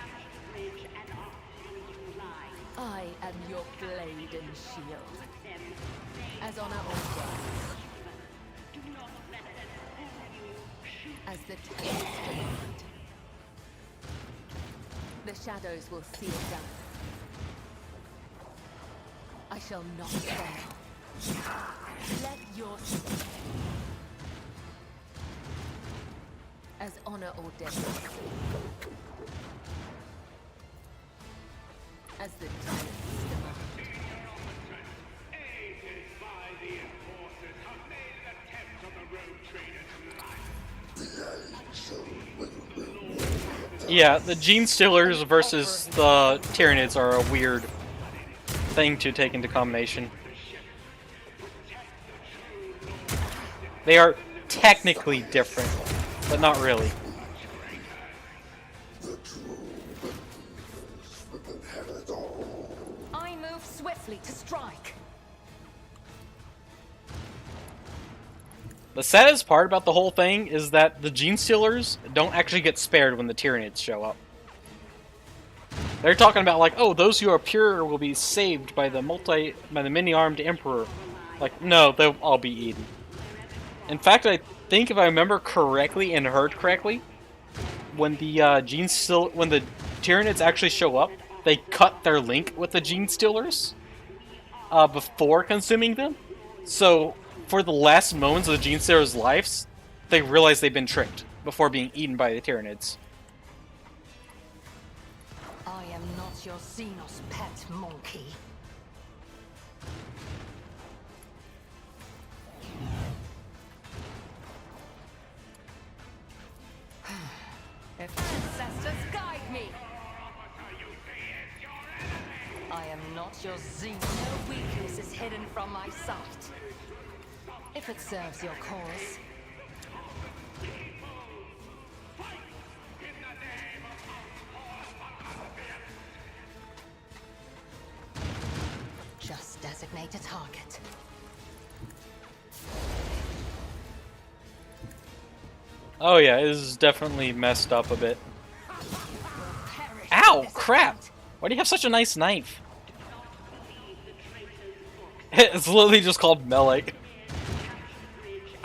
Speaker 3: I am your blade and shield. As honor ordains. As the tyrants demand. The shadows will see it done. I shall not fail. Let your step. As honor ordains. As the tyrants demand.
Speaker 8: Aided by the enforcers, have made an attempt on the road traders' life.
Speaker 1: Yeah, the Gene Stealers versus the Tyranids are a weird thing to take into combination. They are technically different, but not really.
Speaker 6: I move swiftly to strike.
Speaker 1: The saddest part about the whole thing is that the Gene Stealers don't actually get spared when the Tyranids show up. They're talking about like, oh, those who are pure will be saved by the many-armed Emperor. Like, no, they'll all be eaten. In fact, I think if I remember correctly and heard correctly, when the when the Tyranids actually show up, they cut their link with the Gene Stealers before consuming them. So for the last moments of the Gene Stealers' lives, they realize they've been tricked before being eaten by the Tyranids.
Speaker 6: I am not your Xenos pet monkey. If ancestors guide me. I am not your Xenos. No weakness is hidden from my sight. If it serves your cause. Just designate a target.
Speaker 1: Oh yeah, it is definitely messed up a bit. Ow, crap! Why do you have such a nice knife? It's literally just called melee.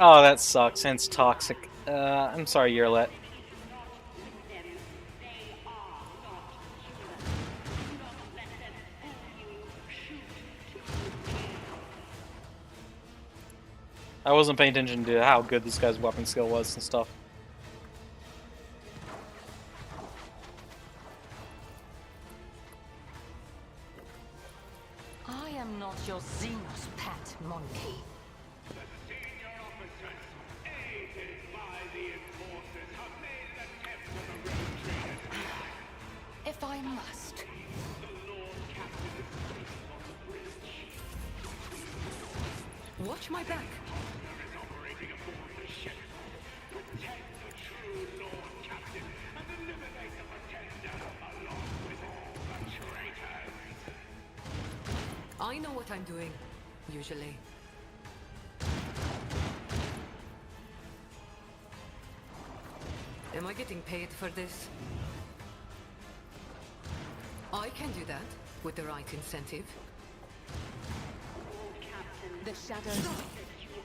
Speaker 1: Oh, that sucks, and it's toxic. I'm sorry, Yerlet. I wasn't paying attention to how good this guy's weapon skill was and stuff.
Speaker 6: I am not your Xenos pet monkey. If I must.
Speaker 5: Watch my back. I know what I'm doing, usually. Am I getting paid for this? I can do that with the right incentive.
Speaker 3: The shadows.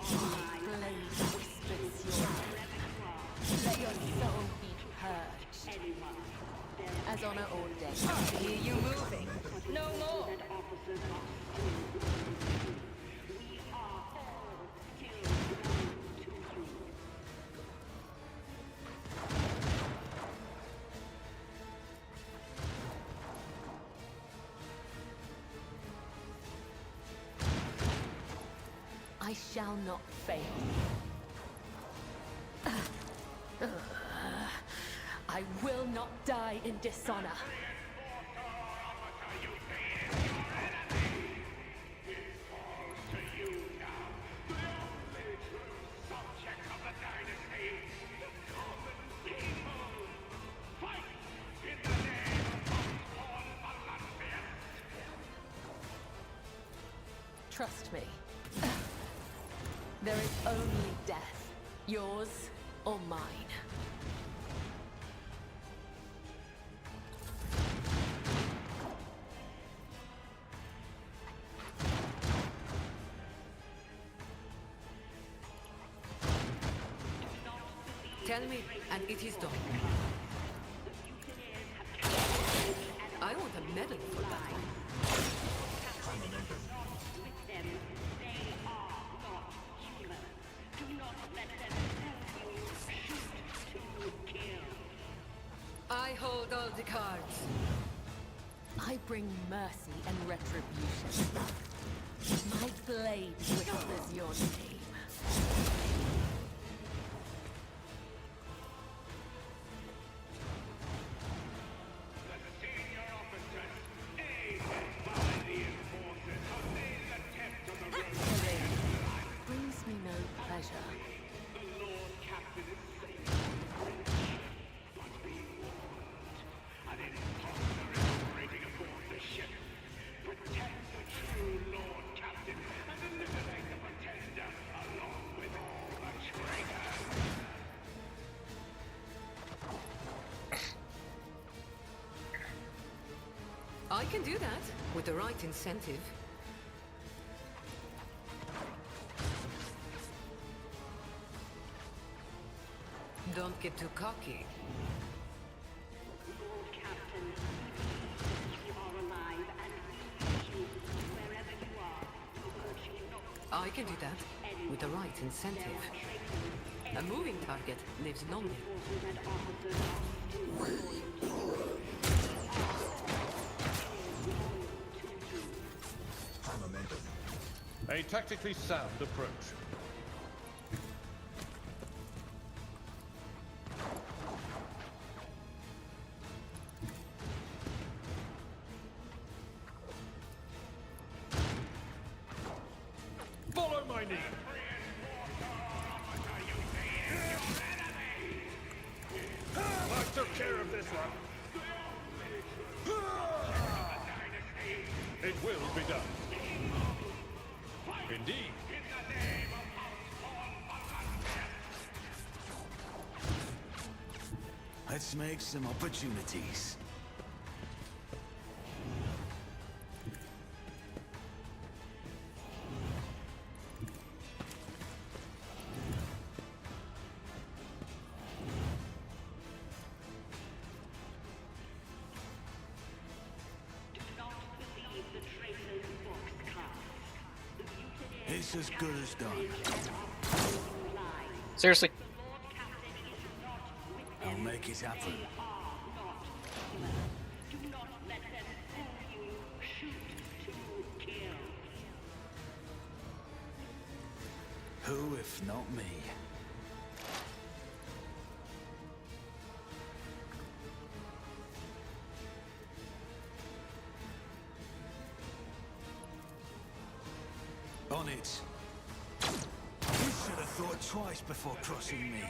Speaker 3: Blade whispers your name. Let your soul be purged. As honor ordains.
Speaker 6: I hear you moving. No more.
Speaker 3: I shall not fail. I will not die in dishonor. Trust me. There is only death. Yours or mine.
Speaker 5: Tell me, and it is done. I want a medal for that.
Speaker 7: With them, they are not human. Do not let them fool you. Shoot to kill.
Speaker 5: I hold all the cards.
Speaker 3: I bring mercy and retribution. My blade whispers your name.
Speaker 8: Senior officers, aided by the enforcers, have made an attempt on the road.
Speaker 3: Brings me no pleasure.
Speaker 8: The Lord Captain is safe. But be warned, an imposter is operating aboard the ship. Protect the true Lord Captain and eliminate the pretender along with all the traitors.
Speaker 5: I can do that with the right incentive. Don't get too cocky.
Speaker 7: Lord Captain, you are alive and we need you. Wherever you are, we urge you not
Speaker 5: I can do that with the right incentive. A moving target lives longer.
Speaker 7: forces and officers are still loyal to you.
Speaker 4: A tactically sound approach. Follow my lead. I took care of this one. It will be done. Indeed.
Speaker 2: Let's make some opportunities.
Speaker 7: Do not believe the traitors' box cards. The mutineers
Speaker 2: It's as good as done.
Speaker 7: lies.
Speaker 1: Seriously.
Speaker 7: The Lord Captain is not with them.
Speaker 2: I'll make it happen.
Speaker 7: They are not human. Do not let them fool you. Shoot to kill.
Speaker 2: Who if not me? On it. You should have thought twice before crossing me.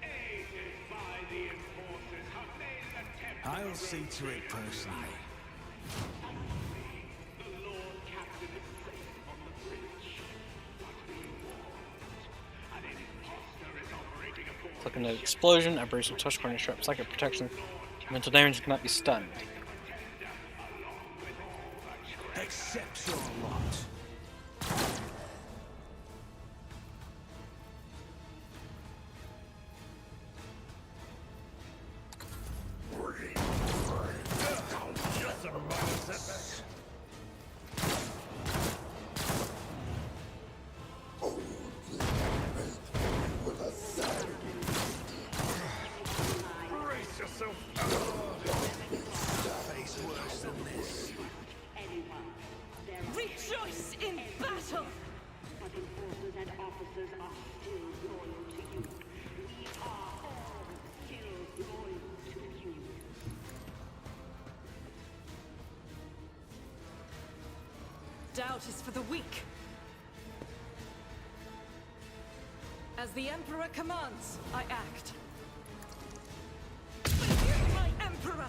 Speaker 8: Aided by the enforcers, have made an attempt.
Speaker 2: I'll see to it personally.
Speaker 8: The Lord Captain is safe on the bridge. But be warned, an imposter is operating aboard.
Speaker 1: Clicking the explosion, a brace of touch corner sharp psychic protection. Mental damage cannot be stunned.
Speaker 2: Accept your lot.
Speaker 4: Brace yourself.
Speaker 2: Face worse than this.
Speaker 7: Anyone. There are
Speaker 3: Rejoice in battle!
Speaker 7: but enforcers and officers are still loyal to you. We are all still loyal to you.
Speaker 5: Doubt is for the weak. As the Emperor commands, I act. My Emperor!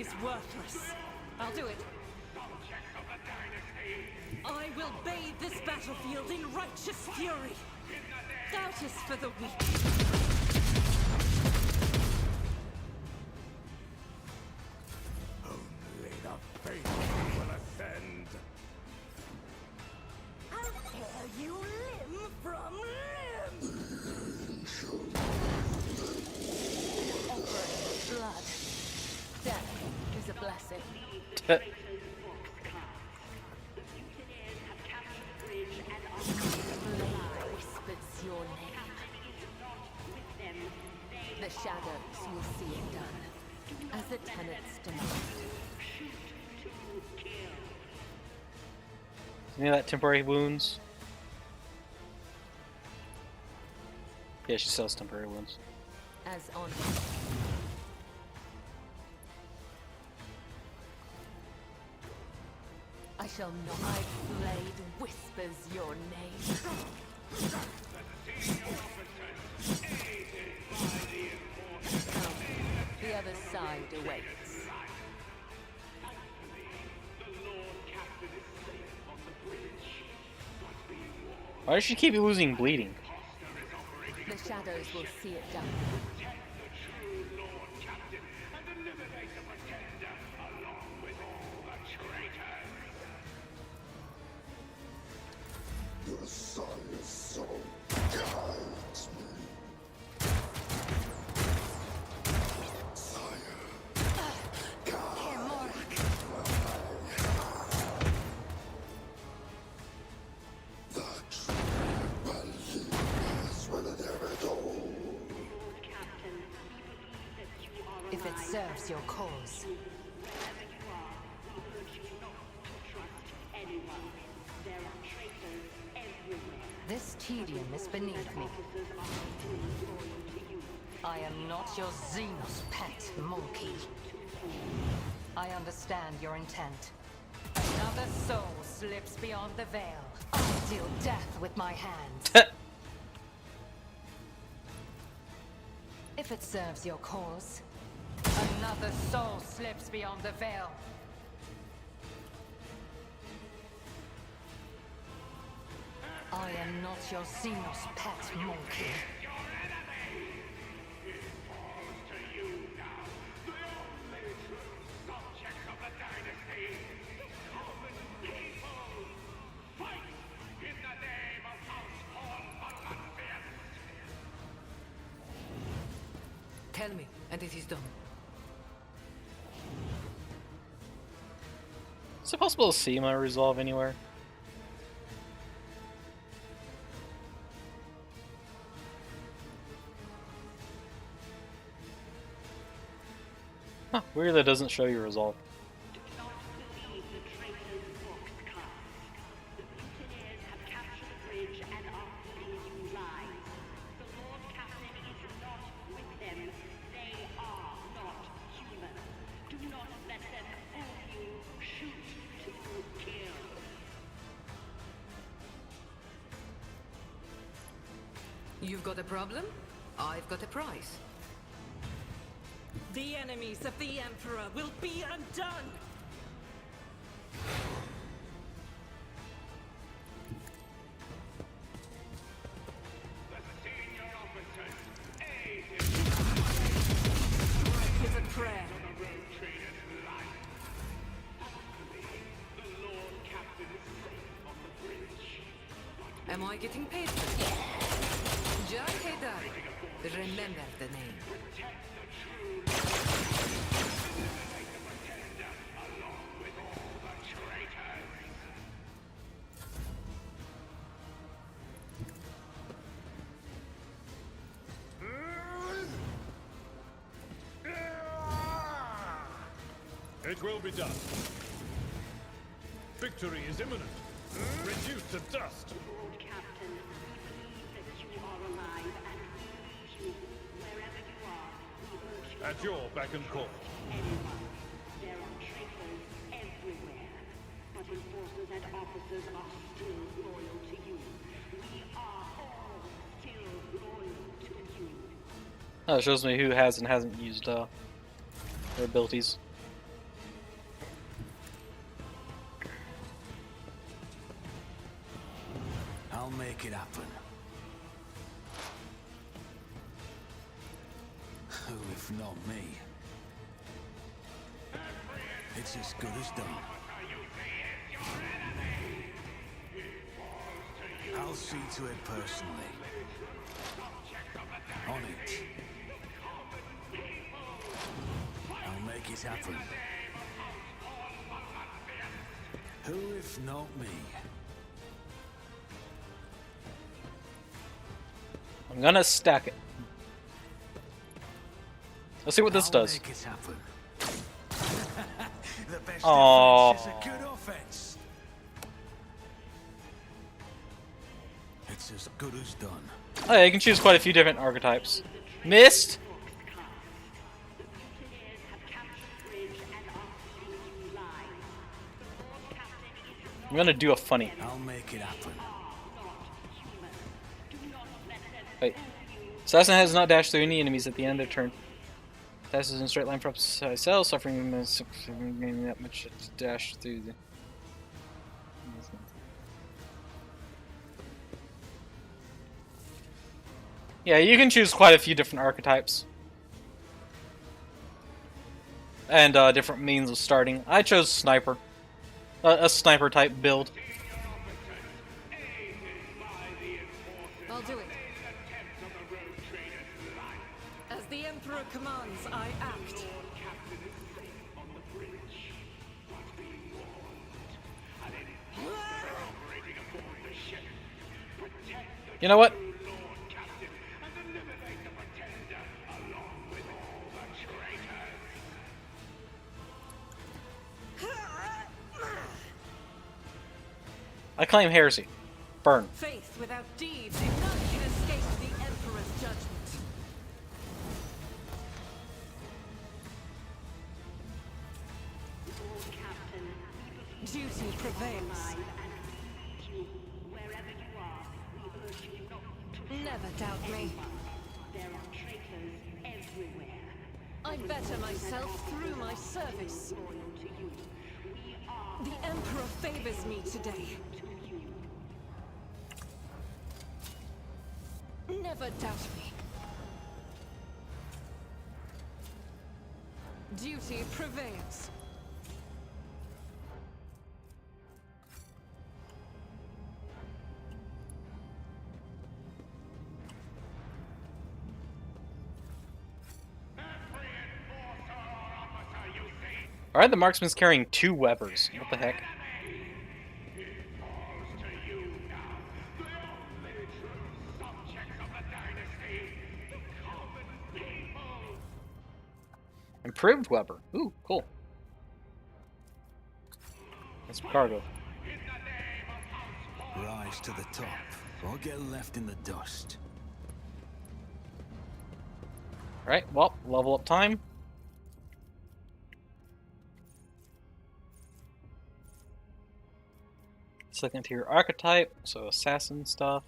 Speaker 5: is worthless. I'll do it. I will bathe this battlefield in righteous fury. Doubt is for the weak.
Speaker 2: Only the faithful will ascend.
Speaker 9: How dare you limb from limb?
Speaker 3: Offering blood. Death is a blessing. Blade whispers your name. The shadows will see it done, as the tenants demand.
Speaker 1: Any of that temporary wounds? Yeah, she sells temporary wounds.
Speaker 3: As on. I shall not. My blade whispers your name. Come, the other side awaits.
Speaker 1: Why does she keep losing bleeding?
Speaker 3: The shadows will see it done.
Speaker 10: Your sire's soul guides me. Sire, the true believers will inherit all.
Speaker 6: If it serves your cause. This tedium is beneath me. I am not your Xenos pet monkey. I understand your intent. Another soul slips beyond the veil. I'll deal death with my hands. If it serves your cause. Another soul slips beyond the veil. I am not your Xenos pet monkey.
Speaker 5: Tell me, and it is done.
Speaker 1: Is it possible to see my resolve anywhere? Huh, weird that doesn't show your resolve.
Speaker 7: Do not believe the traitor's books, Cast. The mutineers have captured the bridge and are feeding you lies. The Lord Captain is not with them. They are not human. Do not let them fool you. Shoot to kill.
Speaker 5: You've got a problem? I've got a prize.
Speaker 9: The enemies of the Emperor will be undone!
Speaker 5: Is a prayer. Am I getting paid for this? John Haydar. Remember the name.
Speaker 4: It will be done. Victory is imminent. Reduced to dust.
Speaker 7: Lord Captain, we believe that you are alive and we need you. Wherever you are, we urge you
Speaker 4: At your beck and call.
Speaker 7: anyone. There are traitors everywhere, but enforcers and officers are still loyal to you. We are all still loyal to you.
Speaker 1: Oh, it shows me who has and hasn't used their abilities.
Speaker 2: if not me? It's as good as done. I'll see to it personally. On it. I'll make it happen. Who if not me?
Speaker 1: I'm gonna stack it. Let's see what this does.
Speaker 2: Make it happen. The best
Speaker 1: Aww.
Speaker 2: defense is a good offense. It's as good as done.
Speaker 1: Oh yeah, you can choose quite a few different archetypes. Missed! I'm gonna do a funny.
Speaker 2: I'll make it happen.
Speaker 1: Wait. Assassin has not dashed through any enemies at the end of their turn. Passes in a straight line for upside cells, suffering that much to dash through the... Yeah, you can choose quite a few different archetypes. And different means of starting. I chose sniper. A sniper type build.
Speaker 5: I'll do it. As the Emperor commands, I act.
Speaker 1: You know what? I claim heresy. Burn.
Speaker 5: Faith without deeds, none can escape the Emperor's judgment. Duty prevails. Never doubt me.
Speaker 7: There are traitors everywhere.
Speaker 5: I better myself through my service.
Speaker 7: Loyal to you. We are
Speaker 5: The Emperor favors me today. Never doubt me. Duty prevails.
Speaker 1: Alright, the marksman's carrying 2 Webers. What the heck? Improved Weber. Ooh, cool. That's cargo.
Speaker 2: Rise to the top, or get left in the dust.
Speaker 1: Alright, well, level up time. Second tier archetype, so assassin stuff.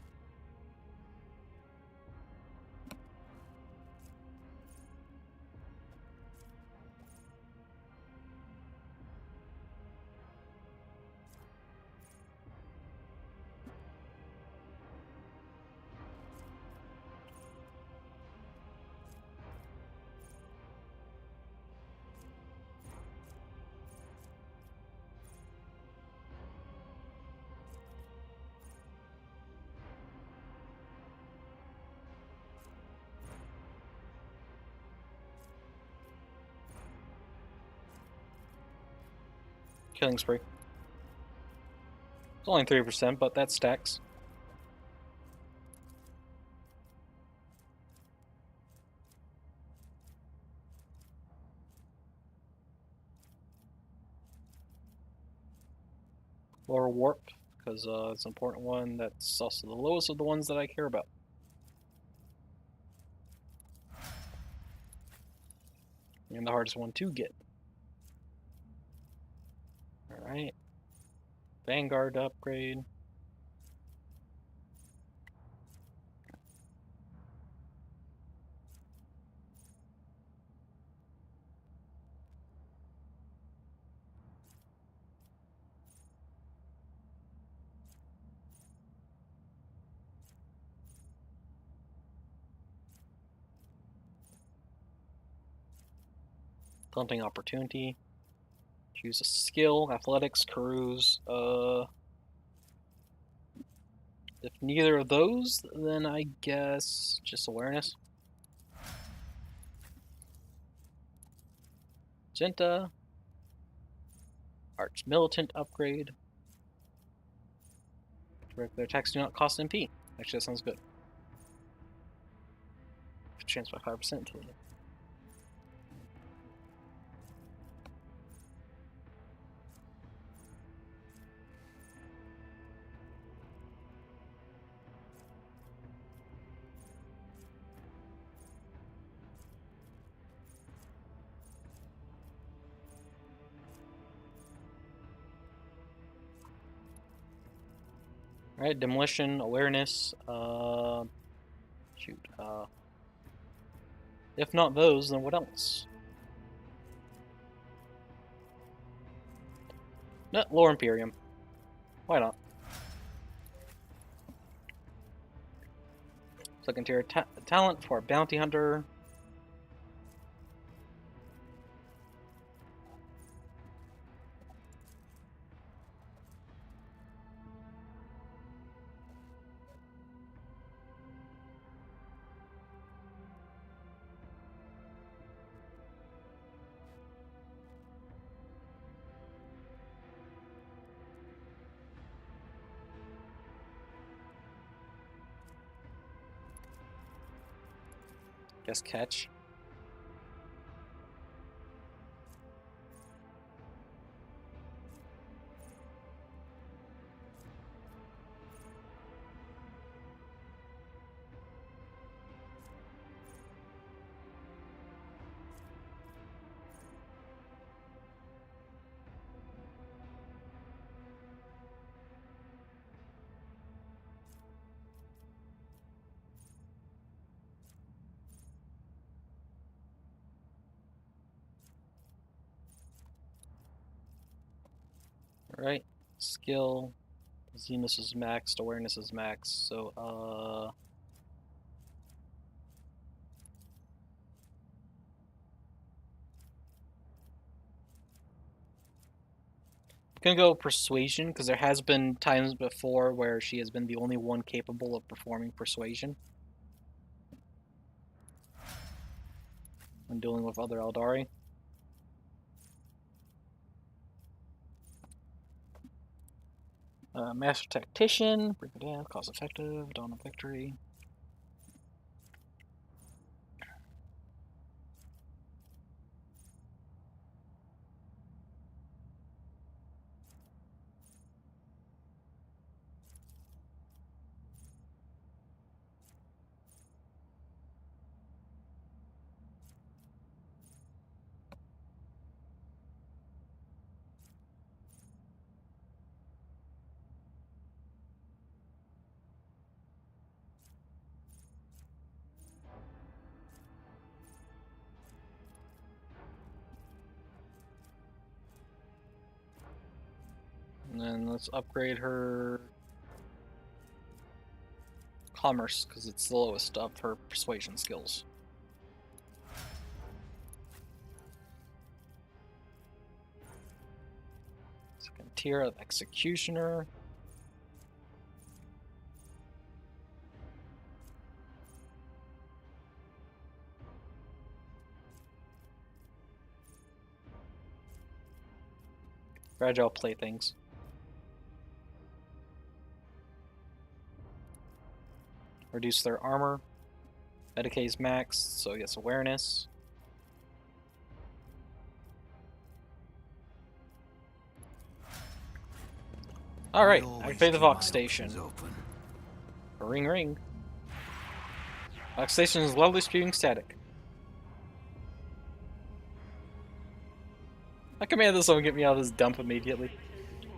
Speaker 1: Killing spree. It's only 3%, but that stacks. Lower warp, because it's an important one. That's also the lowest of the ones that I care about. And the hardest one to get. Alright. Vanguard upgrade. Taunting opportunity. Choose a skill. Athletics, carouse. If neither of those, then I guess just awareness. Magenta. Arch Militant upgrade. Regular attacks do not cost MP. Actually, that sounds good. Chance by 5% until the Alright, demolition, awareness, shoot, if not those, then what else? No, Lore Imperium. Why not? Looking to your talent for a bounty hunter. Guess catch. Alright, skill, Zenus is maxed, awareness is maxed, so, I'm gonna go persuasion, because there has been times before where she has been the only one capable of performing persuasion when dealing with other Eldari. Master Tactician, bring it down, cost effective, dawn of victory. And then let's upgrade her commerce, because it's the lowest of her persuasion skills. Second tier of executioner. Fragile playthings. Reduce their armor. Medicae's maxed, so it gets awareness. Alright, activate the Vox Station. Ring ring. Vox Station is loudly spewing static. I command this one get me out of this dump immediately.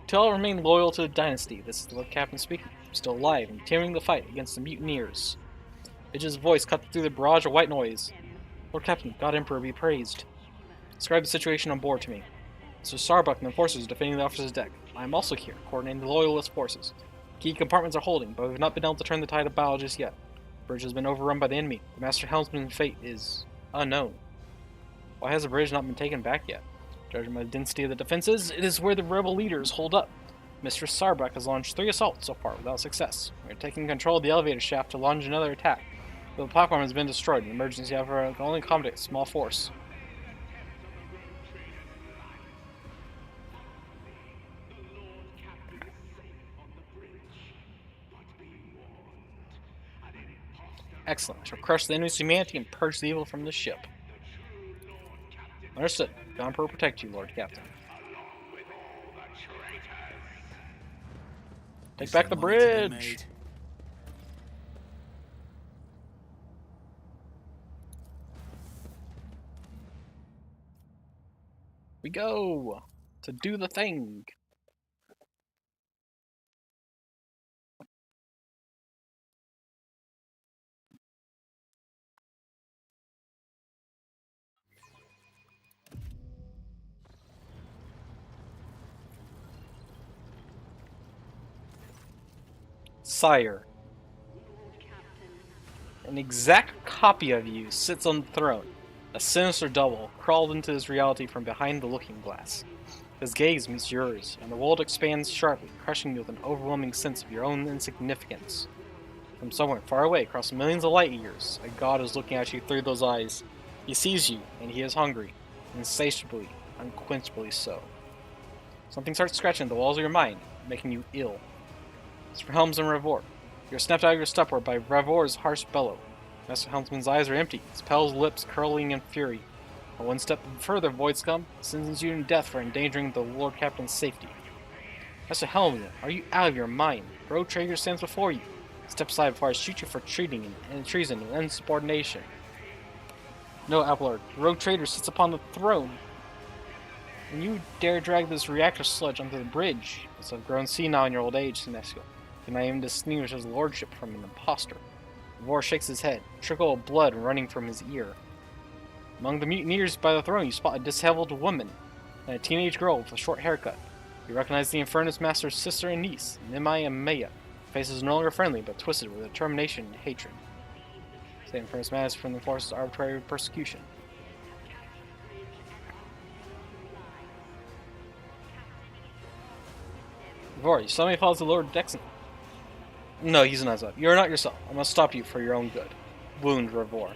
Speaker 1: Till I remain loyal to the dynasty, this is the Lord Captain speaking. I'm still alive and continuing the fight against the mutineers. Vidge's voice cut through the barrage of white noise. Lord Captain, God Emperor be praised. Describe the situation on board to me. Mr. Starbuck and the forces defending the officer's deck. I am also here, coordinating the loyalist forces. Key compartments are holding, but we have not been able to turn the tide of battle just yet. The bridge has been overrun by the enemy. The Master Helmsman's fate is unknown. Why has the bridge not been taken back yet? Judging by the density of the defenses, it is where the rebel leaders hold up. Mistress Sarbrak has launched 3 assaults so far without success. We are taking control of the elevator shaft to launch another attack. But the platform has been destroyed, and emergency effort can only accommodate a small force. Excellent. I shall crush the enemy's humanity and purge the evil from the ship. Understood. The Emperor will protect you, Lord Captain. Take back the bridge! We go! To do the thing! Sire, an exact copy of you sits on the throne. A sinister double crawled into his reality from behind the looking glass. His gaze meets yours, and the world expands sharply, crushing you with an overwhelming sense of your own insignificance. From somewhere far away, across millions of light years, a god is looking at you through those eyes. He sees you, and he is hungry, insatiably, unquenchably so. Something starts scratching at the walls of your mind, making you ill. It's for Helms and Revor. You're snapped out of your stupor by Revor's harsh bellow. Master Helmsman's eyes are empty, his pale lips curling in fury. But one step further, Voids come, sentences you to death for endangering the Lord Captain's safety. Master Helmsman, are you out of your mind? Rogue Trader stands before you. Step aside before I shoot you for treason and insubordination. No, Applelord, the Rogue Trader sits upon the throne. When you dare drag this reactor sludge onto the bridge, as I've grown senile in your old age, Sinesio, can I even distinguish his lordship from an impostor? Vor shakes his head, trickle of blood running from his ear. Among the mutineers by the throne, you spot a disheveled woman and a teenage girl with a short haircut. You recognize the Infernus Master's sister and niece, Nimai and Maya. Faces no longer friendly, but twisted with determination and hatred. The Infernus Master from the force's arbitrary persecution. Vor, you suddenly follows the Lord Dexon. No, he's not up. You're not yourself. I must stop you for your own good. Wound Revor.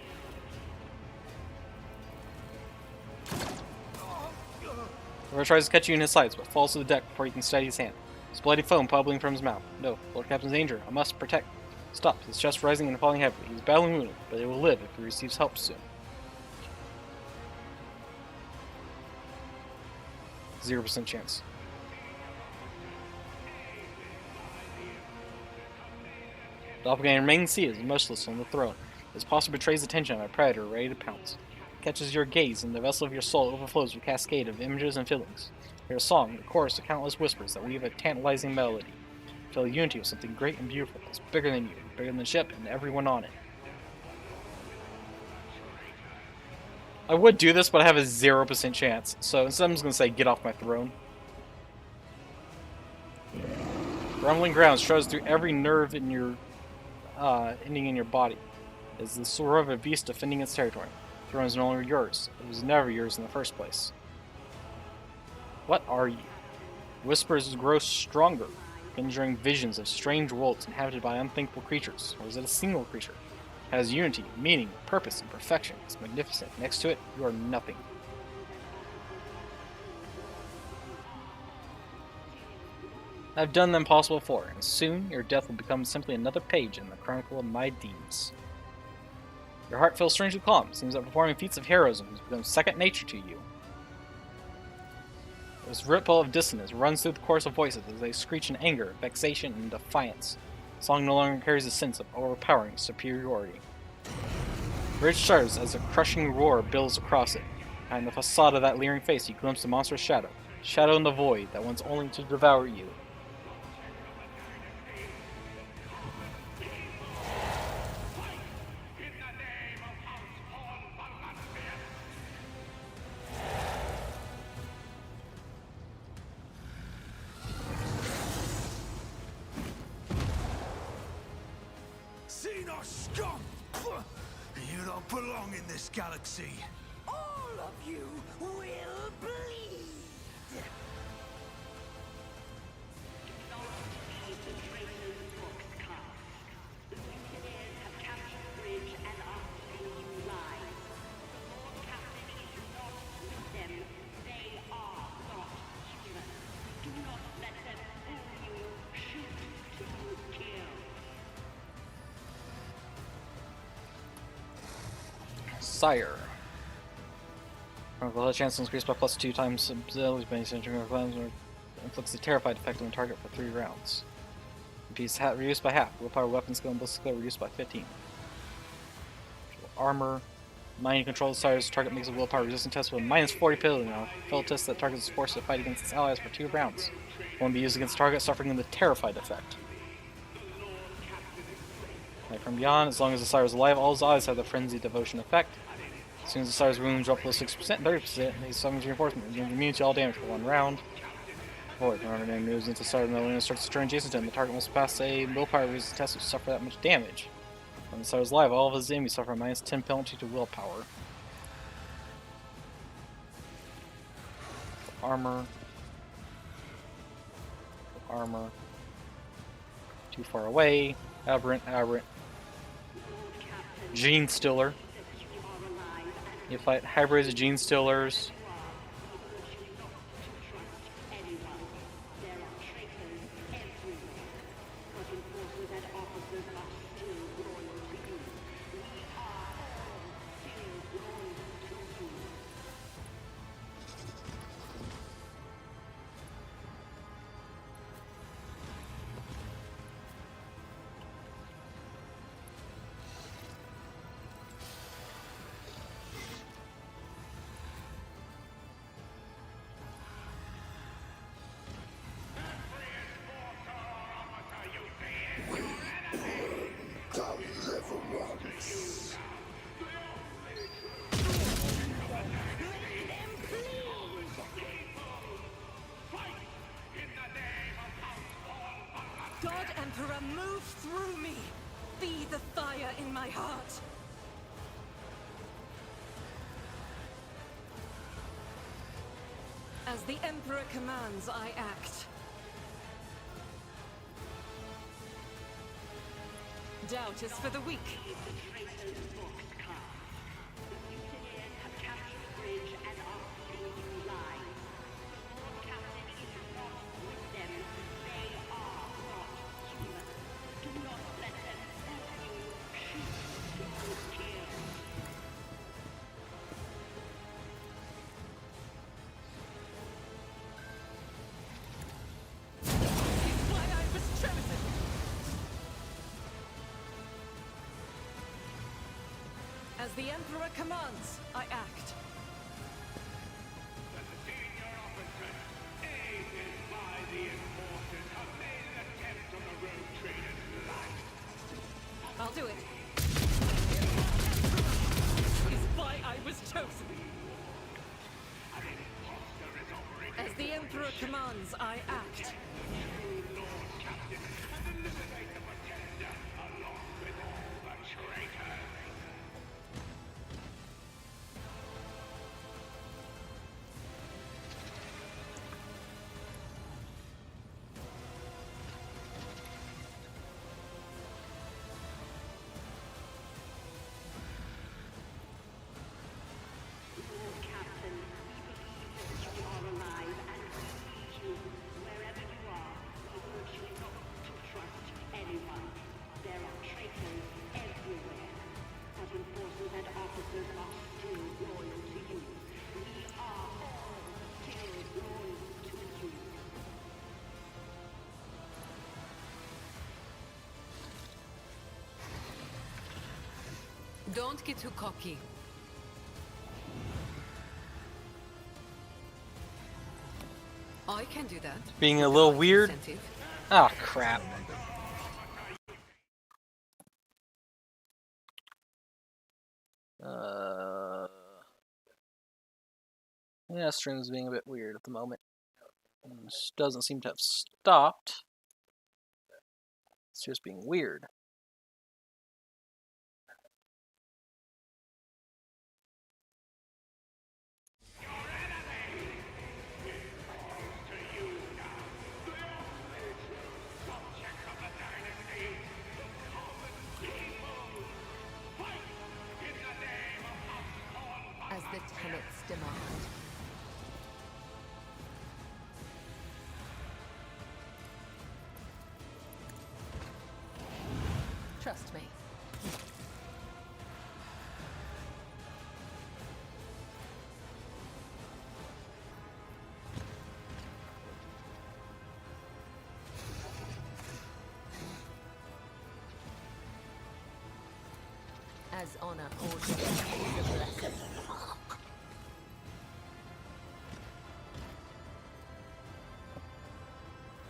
Speaker 1: Revor tries to catch you in his sights, but falls to the deck before you can steady his hand. His bloody foam bubbling from his mouth. No, Lord Captain's danger. I must protect. Stop. His chest rising and falling heavily. He's badly wounded, but he will live if he receives help soon. 0% chance. Doppelganger remains seated, motionless on the throne. His posture betrays attention of a predator ready to pounce. It catches your gaze, and the vessel of your soul overflows with a cascade of images and feelings. Your song, the chorus of countless whispers that weave a tantalizing melody. Feel unity with something great and beautiful that's bigger than you, bigger than the ship, and everyone on it. I would do this, but I have a 0% chance, so instead I'm just going to say, get off my throne. Rumbling ground struts through every nerve in your ending in your body. It is the sword of a beast defending its territory. The throne is no longer yours. It was never yours in the first place. What are you? Whispers grow stronger, conjuring visions of strange worlds inhabited by unthinkable creatures. Or is it a single creature? It has unity, meaning, purpose, and perfection. It's magnificent. Next to it, you are nothing. I've done the impossible before, and soon your death will become simply another page in the chronicle of my deeds. Your heart feels strangely calm. It seems that performing feats of heroism has become second nature to you. This ripple of dissonance runs through the chorus of voices as they screech in anger, vexation, and defiance. The song no longer carries a sense of overpowering superiority. The bridge shudders as a crushing roar billows across it. Behind the facade of that leering face, you glimpse a monstrous shadow. Shadow in the void that wants only to devour you.
Speaker 2: Xenos scum! You don't belong in this galaxy.
Speaker 9: All all of you will bleed.
Speaker 7: Do not leave the traitor's books cast. The mutineers have captured the bridge and are feeding you lies. The Lord Captain is not with them. They are not human. Do not let them fool you. Shoot to kill.
Speaker 1: Sire. Critical hit chance increased by +2 times auxiliaries by centering claims or inflicts a terrified effect on the target for 3 rounds. Piece reduced by half. Willpower, weapon skill, and ballistic skill reduced by 15. Armor. Mind control Sire's target makes a willpower resistance test with -40 penalty now. Failed test that target is forced to fight against its allies for 2 rounds. Won't be used against target suffering the terrified effect. Light from beyond, as long as the Sire is alive, all his allies have the frenzy devotion effect. As soon as the Sire's wounds drop below 6%, 30%, he summons reinforcement, regains immunity to all damage for 1 round. Void. Whenever an enemy moves into Sire's melee and starts to turn adjacent to him, the target must pass a willpower resistance test to suffer that much damage. When the Sire's alive, all of his enemies suffer a -10 penalty to willpower. Armor. Armor. Too far away. Aberrant, aberrant. Gene Stiller. You fight hybrids of Gene Stillers.
Speaker 10: Deliverance.
Speaker 9: God Emperor, move through me. Be the fire in my heart. As the Emperor commands, I act. Doubt is for the weak. As the Emperor commands, I act.
Speaker 8: The senior officers, aided by the enforcers, have made an attempt on the road trader's life.
Speaker 9: I'll do it. Is why I was chosen. As the Emperor commands, I act.
Speaker 5: Don't get too cocky. I can do that.
Speaker 1: Being a little weird.
Speaker 5: Incentive.
Speaker 1: Ah, crap. Yeah, stream's being a bit weird at the moment. This doesn't seem to have stopped. It's just being weird.
Speaker 3: and its demand. Trust me. As honor orders is a blessing.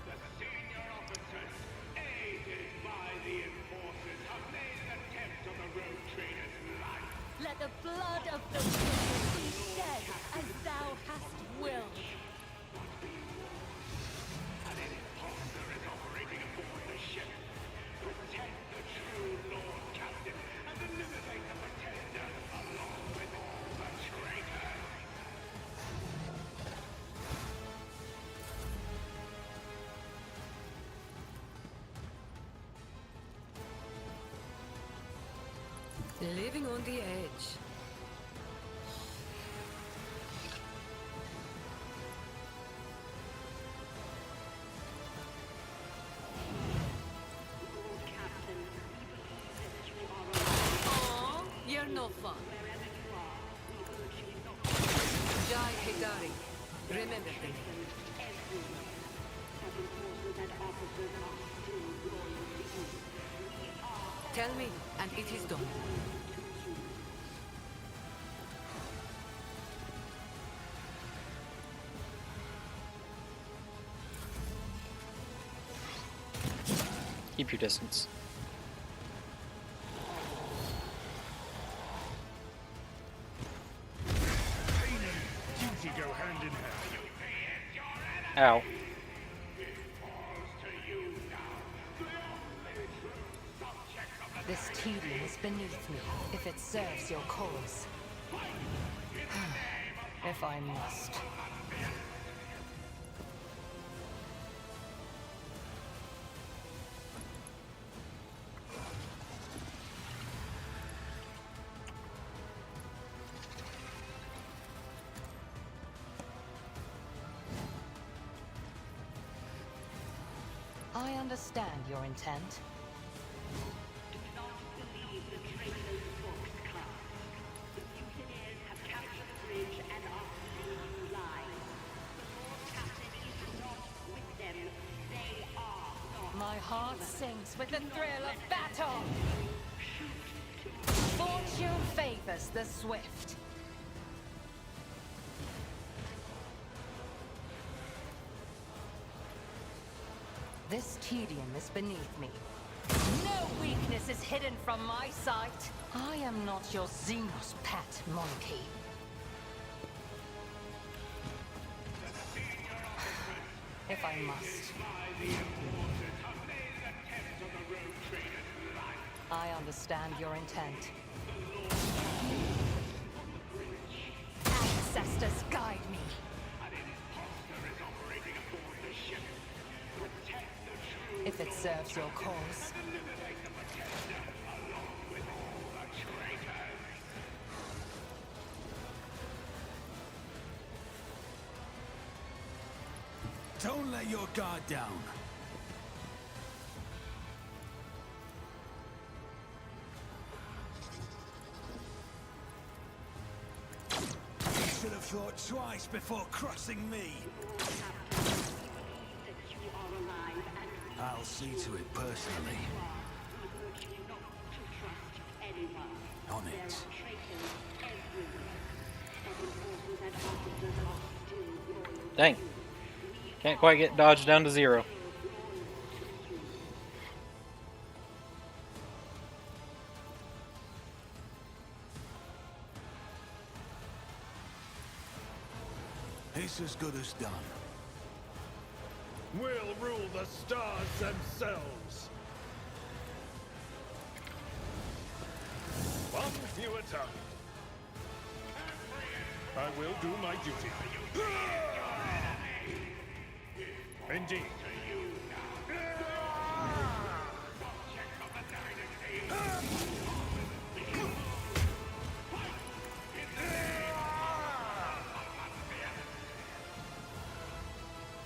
Speaker 8: The senior officers, aided by the enforcers, have made an attempt on the road trader's life.
Speaker 3: Let the blood of the wicked be shed as thou hast willed.
Speaker 8: An imposter is operating aboard the ship. Protect the true Lord Captain and eliminate the pretender along with all the traitors.
Speaker 5: Living on the edge.
Speaker 7: Lord Captain, we believe that you are alive.
Speaker 5: Aw, you're no fun.
Speaker 7: Wherever you are, we urge you not to
Speaker 5: Jai Hidari. Remember the name.
Speaker 7: everyone. But enforcers and officers are still loyal to you. We are
Speaker 5: Tell me, and it is done.
Speaker 1: Keep your distance.
Speaker 2: Duty go hand in hand.
Speaker 1: Ow.
Speaker 6: This tedium is beneath me, if it serves your cause. If I must. I understand your intent.
Speaker 7: Do not believe the traitor's books, Cast. The mutineers have captured the bridge and are feeding you lies. The Lord Captain is not with them. They are not.
Speaker 6: My heart sings with the thrill of battle! Fortune favors the swift. This tedium is beneath me. No weakness is hidden from my sight. I am not your Xenos pet monkey. If I must. I understand your intent. Ancestors guide me. If it serves your cause.
Speaker 2: Don't let your guard down. You should have thought twice before crossing me.
Speaker 7: That you are alive and
Speaker 2: I'll see to it personally.
Speaker 7: we urge you not to trust anyone.
Speaker 2: On
Speaker 7: There
Speaker 2: it.
Speaker 7: are traitors everywhere. But enforcers and officers are still loyal.
Speaker 1: Dang. Can't quite get dodged down to 0.
Speaker 2: It's as good as done.
Speaker 11: We'll rule the stars themselves. One view at a time. I will do my duty. Indeed.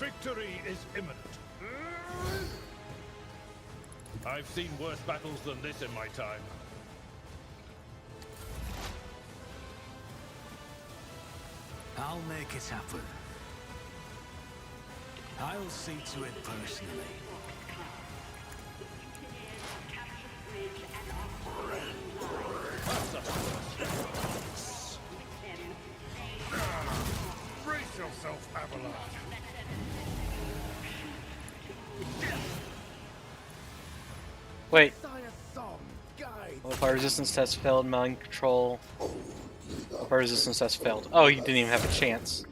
Speaker 11: Victory is imminent. I've seen worse battles than this in my time.
Speaker 2: I'll make it happen. I'll see to it personally.
Speaker 11: Brace yourself, Avalon.
Speaker 1: Wait. Fire resistance test failed. Mind control. Fire resistance test failed. Oh, he didn't even have a chance.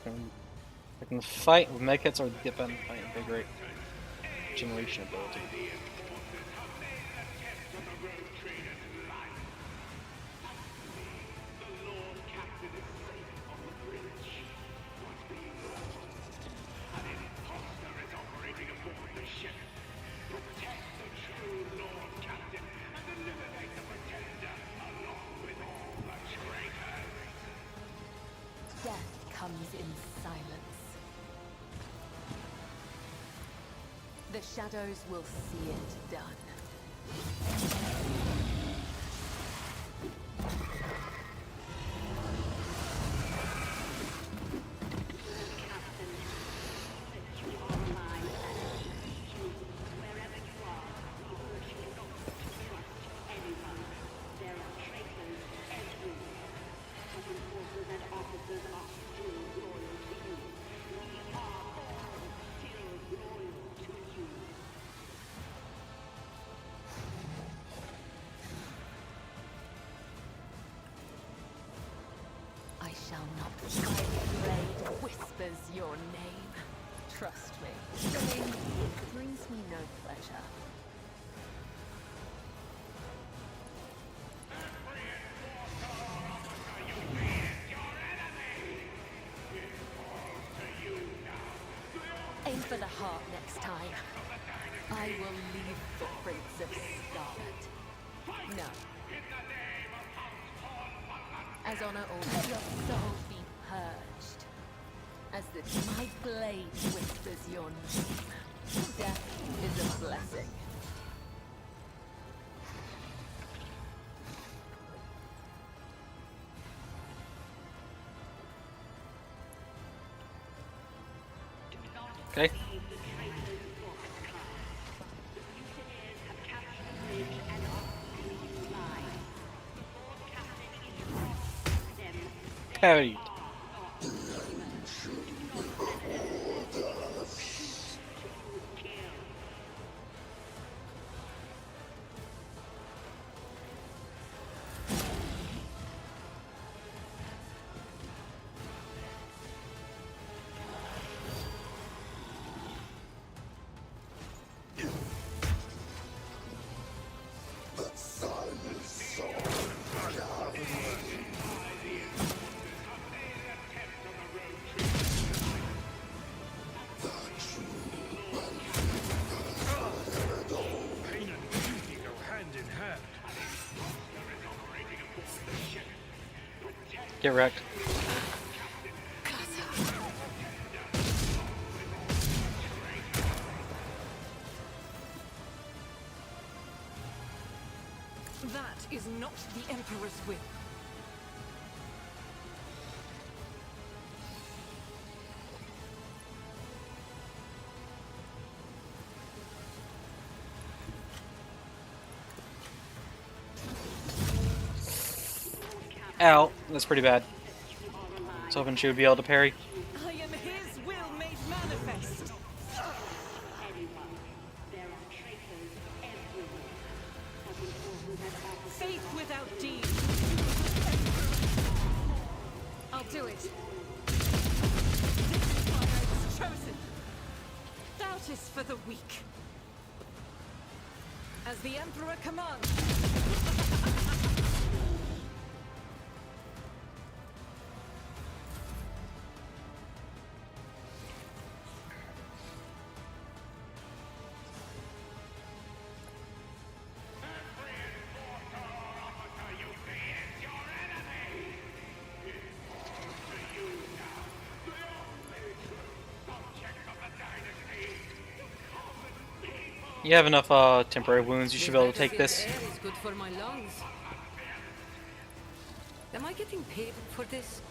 Speaker 1: I can fight with medkits or dip and fight a big rate. Generation ability.
Speaker 3: Death comes in silence. The shadows will see it done. I shall not. My blade whispers your name. Trust me. Killing brings me no pleasure. Aim for the heart next time. I will leave footprints of scarlet. No. As honor all, let your soul be purged. As my blade whispers your name. Death is a blessing.
Speaker 1: Okay. Carried.
Speaker 11: Pain and duty go hand in hand.
Speaker 1: Get wrecked.
Speaker 5: That is not the Emperor's will.
Speaker 1: Ow, that's pretty bad. I was hoping she would be able to parry.
Speaker 5: I am his will made manifest. Faith without deed. I'll do it. This is why I was chosen. Doubt is for the weak. As the Emperor commands.
Speaker 1: You have enough temporary wounds. You should be able to take this.
Speaker 5: Air is good for my lungs. Am I getting paid for this?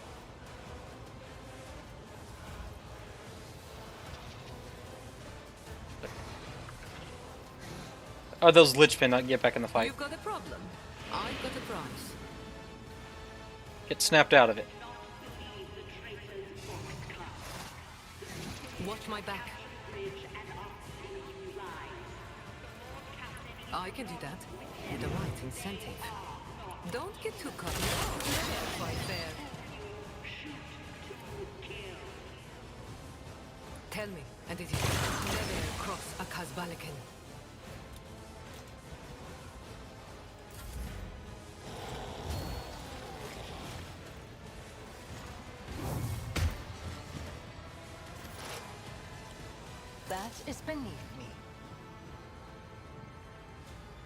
Speaker 1: Oh, those lich pin. Get back in the fight.
Speaker 5: You've got a problem. I've got a prize.
Speaker 1: Get snapped out of it.
Speaker 5: Watch my back. I can do that with the right incentive. Don't get too cocky. Never fight fair. Tell me, and it is never cross a Kazbalikan.
Speaker 6: That is beneath me.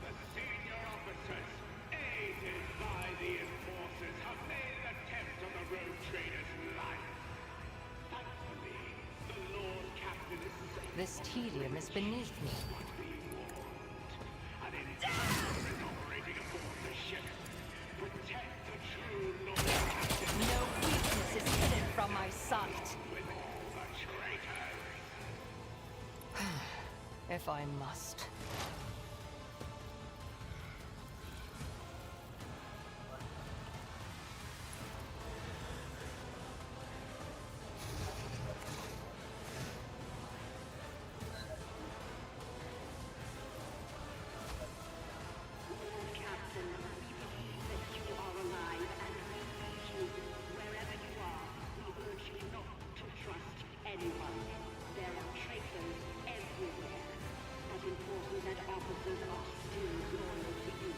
Speaker 8: The senior officers, aided by the enforcers, have made an attempt on the road trader's life. Thankfully, the Lord Captain is safe.
Speaker 6: This tedium is beneath me.
Speaker 8: An Inquisitor is operating aboard the ship. Protect the true Lord Captain
Speaker 6: No weakness is hidden from my sight.
Speaker 8: with all the traitors.
Speaker 6: If I must.
Speaker 7: Lord Captain, we believe that you are alive and we need you. Wherever you are, we urge you not to trust anyone. There are traitors everywhere, but enforcers and officers are still loyal to you.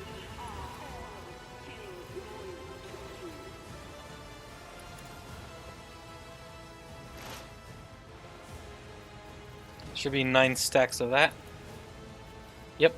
Speaker 7: We are all still loyal to you.
Speaker 1: Should be 9 stacks of that. Yep.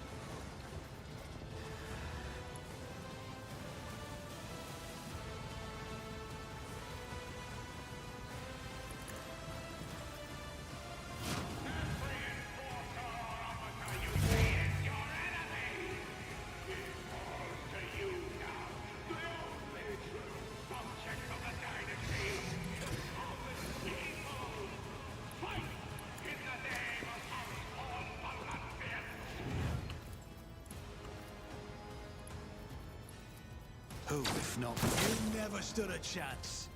Speaker 2: Who, if not? You never stood a chance.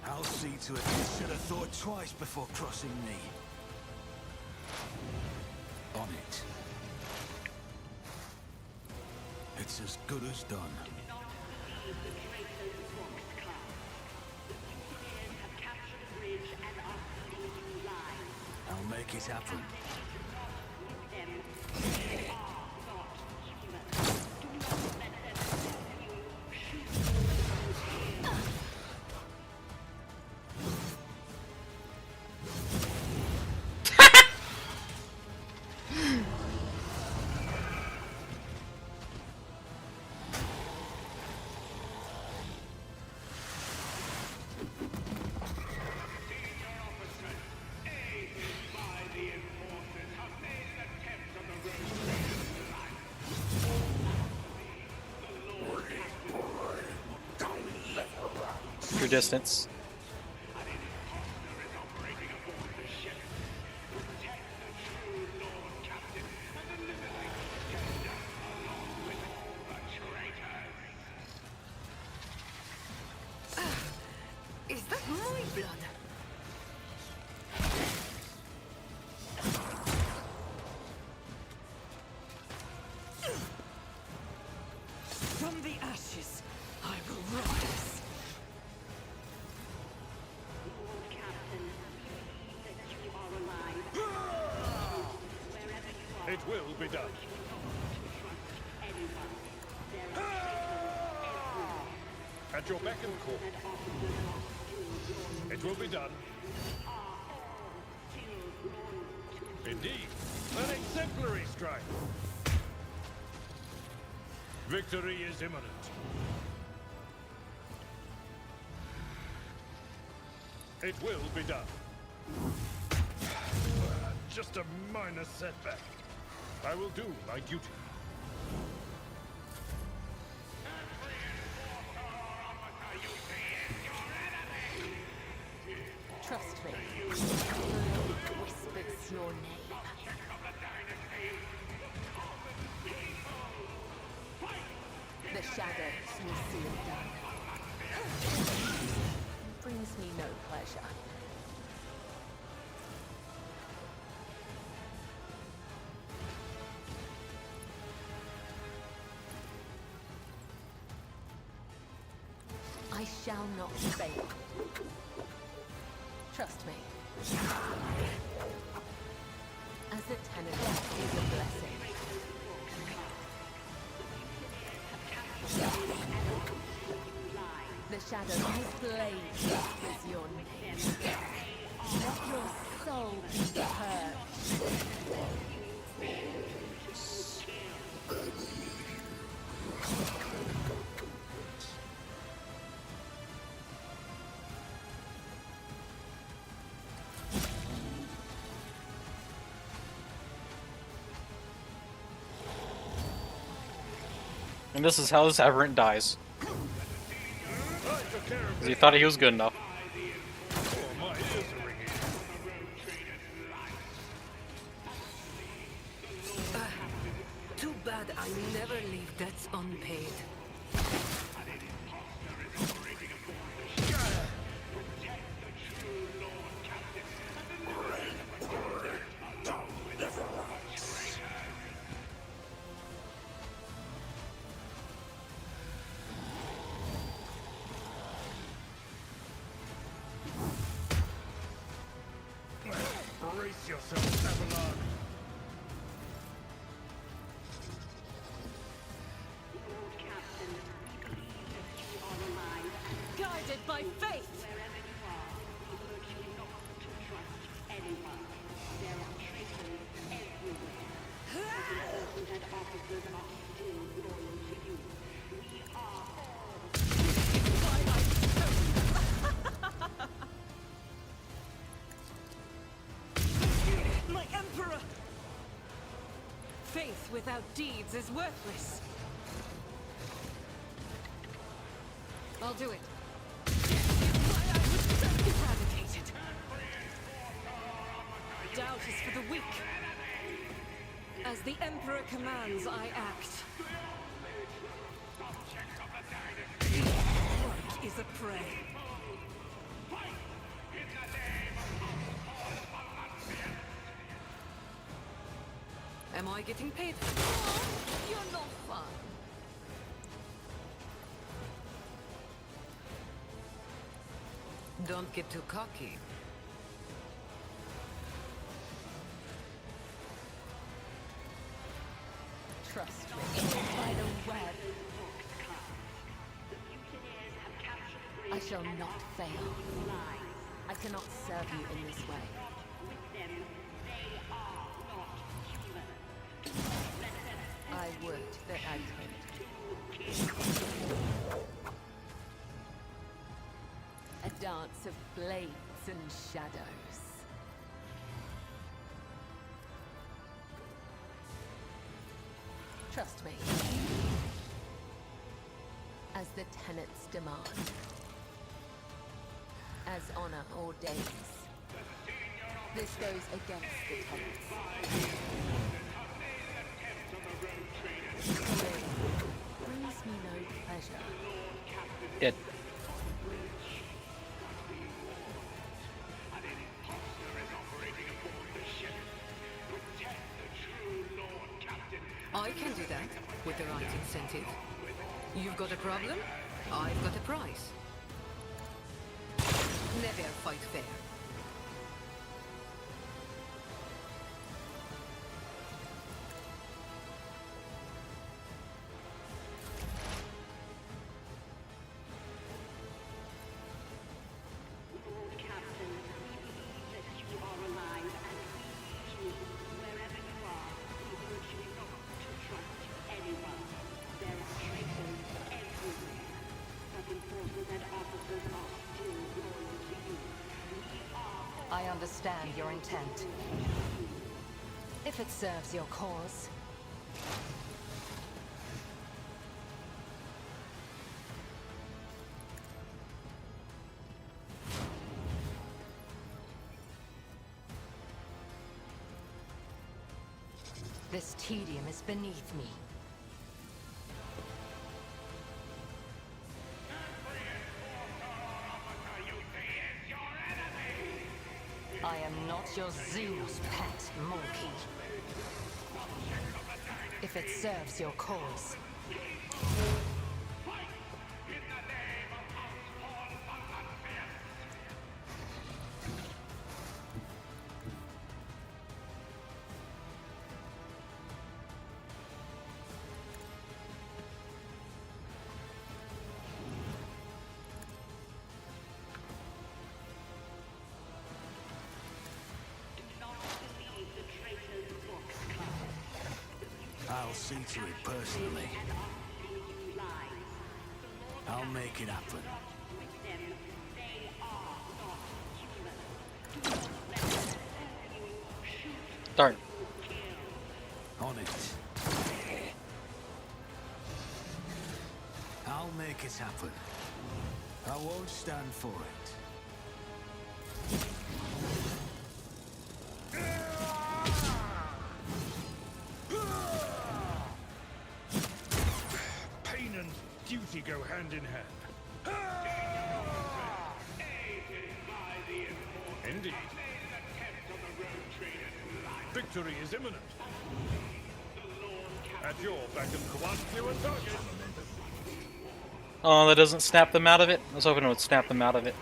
Speaker 2: I'll see to it you should have thought twice before crossing me. On it. It's as good as done.
Speaker 7: Believe the traitors' books cast. The mutineers have captured a bridge and are feeding you lies.
Speaker 2: I'll make it happen.
Speaker 7: With them, they are not human. Do not let them deceive you. Shoot them.
Speaker 1: Your distance.
Speaker 5: Is that my blood? From the ashes, I will rise.
Speaker 7: Lord Captain, we believe that you are alive. Wherever you are,
Speaker 11: It will be done.
Speaker 7: you not to trust anyone. There are traitors everywhere,
Speaker 11: At your beck and call.
Speaker 7: and officers are still loyal.
Speaker 11: It will be done.
Speaker 7: Still loyal to
Speaker 11: Indeed. An exemplary strike. Victory is imminent. It will be done. just a minor setback. I will do my duty.
Speaker 3: Trust me. It whispers your name. The shadows will see it done. It brings me no pleasure. I shall not fail. Trust me. As a tenant is a blessing. The shadow's blade is your name. Let your soul be purged.
Speaker 1: And this is how this aberrant dies. Because he thought he was good enough.
Speaker 5: Too bad I never leave debts unpaid.
Speaker 11: Brace yourself, Avalon.
Speaker 7: Lord Captain, we believe that you are alive.
Speaker 9: Guided by faith!
Speaker 7: Wherever you are, we urge you not to trust anyone. There are traitors everywhere. But the forces and officers are still loyal to you. We are all
Speaker 9: My Emperor! Faith without deeds is worthless.
Speaker 5: I'll do it.
Speaker 9: I would so eradicated. Doubt is for the weak. As the Emperor commands, I act. Right is a prey.
Speaker 5: Am I getting paid?
Speaker 3: You're not fun.
Speaker 5: Don't get too cocky.
Speaker 3: Trust me. By the web. I shall not fail. I cannot serve you in this way. I would that I could. A dance of blades and shadows. Trust me. As the tenets demand. As honor ordains. This goes against the tenets. Brings me no pleasure.
Speaker 1: Dead.
Speaker 5: I can do that with the right incentive. You've got a problem? I've got a prize. Never fight fair.
Speaker 7: Lord Captain, we believe that you are alive and we need you. Wherever you are, we urge you not to trust anyone. There are traitors everywhere. Southern forces and officers are still loyal to you. We are
Speaker 6: I understand your intent. If it serves your cause. This tedium is beneath me. I am not your Xenos pet, monkey. If it serves your cause.
Speaker 2: I'll see to it personally. I'll make it happen.
Speaker 1: Darn.
Speaker 2: On it. I'll make it happen. I won't stand for it.
Speaker 11: Pain and duty go hand in hand. Indeed. Victory is imminent. At your back and command, few and target.
Speaker 1: Oh, that doesn't snap them out of it? I was hoping it would snap them out of it.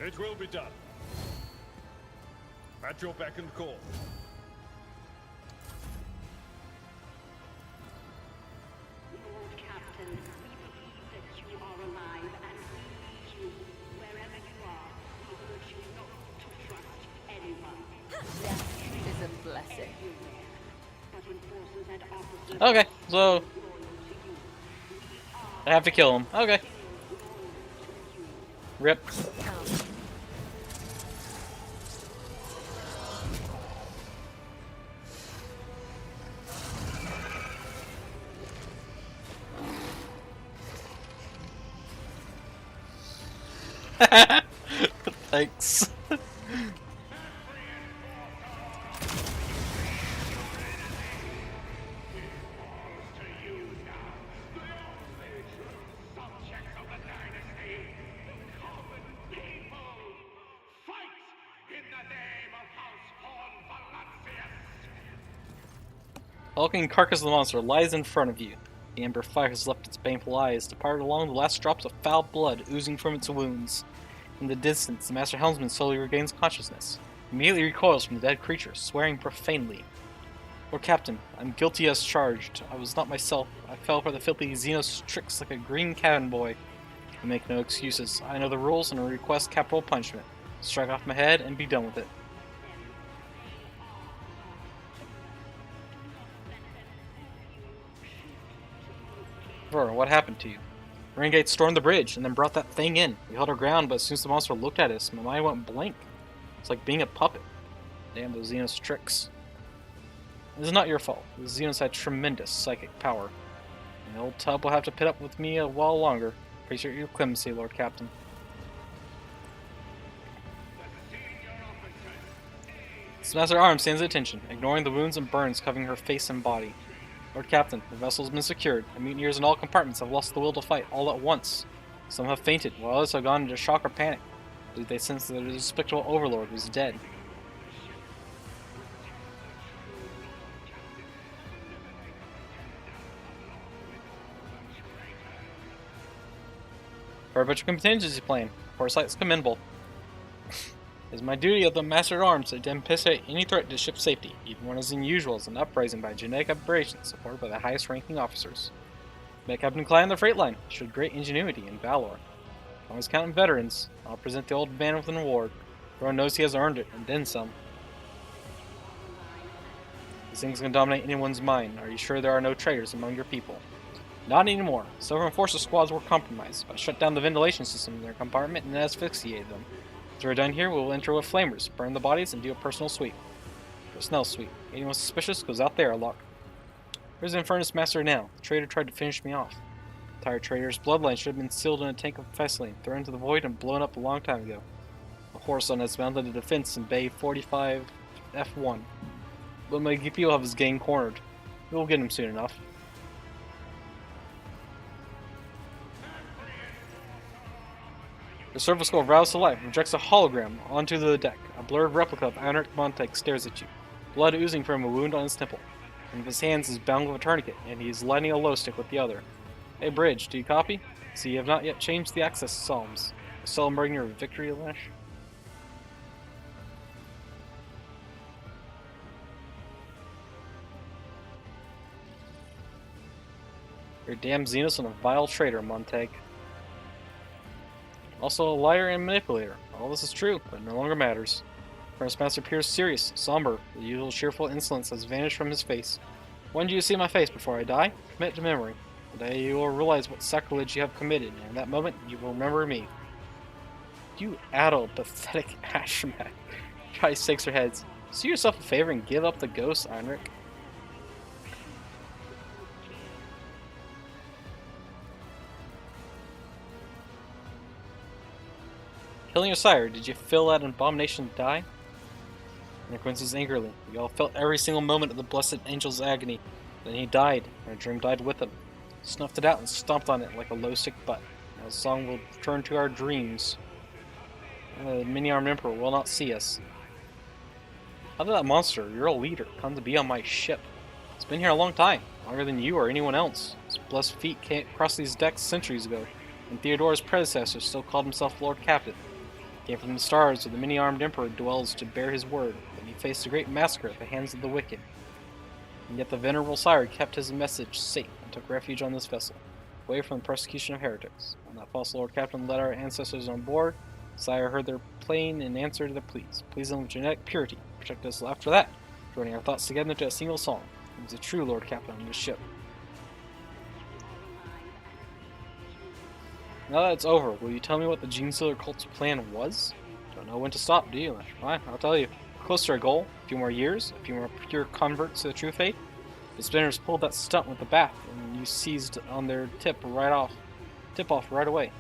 Speaker 11: It will be done. At your beck and call.
Speaker 7: Lord Captain, we believe that you are alive and we need you. Wherever you are, we urge you not to trust anyone.
Speaker 3: Death is a blessing.
Speaker 7: But enforcers and officers
Speaker 1: Okay, so
Speaker 7: loyal to you.
Speaker 1: I have to kill him. Okay. Rip. Thanks. The hulking carcass of the monster lies in front of you. The ember fire has left its baneful eyes, departed along the last drops of foul blood oozing from its wounds. In the distance, the Master Helmsman slowly regains consciousness, immediately recoils from the dead creature, swearing profanely. Lord Captain, I'm guilty as charged. I was not myself. I fell for the filthy Xenos tricks like a green cabin boy. I make no excuses. I know the rules and I request capital punishment. Strike off my head and be done with it. Vera, what happened to you? Renegade stormed the bridge and then brought that thing in. We held our ground, but as soon as the monster looked at us, my mind went blank. It's like being a puppet. Damn those Xenos tricks. This is not your fault. The Xenos had tremendous psychic power. And the old tub will have to put up with me a while longer. Appreciate your clemency, Lord Captain. This Master Arms stands at attention, ignoring the wounds and burns covering her face and body. Lord Captain, the vessel has been secured. The mutineers in all compartments have lost the will to fight all at once. Some have fainted, while others have gone into shock or panic. I believe they sense that their despicable overlord was dead. For a bunch of contingency plan, foresight is commendable. It is my duty of the Master-at-Arms to anticipate any threat to ship safety, even when as unusual as an uprising by genetic aberration supported by the highest-ranking officers. Met Captain Klein on the freight line showed great ingenuity and valor. Always counting veterans. I'll present the old man with an award. Everyone knows he has earned it, and then some. These things can dominate anyone's mind. Are you sure there are no traitors among your people? Not anymore. Several enforcer squads were compromised. I shut down the ventilation system in their compartment and asphyxiated them. After we're done here, we will enter with flamers, burn the bodies, and do a personal sweep. Personnel sweep. Anyone suspicious goes out there, Locke. Where's the Infernus Master now? The traitor tried to finish me off. The entire traitor's bloodline should have been sealed in a tank of Fesseline, thrown into the void, and blown up a long time ago. The Horizon has mounted a defense in Bay 45 F1. But my GP will have his gang cornered. We'll get him soon enough. The surface skull roused to life and projects a hologram onto the deck. A blurred replica of Heinrich Montag stares at you, blood oozing from a wound on his temple. One of his hands is bound with a tourniquet, and he is lighting a glow stick with the other. Hey, Bridge, do you copy? See, you have not yet changed the access psalms. Celebrating your victory, Lash? You're a damn Xenos and a vile traitor, Montag. Also a liar and manipulator. All this is true, but it no longer matters. First Master appears serious, somber. The usual cheerful insolence has vanished from his face. When do you see my face before I die? Commit to memory. Today you will realize what sacrilege you have committed, and in that moment you will remember me. You addled, pathetic ashmat. Try shakes her heads. Do yourself a favor and give up the ghost, Heinrich. Killing your sire, did you feel that abomination die? And Quincy's angrily. We all felt every single moment of the blessed angel's agony. Then he died, and our dream died with him. Snuffed it out and stomped on it like a low-sick butt. Now the song will return to our dreams. The mini-armed emperor will not see us. How did that monster, your old leader, come to be on my ship? It's been here a long time, longer than you or anyone else. His blessed feet came across these decks centuries ago, and Theodore's predecessor still called himself Lord Captain. Came from the stars where the many-armed emperor dwells to bear his word, and he faced a great massacre at the hands of the wicked. And yet the venerable sire kept his message safe and took refuge on this vessel, away from the persecution of heretics. When that false Lord Captain led our ancestors on board, the sire heard their plain and answered their pleas, pleased them with genetic purity, protect us after that, joining our thoughts together into a single song. He was a true Lord Captain on this ship. Now that it's over, will you tell me what the Gene Stealer cult's plan was? Don't know when to stop, do you? Fine, I'll tell you. Close to our goal, a few more years, a few more pure converts to the true faith. The spinners pulled that stunt with the bath, and you seized on their tip off right away.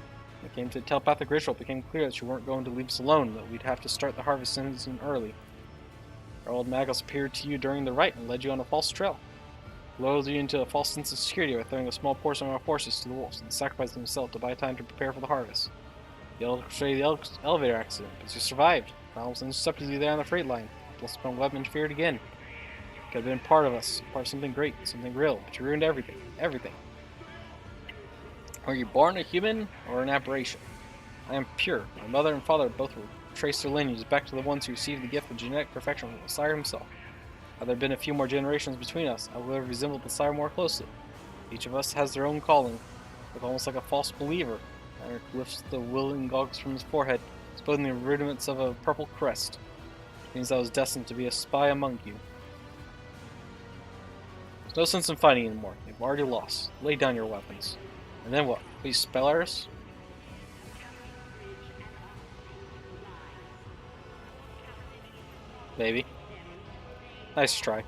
Speaker 1: When it came to the telepathic ritual, it became clear that you weren't going to leave us alone, that we'd have to start the harvest season early. Our old Magus appeared to you during the rite and led you on a false trail. Lured you into a false sense of security by throwing a small portion of our forces to the wolves and sacrificing himself to buy time to prepare for the harvest. You orchestrated the elevator accident, but you survived. Problems intercepted you there on the freight line. Bloodspun web interfered again. You could have been part of us, part of something great, something real, but you ruined everything. Everything. Were you born a human or an aberration? I am pure. My mother and father both will trace their lineage back to the ones who received the gift of genetic perfection from the sire himself. Had there been a few more generations between us, I would have resembled the sire more closely. Each of us has their own calling, look almost like a false believer. Eric lifts the willing goggles from his forehead, exposing the rudiments of a purple crest. It means I was destined to be a spy among you. There's no sense in fighting anymore. You've already lost. Lay down your weapons. And then what? Please spell ours? Maybe. Nice try.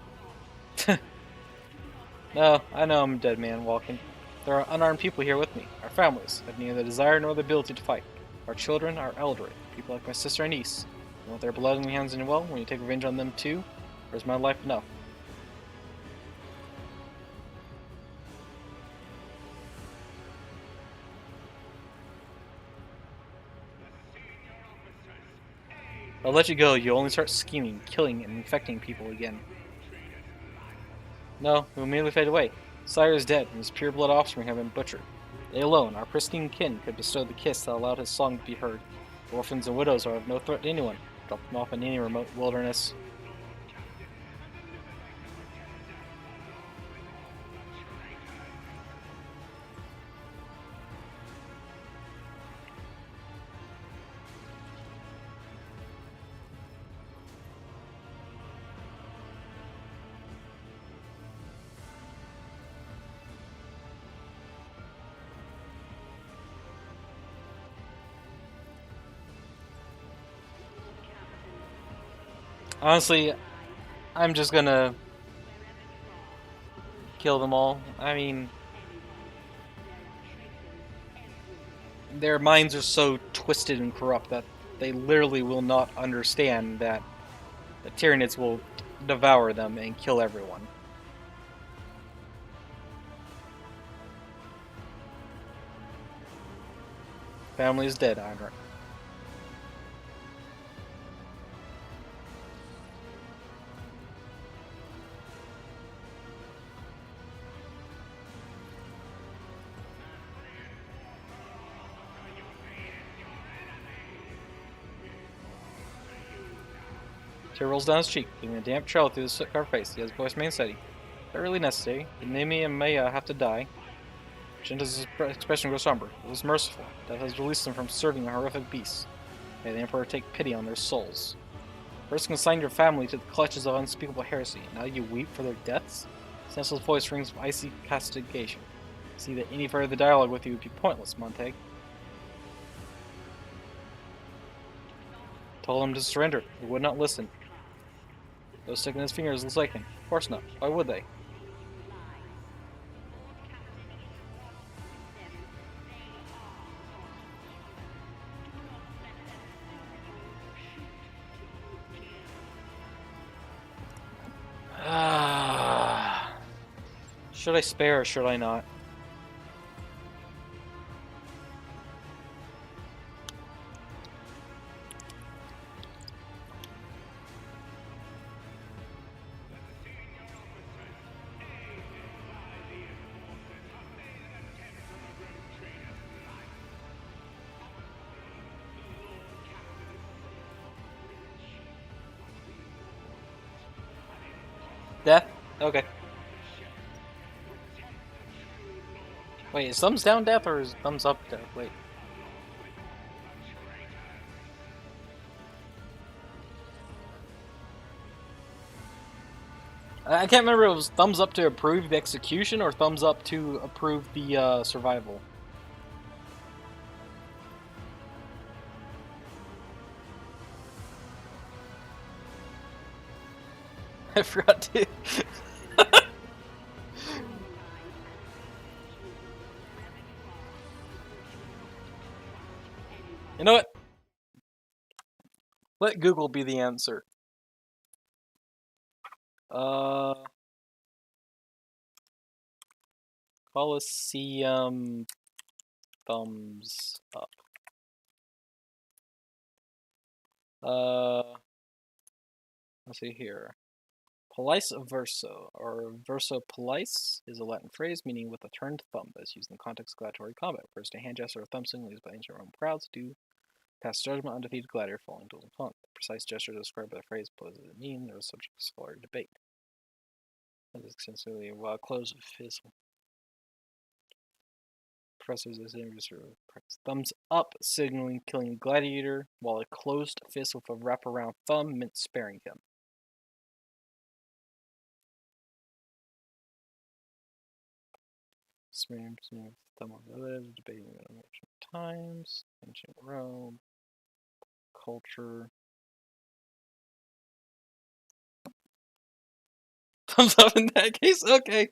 Speaker 1: No, I know I'm a dead man walking. There are unarmed people here with me. Our families have neither the desire nor the ability to fight. Our children are elderly, people like my sister and niece. You want their blood in your hands and well, when you take revenge on them too? Or is my life enough? I'll let you go. You'll only start scheming, killing, and infecting people again. No, it will merely fade away. Sire is dead, and his pure-blood offspring have been butchered. They alone, our pristine kin, could bestow the kiss that allowed his song to be heard. Orphans and widows are of no threat to anyone. Drop them off in any remote wilderness. Honestly, I'm just gonna kill them all. I mean, their minds are so twisted and corrupt that they literally will not understand that the Tyranids will devour them and kill everyone. Family is dead, Heinrich. Tear rolls down his cheek, giving a damp trail through the soot-covered face. He has voice remains steady. If really necessary, the Nimi and Maya have to die. Shinta's expression grows somber. It was merciful. Death has released them from serving a horrific beast. May the Emperor take pity on their souls. First consigned your family to the clutches of unspeakable heresy. Now you weep for their deaths? Senseless voice rings with icy castigation. See that any further dialogue with you would be pointless, Montague. Told him to surrender. He would not listen. Those sticking his fingers is like him. Of course not. Why would they? Should I spare or should I not? Death? Okay. Wait, is thumbs down death or is thumbs up death? Wait. I can't remember if it was thumbs up to approve the execution or thumbs up to approve the survival. I forgot to. You know what? Let Google be the answer. Coliseum thumbs up. Let's see here. Pollice verso, or verso pollice, is a Latin phrase meaning with a turned thumb that is used in the context of gladiatorial combat. Refers to a hand gesture or thumb signal used by ancient Roman crowds to pass judgment on defeated gladiator falling to his opponent. The precise gesture described by the phrase, what does it mean? There was subject to scholarly debate. It is extensively a closed fist. Professors as thumbs up signaling killing gladiator, while a closed fist with a wraparound thumb meant sparing him. Smearing thumb on the lid, debating in ancient times, ancient Rome, culture. Thumbs up in that case? Okay.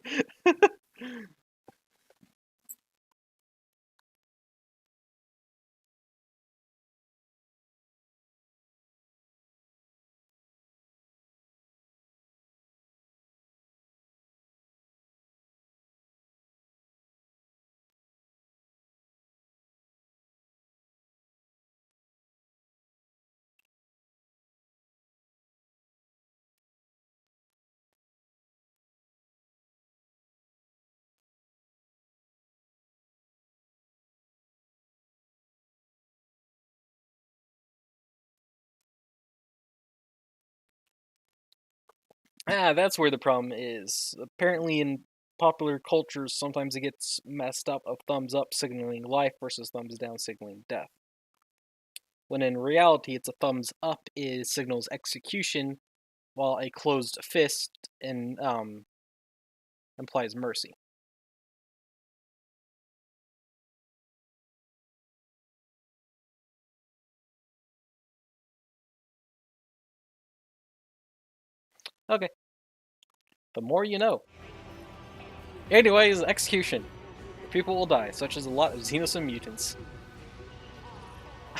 Speaker 1: That's where the problem is. Apparently in popular cultures, sometimes it gets messed up of thumbs up signaling life versus thumbs down signaling death. When in reality, it's a thumbs up is signals execution, while a closed fist implies mercy. Okay. The more you know. Anyways, execution. People will die, such as a lot of Xenos and mutants.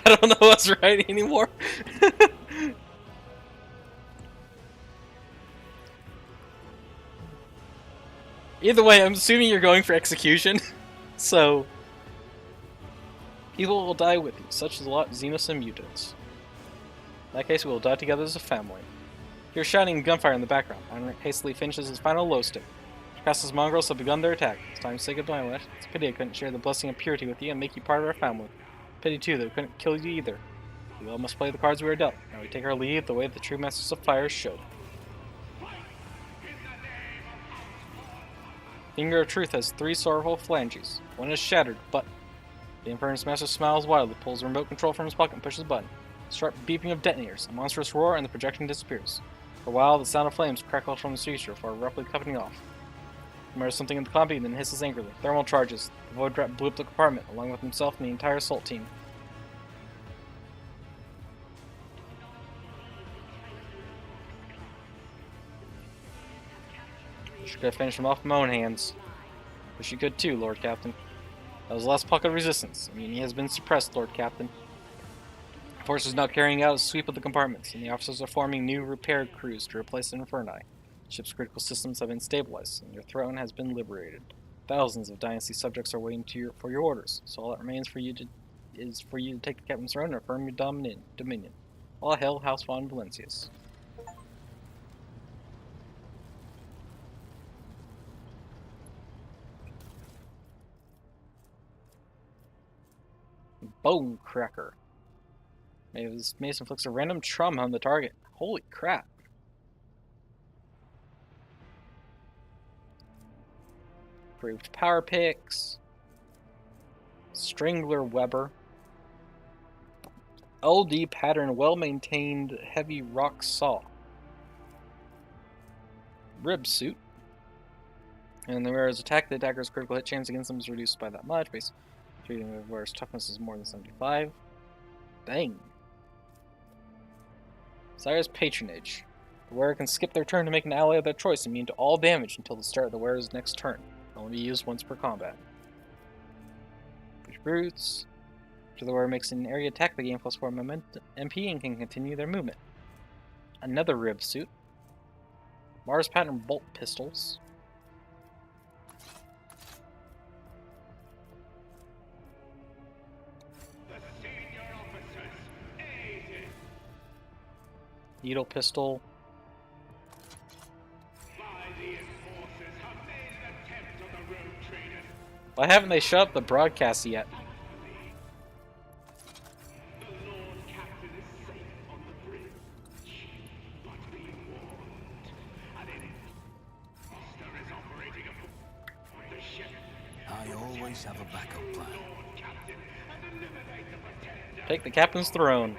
Speaker 1: I don't know what's right anymore. Either way, I'm assuming you're going for execution. So, people will die with you, such as a lot of Xenos and mutants. In that case, we will die together as a family. Hear shouting and gunfire in the background. Iron hastily finishes his final low stick. Castus mongrels have begun their attack. It's time to say goodbye, Wet. It's a pity I couldn't share the blessing of purity with you and make you part of our family. Pity, too, that we couldn't kill you either. We all must play the cards we are dealt. Now we take our leave the way the true Masters of Fire should. Finger of Truth has 3 sorrowful phalanges. One is shattered, but... The Infernus Master smiles wildly, pulls the remote control from his pocket and pushes a button. A sharp beeping of detonators, a monstrous roar, and the projection disappears. For a while, the sound of flames crackles from the future before abruptly cutting off. He mutters something in the combi and then hisses angrily. Thermal charges. The void trap blew up the compartment, along with himself and the entire assault team. She could have finished him off with my own hands. But she could too, Lord Captain. That was the last pocket of resistance. I mean, he has been suppressed, Lord Captain. The force is now carrying out a sweep of the compartments, and the officers are forming new repair crews to replace the Inferni. The ship's critical systems have been stabilized, and your throne has been liberated. Thousands of Dynasty subjects are waiting for your orders, so all that remains is for you to take the captain's throne and affirm your dominion. All hail House von Valencius. Bone Cracker. Mason flicks a random trauma on the target. Holy crap. Improved power picks. Strangler Weber. LD pattern well-maintained heavy rock saw. Rib suit. And the wearer's attack, the attacker's critical hit chance against them is reduced by that much. Base treating the wearer's toughness is more than 75. Dang. Sire's Patronage. The wearer can skip their turn to make an ally of their choice immune to all damage until the start of the wearer's next turn. Can only be used once per combat. Push Brutes. After the wearer makes an area attack, they gain +4 momentum MP and can continue their movement. Another rib suit. Mars pattern bolt pistols. Needle pistol. Why haven't they shut up the broadcast yet?
Speaker 2: I always have a backup plan.
Speaker 1: Take the captain's throne.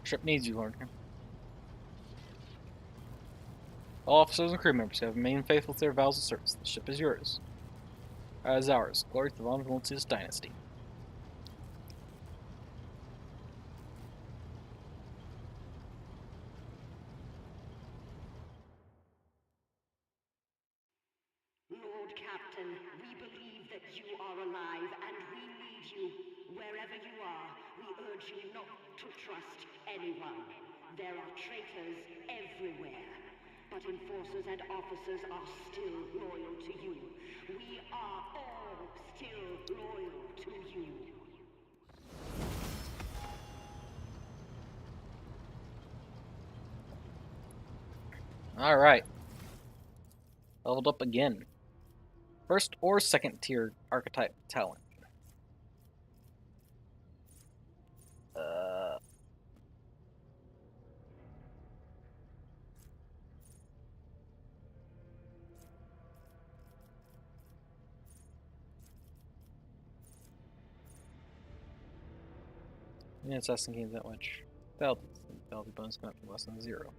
Speaker 1: Ship needs you, Lord. All officers and crew members who have remained faithful to their vows of service. The ship is yours. As ours. Glory to the Von Valencius dynasty.
Speaker 7: Lord Captain, we believe that you are alive and we need you. Wherever you are, we urge you not to trust anyone. There are traitors everywhere. But enforcers and officers are still loyal to you. We are all still loyal to you.
Speaker 1: Alright. Leveled up again. First or second tier archetype talent. Yeah, assassin gains that much. Penalty bonus cannot be less than 0.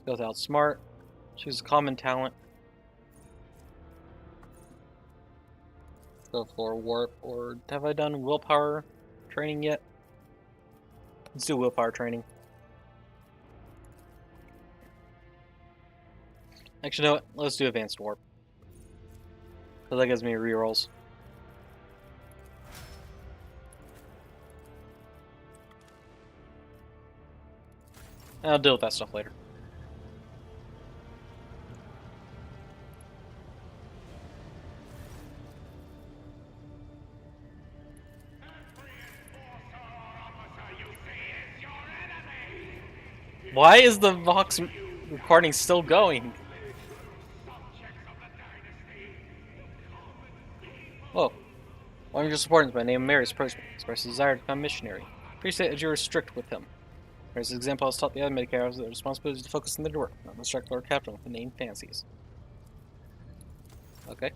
Speaker 1: Go with outsmart. Choose a common talent. Go for warp, or have I done willpower training yet? Let's do willpower training. Actually, you know what? Let's do advanced warp. Because that gives me rerolls. I'll deal with that stuff later. Why is the Vox recording still going? Whoa. One of your supporters by the name of Mary's approached me, expressed a desire to become missionary. Appreciate that you were strict with him. For his example, has taught the other Medicare that the responsibility is to focus on their work, not distract Lord Captain with inane fancies. Okay.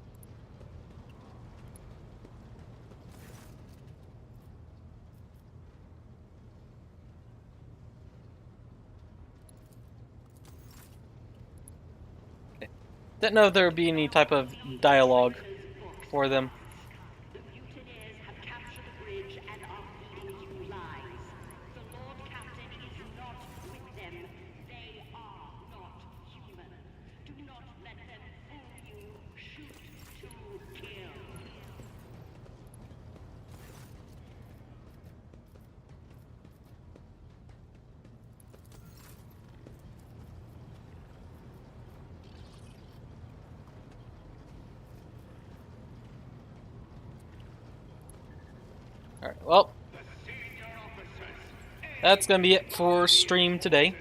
Speaker 1: Didn't know if there would be any type of dialogue for them.
Speaker 7: The mutineers have captured the bridge and are feeding you lies. The Lord Captain is not with them. They are not human. Do not let them fool you. Shoot to kill.
Speaker 1: Alright, well, that's gonna be it for stream today.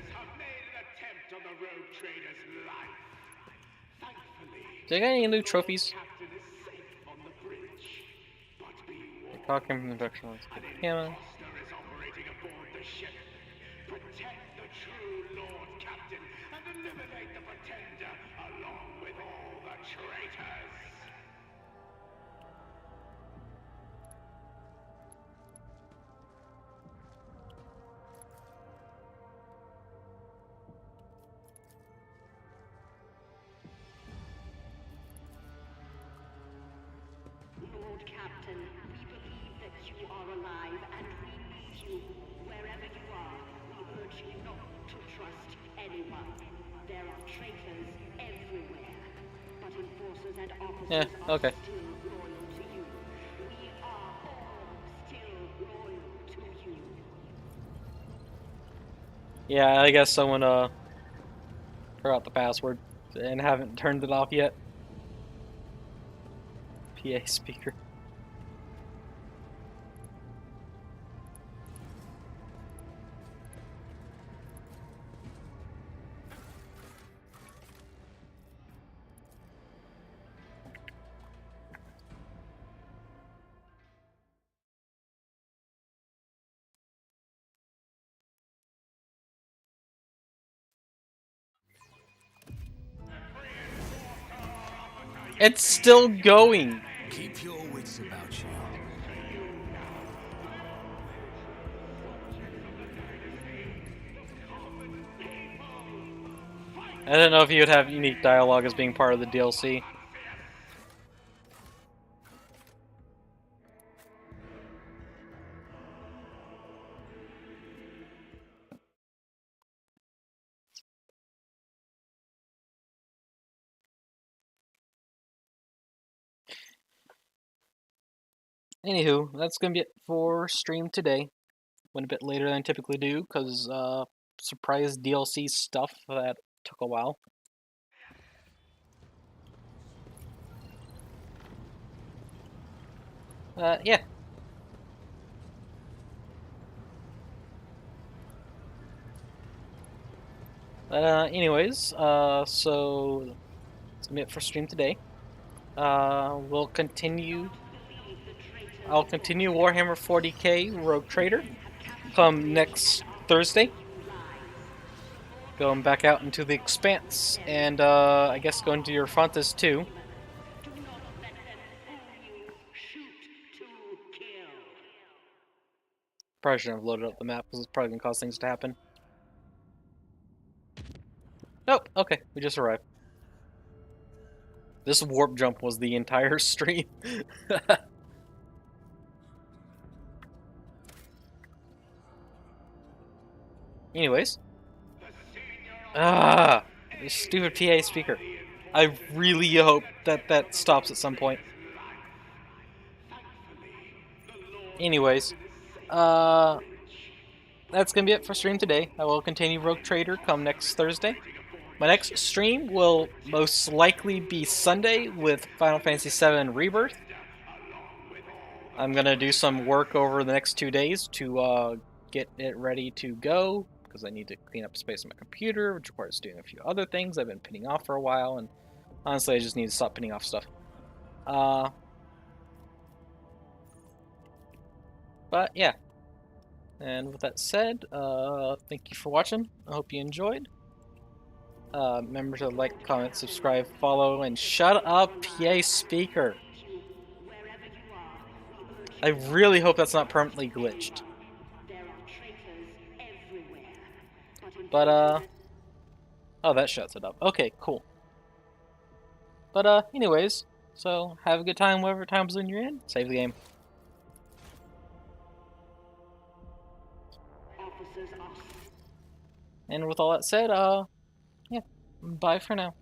Speaker 1: Did I get any new trophies? Talking from the direction of the camera.
Speaker 8: Protect the true Lord Captain and eliminate the pretender along with all the traitors.
Speaker 7: Lord Captain, we believe that you are alive and we need you. Wherever you are, we urge you not to trust anyone. There are traitors everywhere, but enforcers and officers
Speaker 1: okay.
Speaker 7: are still loyal to you. We are all still loyal to you.
Speaker 1: Yeah, I guess someone forgot the password and haven't turned it off yet. PA speaker. It's still going.
Speaker 2: Keep your wits about you.
Speaker 1: I don't know if you would have unique dialogue as being part of the DLC. Anywho, that's gonna be it for stream today. Went a bit later than I typically do, because surprise DLC stuff that took a while. Yeah. Anyways, so that's gonna be it for stream today. We'll continue. I'll continue Warhammer 40k Rogue Trader come next Thursday. Going back out into the Expanse, and I guess going to your Fontas too. Probably shouldn't have loaded up the map because it's probably gonna cause things to happen. Nope, okay, we just arrived. This warp jump was the entire stream. Anyways. This stupid PA speaker. I really hope that that stops at some point. Anyways, that's gonna be it for stream today. I will continue Rogue Trader come next Thursday. My next stream will most likely be Sunday with Final Fantasy VII Rebirth. I'm gonna do some work over the next 2 days to get it ready to go, because I need to clean up space on my computer, which requires doing a few other things I've been putting off for a while, and honestly I just need to stop putting off stuff. But yeah. And with that said, thank you for watching. I hope you enjoyed. Remember to like, comment, subscribe, follow, and shut up, PA speaker. I really hope that's not permanently glitched. But, oh, that shuts it up. Okay, cool. But, anyways, so have a good time whatever time zone you're in. Save the game. And with all that said, yeah, bye for now.